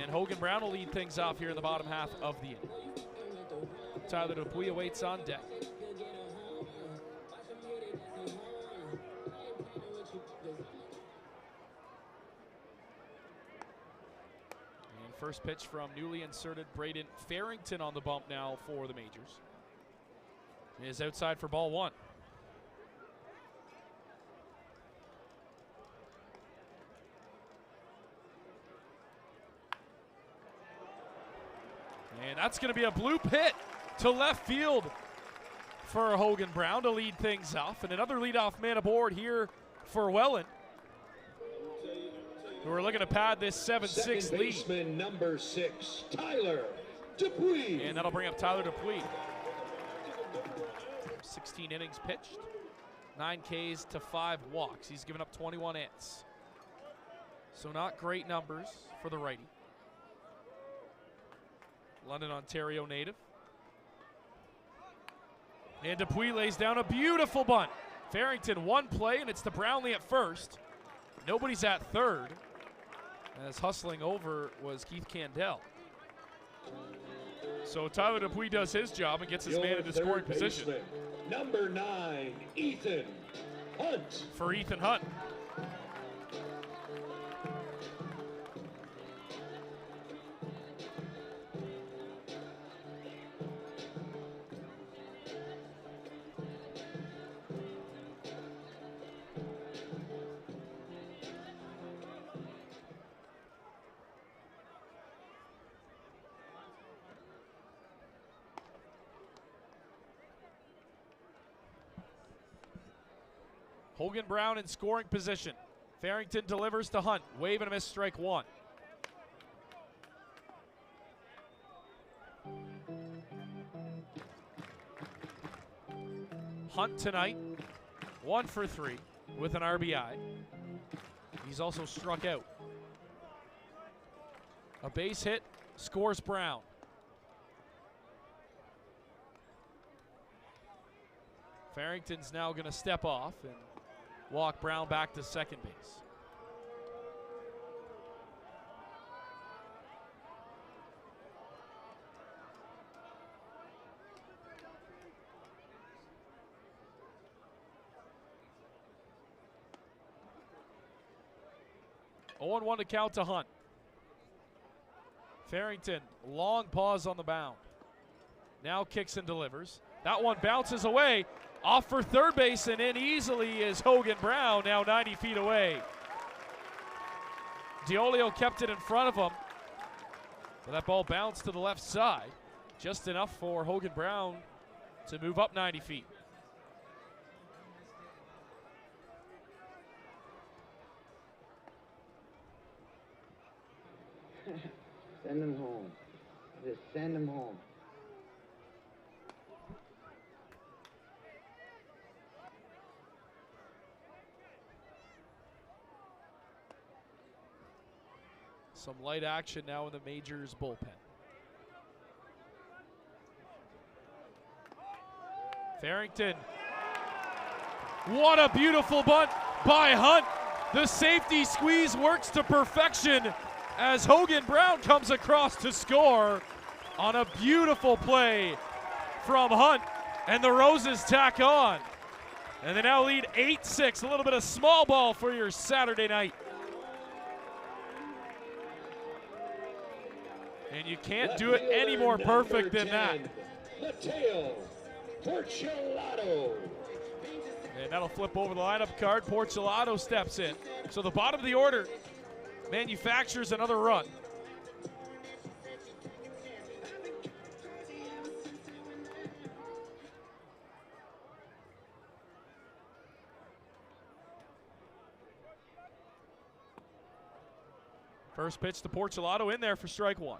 S2: And Hogan Brown will lead things off here in the bottom half of the inning. Tyler Dupuis awaits on deck. And first pitch from newly inserted Braden Farrington on the bump now for the majors. He is outside for ball one. And that's going to be a bloop hit to left field for Hogan Brown to lead things off. And another leadoff man aboard here for Welland, who are looking to pad this 7-6
S3: Second
S2: lead.
S3: baseman number 6, Tyler Dupuis.
S2: And that'll bring up Tyler Dupuis. 16 innings pitched, 9 Ks to 5 walks. He's given up 21 hits. So not great numbers for the righty. London, Ontario native. And Dupuis lays down a beautiful bunt. Farrington one play, and it's to Brownlee at first. Nobody's at third. As hustling over was Keith Candell. So Tyler Dupuis does his job and gets his man into scoring position.
S3: Baseman, number 9, Ethan Hunt.
S2: For Ethan Hunt. Hogan Brown in scoring position. Farrington delivers to Hunt. Wave and a miss, strike one. Hunt tonight, 1 for 3 with an RBI. He's also struck out. A base hit scores Brown. Farrington's now going to step off and walk Brown back to second base. Oh, 0-1 to count to Hunt. Farrington, long pause on the mound. Now kicks and delivers. That one bounces away. Off for third base and in easily is Hogan Brown, now 90 feet away. Diolio kept it in front of him, but that ball bounced to the left side. Just enough for Hogan Brown to move up 90 feet.
S9: Send him home. Just send him home.
S2: Some light action now in the Majors bullpen. Farrington. What a beautiful bunt by Hunt. The safety squeeze works to perfection as Hogan Brown comes across to score on a beautiful play from Hunt. And the Roses tack on. And they now lead 8-6. A little bit of small ball for your Saturday night. And you can't do it any more perfect than that.
S3: Mateo Porcelado.
S2: And that'll flip over the lineup card. Porcelado steps in. So the bottom of the order manufactures another run. First pitch to Porcelado in there for strike one.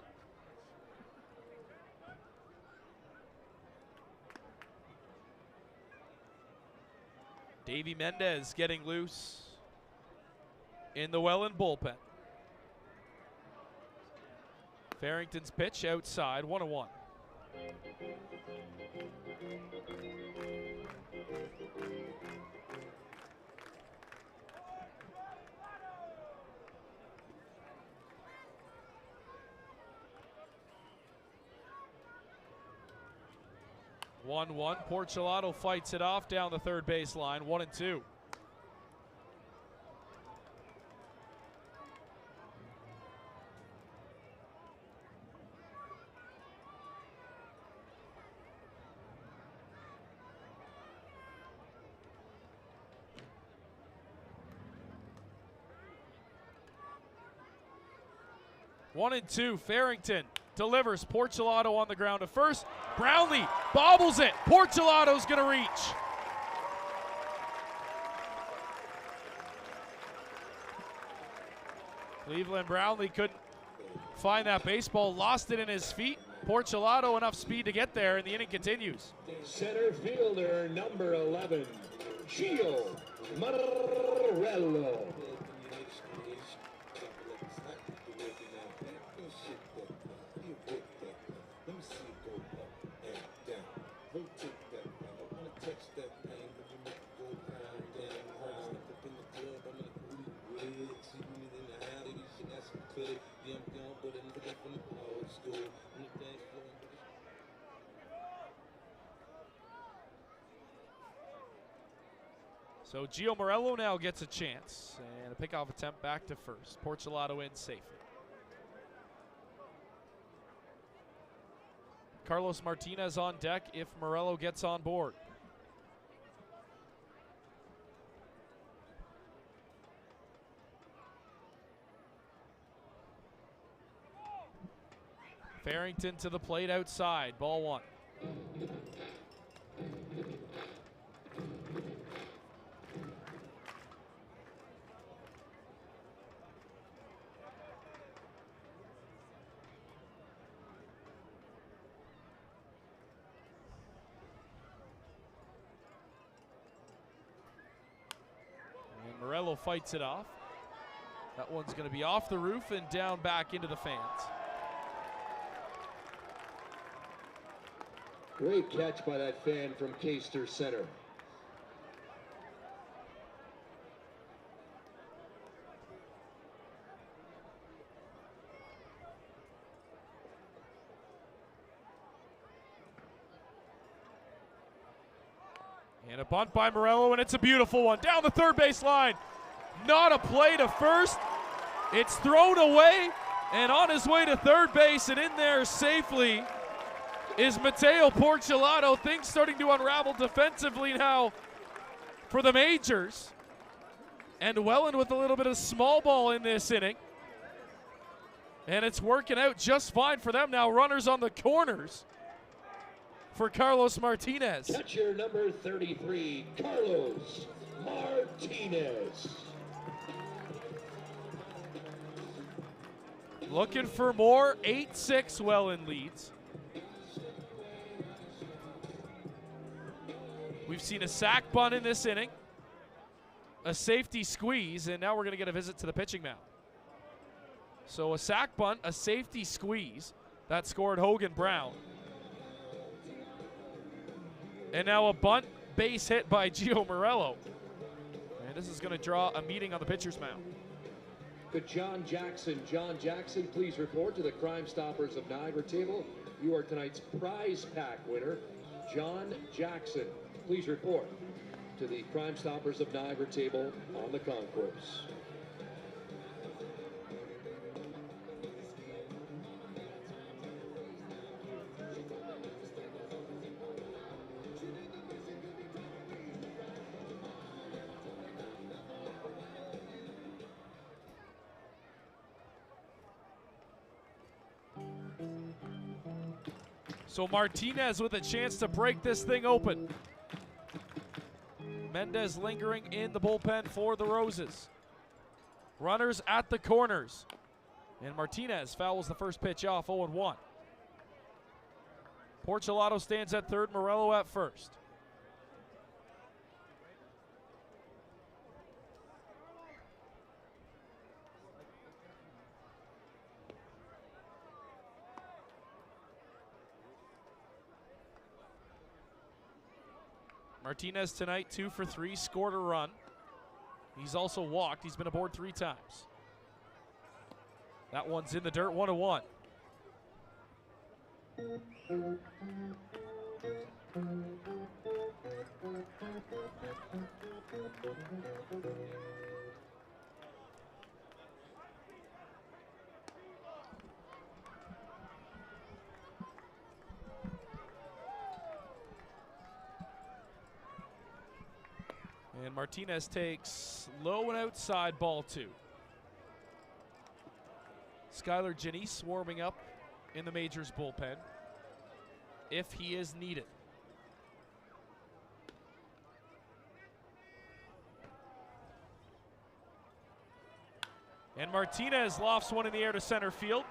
S2: Davey Mendez getting loose in the Welland bullpen. Farrington's pitch outside, 1-1. 1-1. Porcelato fights it off down the third baseline. 1-2. One and two. Farrington delivers. Porcelato on the ground to first. Brownlee bobbles it. Porcelato's going to reach. Cleveland Brownlee couldn't find that baseball. Lost it in his feet. Porcelato enough speed to get there, and the inning continues.
S3: Center fielder number 11, Gio Morello.
S2: So Gio Morello now gets a chance, and a pickoff attempt back to first. Porcelato in safely. Carlos Martinez on deck if Morello gets on board. Farrington to the plate outside. Ball one. And Morello fights it off. That one's going to be off the roof and down back into the fans.
S3: Great catch by that fan from Caster Center.
S2: And a bunt by Morello, and it's a beautiful one. Down the third base line. Not a play to first. It's thrown away, and on his way to third base and in there safely is Mateo Porcelato. Things starting to unravel defensively now for the Majors. And Welland with a little bit of small ball in this inning. And it's working out just fine for them now. Runners on the corners for Carlos Martinez.
S3: Catcher number 33, Carlos Martinez.
S2: Looking for more. 8-6 Welland leads. We've seen a sac bunt in this inning, a safety squeeze, and now we're going to get a visit to the pitching mound. So a sac bunt, a safety squeeze, that scored Hogan Brown. And now a bunt base hit by Gio Morello. And this is going to draw a meeting on the pitcher's mound.
S3: Good John Jackson. John Jackson, please report to the Crime Stoppers of Niagara table. You are tonight's prize pack winner. John Jackson, please report to the Crime Stoppers of Niagara table on the concourse.
S2: So Martinez with a chance to break this thing open. Mendez lingering in the bullpen for the Roses. Runners at the corners. And Martinez fouls the first pitch off, 0-1. Porcelato stands at third, Morello at first. Martinez tonight 2 for 3, scored a run. He's also walked. He's been aboard 3 times. That one's in the dirt, 1-1. And Martinez takes low and outside, ball 2. Skylar Janice warming up in the Majors bullpen if he is needed. And Martinez lofts one in the air to center field.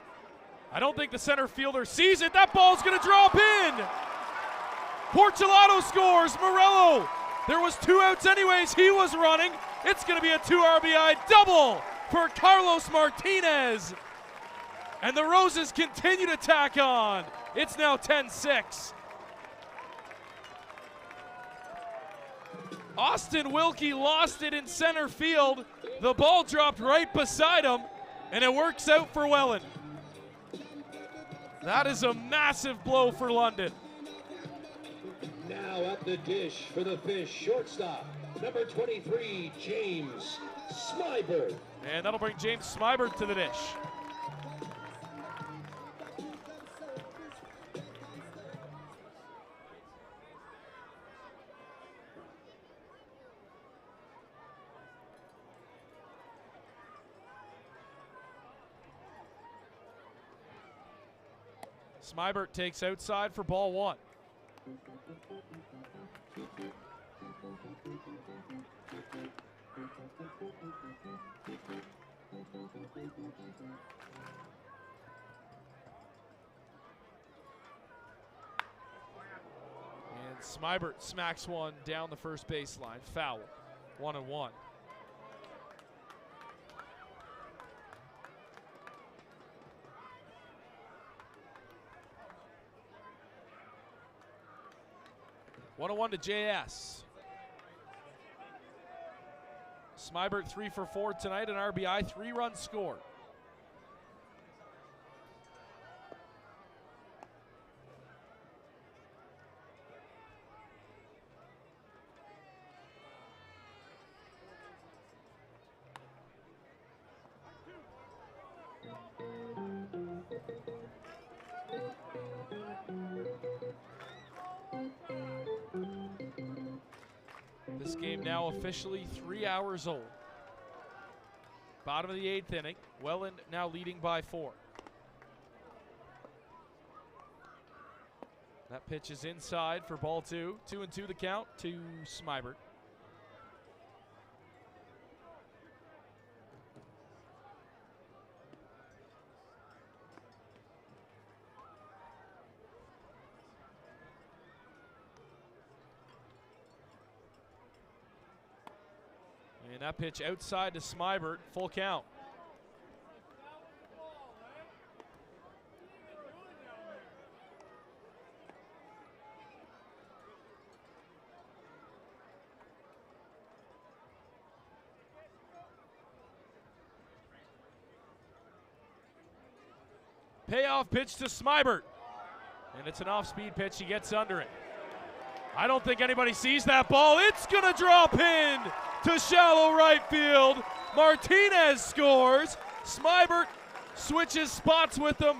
S2: I don't think the center fielder sees it. That ball's going to drop in. Porcelado scores. Morello. There was 2 outs anyways. He was running. It's going to be a 2 RBI double for Carlos Martinez. And the Roses continue to tack on. It's now 10-6. Austin Wilkie lost it in center field. The ball dropped right beside him, and it works out for Welland. That is a massive blow for London.
S3: Now at the dish for the Fish, shortstop, number 23, James Smybert.
S2: And that'll bring James Smybert to the dish. Smybert takes outside for ball 1. And Smybert smacks one down the first baseline. Foul. 1-1. One to JS. Smybert 3 for 4 tonight, an RBI, 3-run score. This game now officially 3 hours old. Bottom of the 8th inning. Welland now leading by 4. That pitch is inside for ball 2. 2-2 the count to Smybert. And that pitch outside to Smybert, full count. Payoff pitch to Smybert. And it's an off-speed pitch, he gets under it. I don't think anybody sees that ball. It's gonna drop in to shallow right field. Martinez scores. Smybert switches spots with him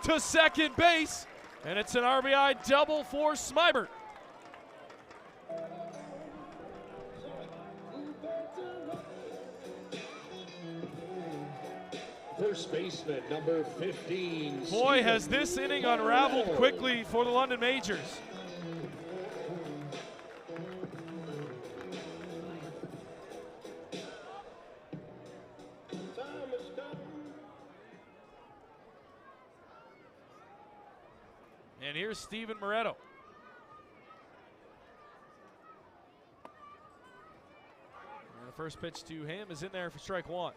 S2: to second base. And it's an RBI double for Smybert.
S3: First baseman, number 15.
S2: Boy, has this inning unraveled quickly for the London Majors. And here's Steven Moretto. And the first pitch to him is in there for strike 1.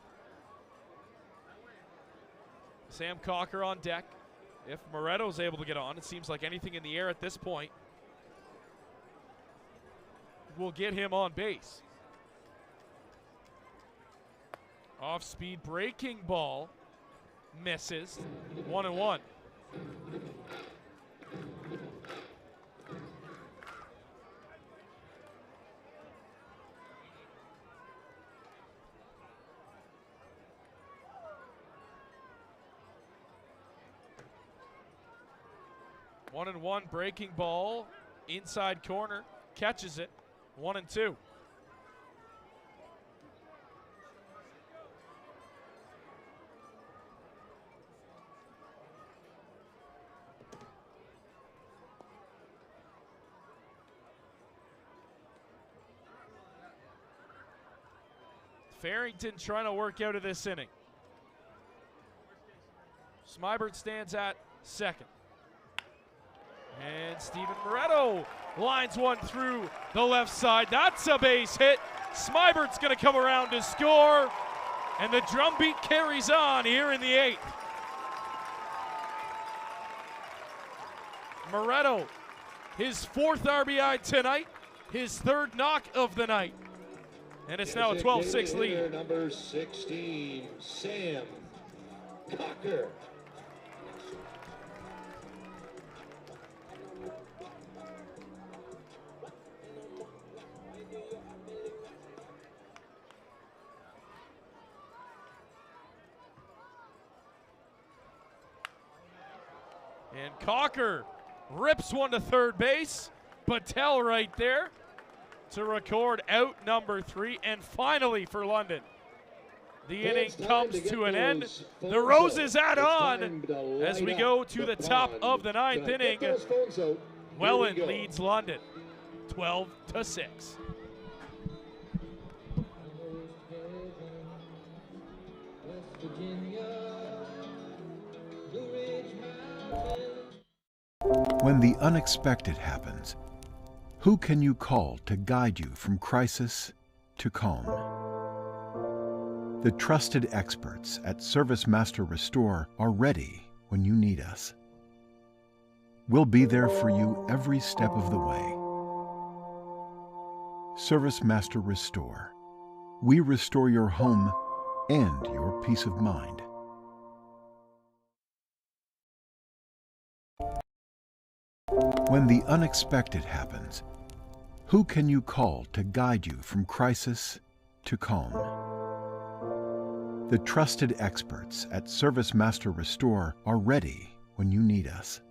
S2: Sam Cocker on deck. If Moretto's able to get on, it seems like anything in the air at this point will get him on base. Off-speed breaking ball misses. 1-1. 1-1 breaking ball, inside corner, catches it, 1-2. Farrington trying to work out of this inning. Smybert stands at second. And Steven Moretto lines one through the left side. That's a base hit. Smybert's going to come around to score. And the drumbeat carries on here in the 8th. Moretto, his 4th RBI tonight, his 3rd knock of the night. And it's now a 12-6 lead.
S3: Number 16, Sam Cocker.
S2: And Cocker rips one to third base. Patel right there to record out number 3. And finally for London, the inning comes to an end. The Roses add on as we go to the top of the 9th inning. Welland leads London 12-6.
S4: When the unexpected happens, who can you call to guide you from crisis to calm? The trusted experts at ServiceMaster Restore are ready when you need us. We'll be there for you every step of the way. ServiceMaster Restore. We restore your home and your peace of mind. When the unexpected happens, who can you call to guide you from crisis to calm? The trusted experts at ServiceMaster Restore are ready when you need us.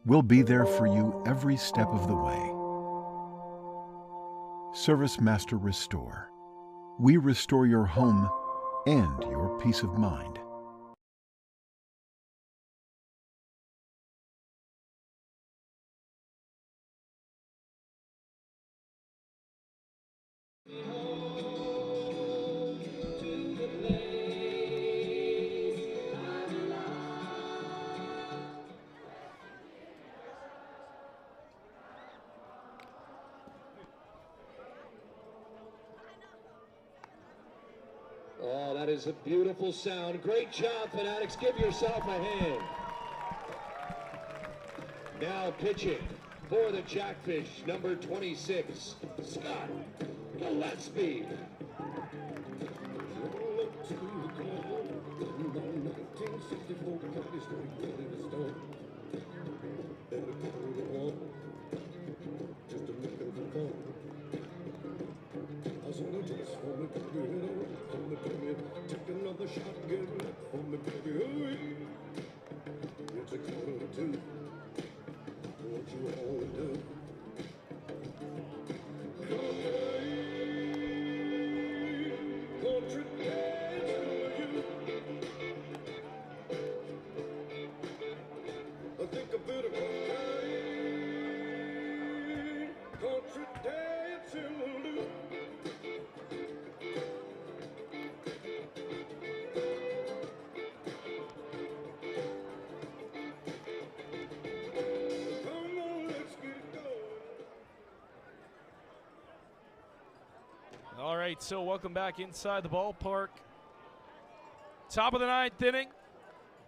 S4: We'll be there for you every step of the way. ServiceMaster Restore. We restore your home and your peace of mind.
S3: Oh, that is a beautiful sound. Great job, Fanatics. Give yourself a hand. Now pitching for the Jackfish, number 26, Scott Gillespie.
S1: Take another shot, get it for me, baby. It's a quarter to 2. What you always do. Country day to you. I think I better country day to you.
S2: All right, so welcome back inside the ballpark. Top of the 9th inning.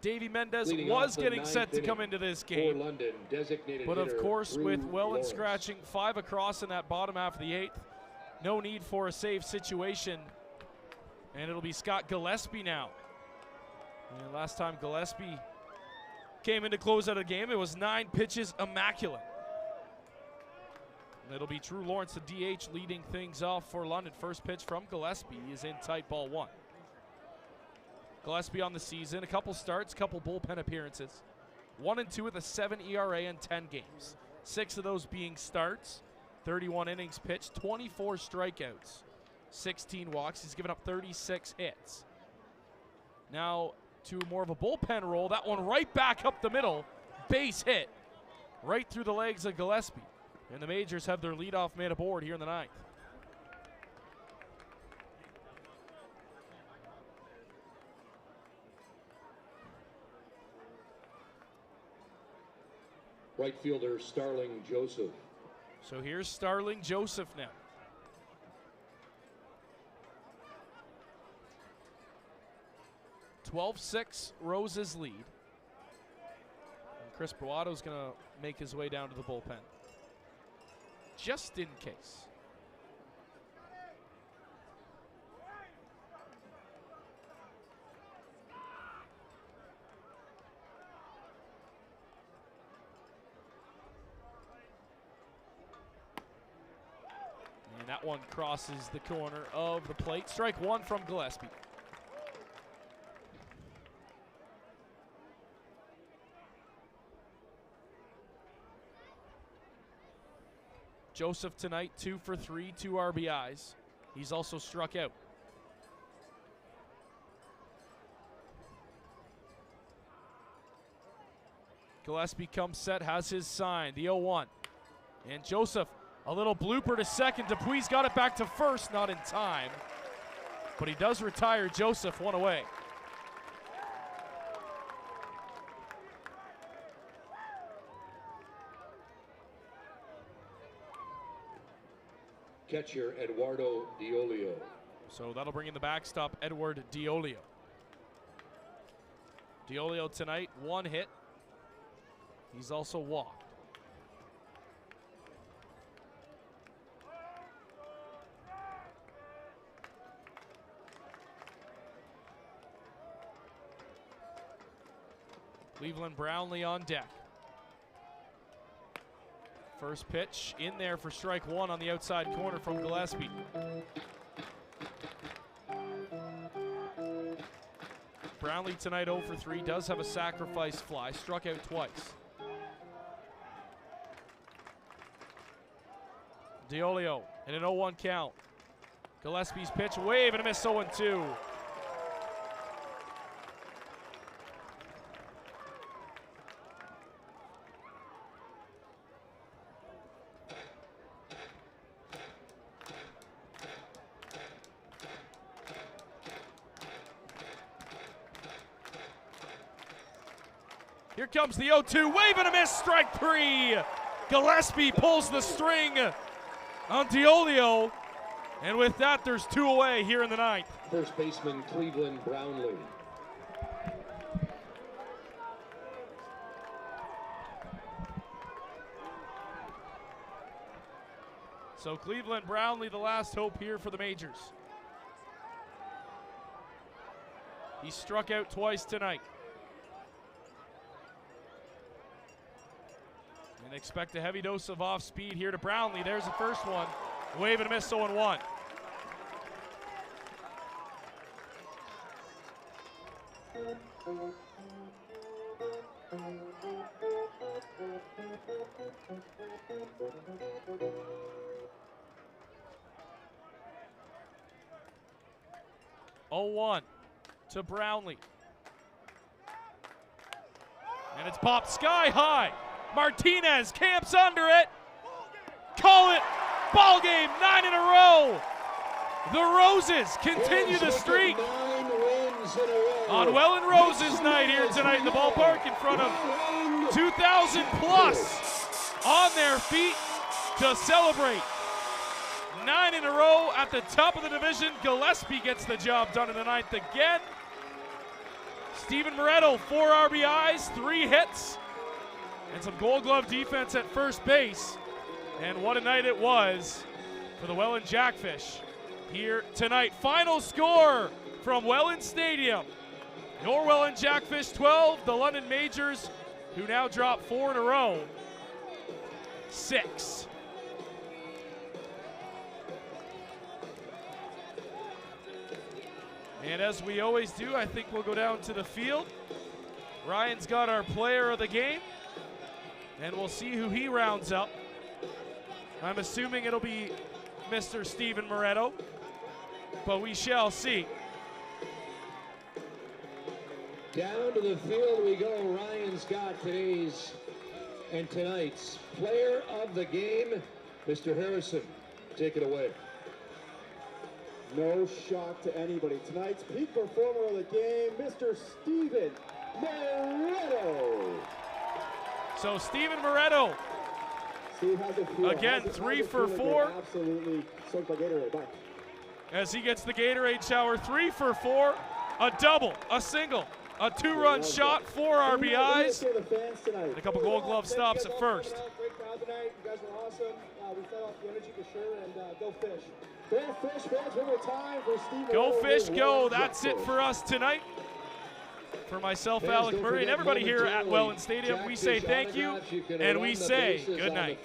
S2: Davey Mendez
S3: Leading
S2: was
S3: off the
S2: getting
S3: 9th
S2: set to
S3: inning
S2: come into this
S3: for
S2: game.
S3: London, designated
S2: But of
S3: hitter
S2: course,
S3: Drew
S2: with Welland
S3: Lawrence.
S2: scratching 5 across in that bottom half of the 8th, no need for a save situation. And it'll be Scott Gillespie now. And last time Gillespie came in to close out a game, it was 9 pitches immaculate. And it'll be Drew Lawrence, the DH, leading things off for London. First pitch from Gillespie is in tight, ball 1. Gillespie on the season, a couple starts, couple bullpen appearances. 1-2 with a 7 ERA in 10 games. 6 of those being starts, 31 innings pitched, 24 strikeouts, 16 walks. He's given up 36 hits. Now to more of a bullpen role. That one right back up the middle. Base hit right through the legs of Gillespie. And the Majors have their leadoff man aboard here in the 9th.
S3: Right fielder Starling Joseph.
S2: So here's Starling Joseph now. (12-6) Roses lead. And Chris Bravato's going to make his way down to the bullpen, just in case. And that one crosses the corner of the plate. Strike one from Gillespie. Joseph tonight 2 for 3, 2 RBIs. He's also struck out. Gillespie comes set, has his sign, the 0-1. And Joseph, a little blooper to second. Dupuis got it back to first, not in time. But he does retire Joseph, one away.
S3: Catcher Eduardo Diolio.
S2: So that'll bring in the backstop, Edward Diolio. Diolio tonight, 1 hit. He's also walked. Cleveland Brownlee on deck. First pitch in there for strike one on the outside corner from Gillespie. Brownlee tonight 0 for 3, does have a sacrifice fly, struck out twice. Diolio in an 0-1 count. Gillespie's pitch, wave and a miss, 0-2. Here comes the 0-2, wave and a miss, strike 3. Gillespie pulls the string on Diolio, and with that, there's 2 away here in the 9th.
S3: First baseman Cleveland Brownlee.
S2: So Cleveland Brownlee, the last hope here for the Majors. He struck out twice tonight. And expect a heavy dose of off speed here to Brownlee. There's the first one. Wave and a miss, 0-1. To Brownlee. And it's popped sky high. Martinez camps under it. Call it. Ball game, 9 in a row. The Roses continue the streak on Welland Roses night here tonight in the ballpark in front of 2,000 plus on their feet to celebrate. 9 in a row at the top of the division. Gillespie gets the job done in the 9th again. Steven Moretto, 4 RBIs, 3 hits, and some Gold Glove defense at first base. And what a night it was for the Welland Jackfish here tonight. Final score from Welland Stadium. Your Welland Jackfish 12, the London Majors, who now drop 4 in a row, 6. And as we always do, I think we'll go down to the field Ryan's got our player of the game, and we'll see who he rounds up. I'm assuming it'll be Mr. Steven Moretto, but we shall see.
S3: Down to the field we go. Ryan's got today's and tonight's player of the game. Mr. Harrison, take it away.
S5: No shock to anybody. Tonight's peak performer of the game, Mr. Steven Moretto.
S2: So Steven Moretto,
S5: Steve, how's it feel?
S2: again,
S5: How's it
S2: 3
S5: feel
S2: for
S5: to get
S2: 4.
S5: Absolutely soaked by Gatorade. Bye.
S2: As he gets the Gatorade shower. 3 for 4, a double, a single, a 2-run shot, 4 RBIs, and a couple Gold Glove stops at first.
S5: Great crowd tonight. You guys were awesome. We fed off the energy for sure, and go fish. Go fish, fans, one more time for Steve.
S2: Go fish, go. That's it for us tonight. For myself, Alec Murray, and everybody here at Welland Stadium, we say thank you, and we say good night.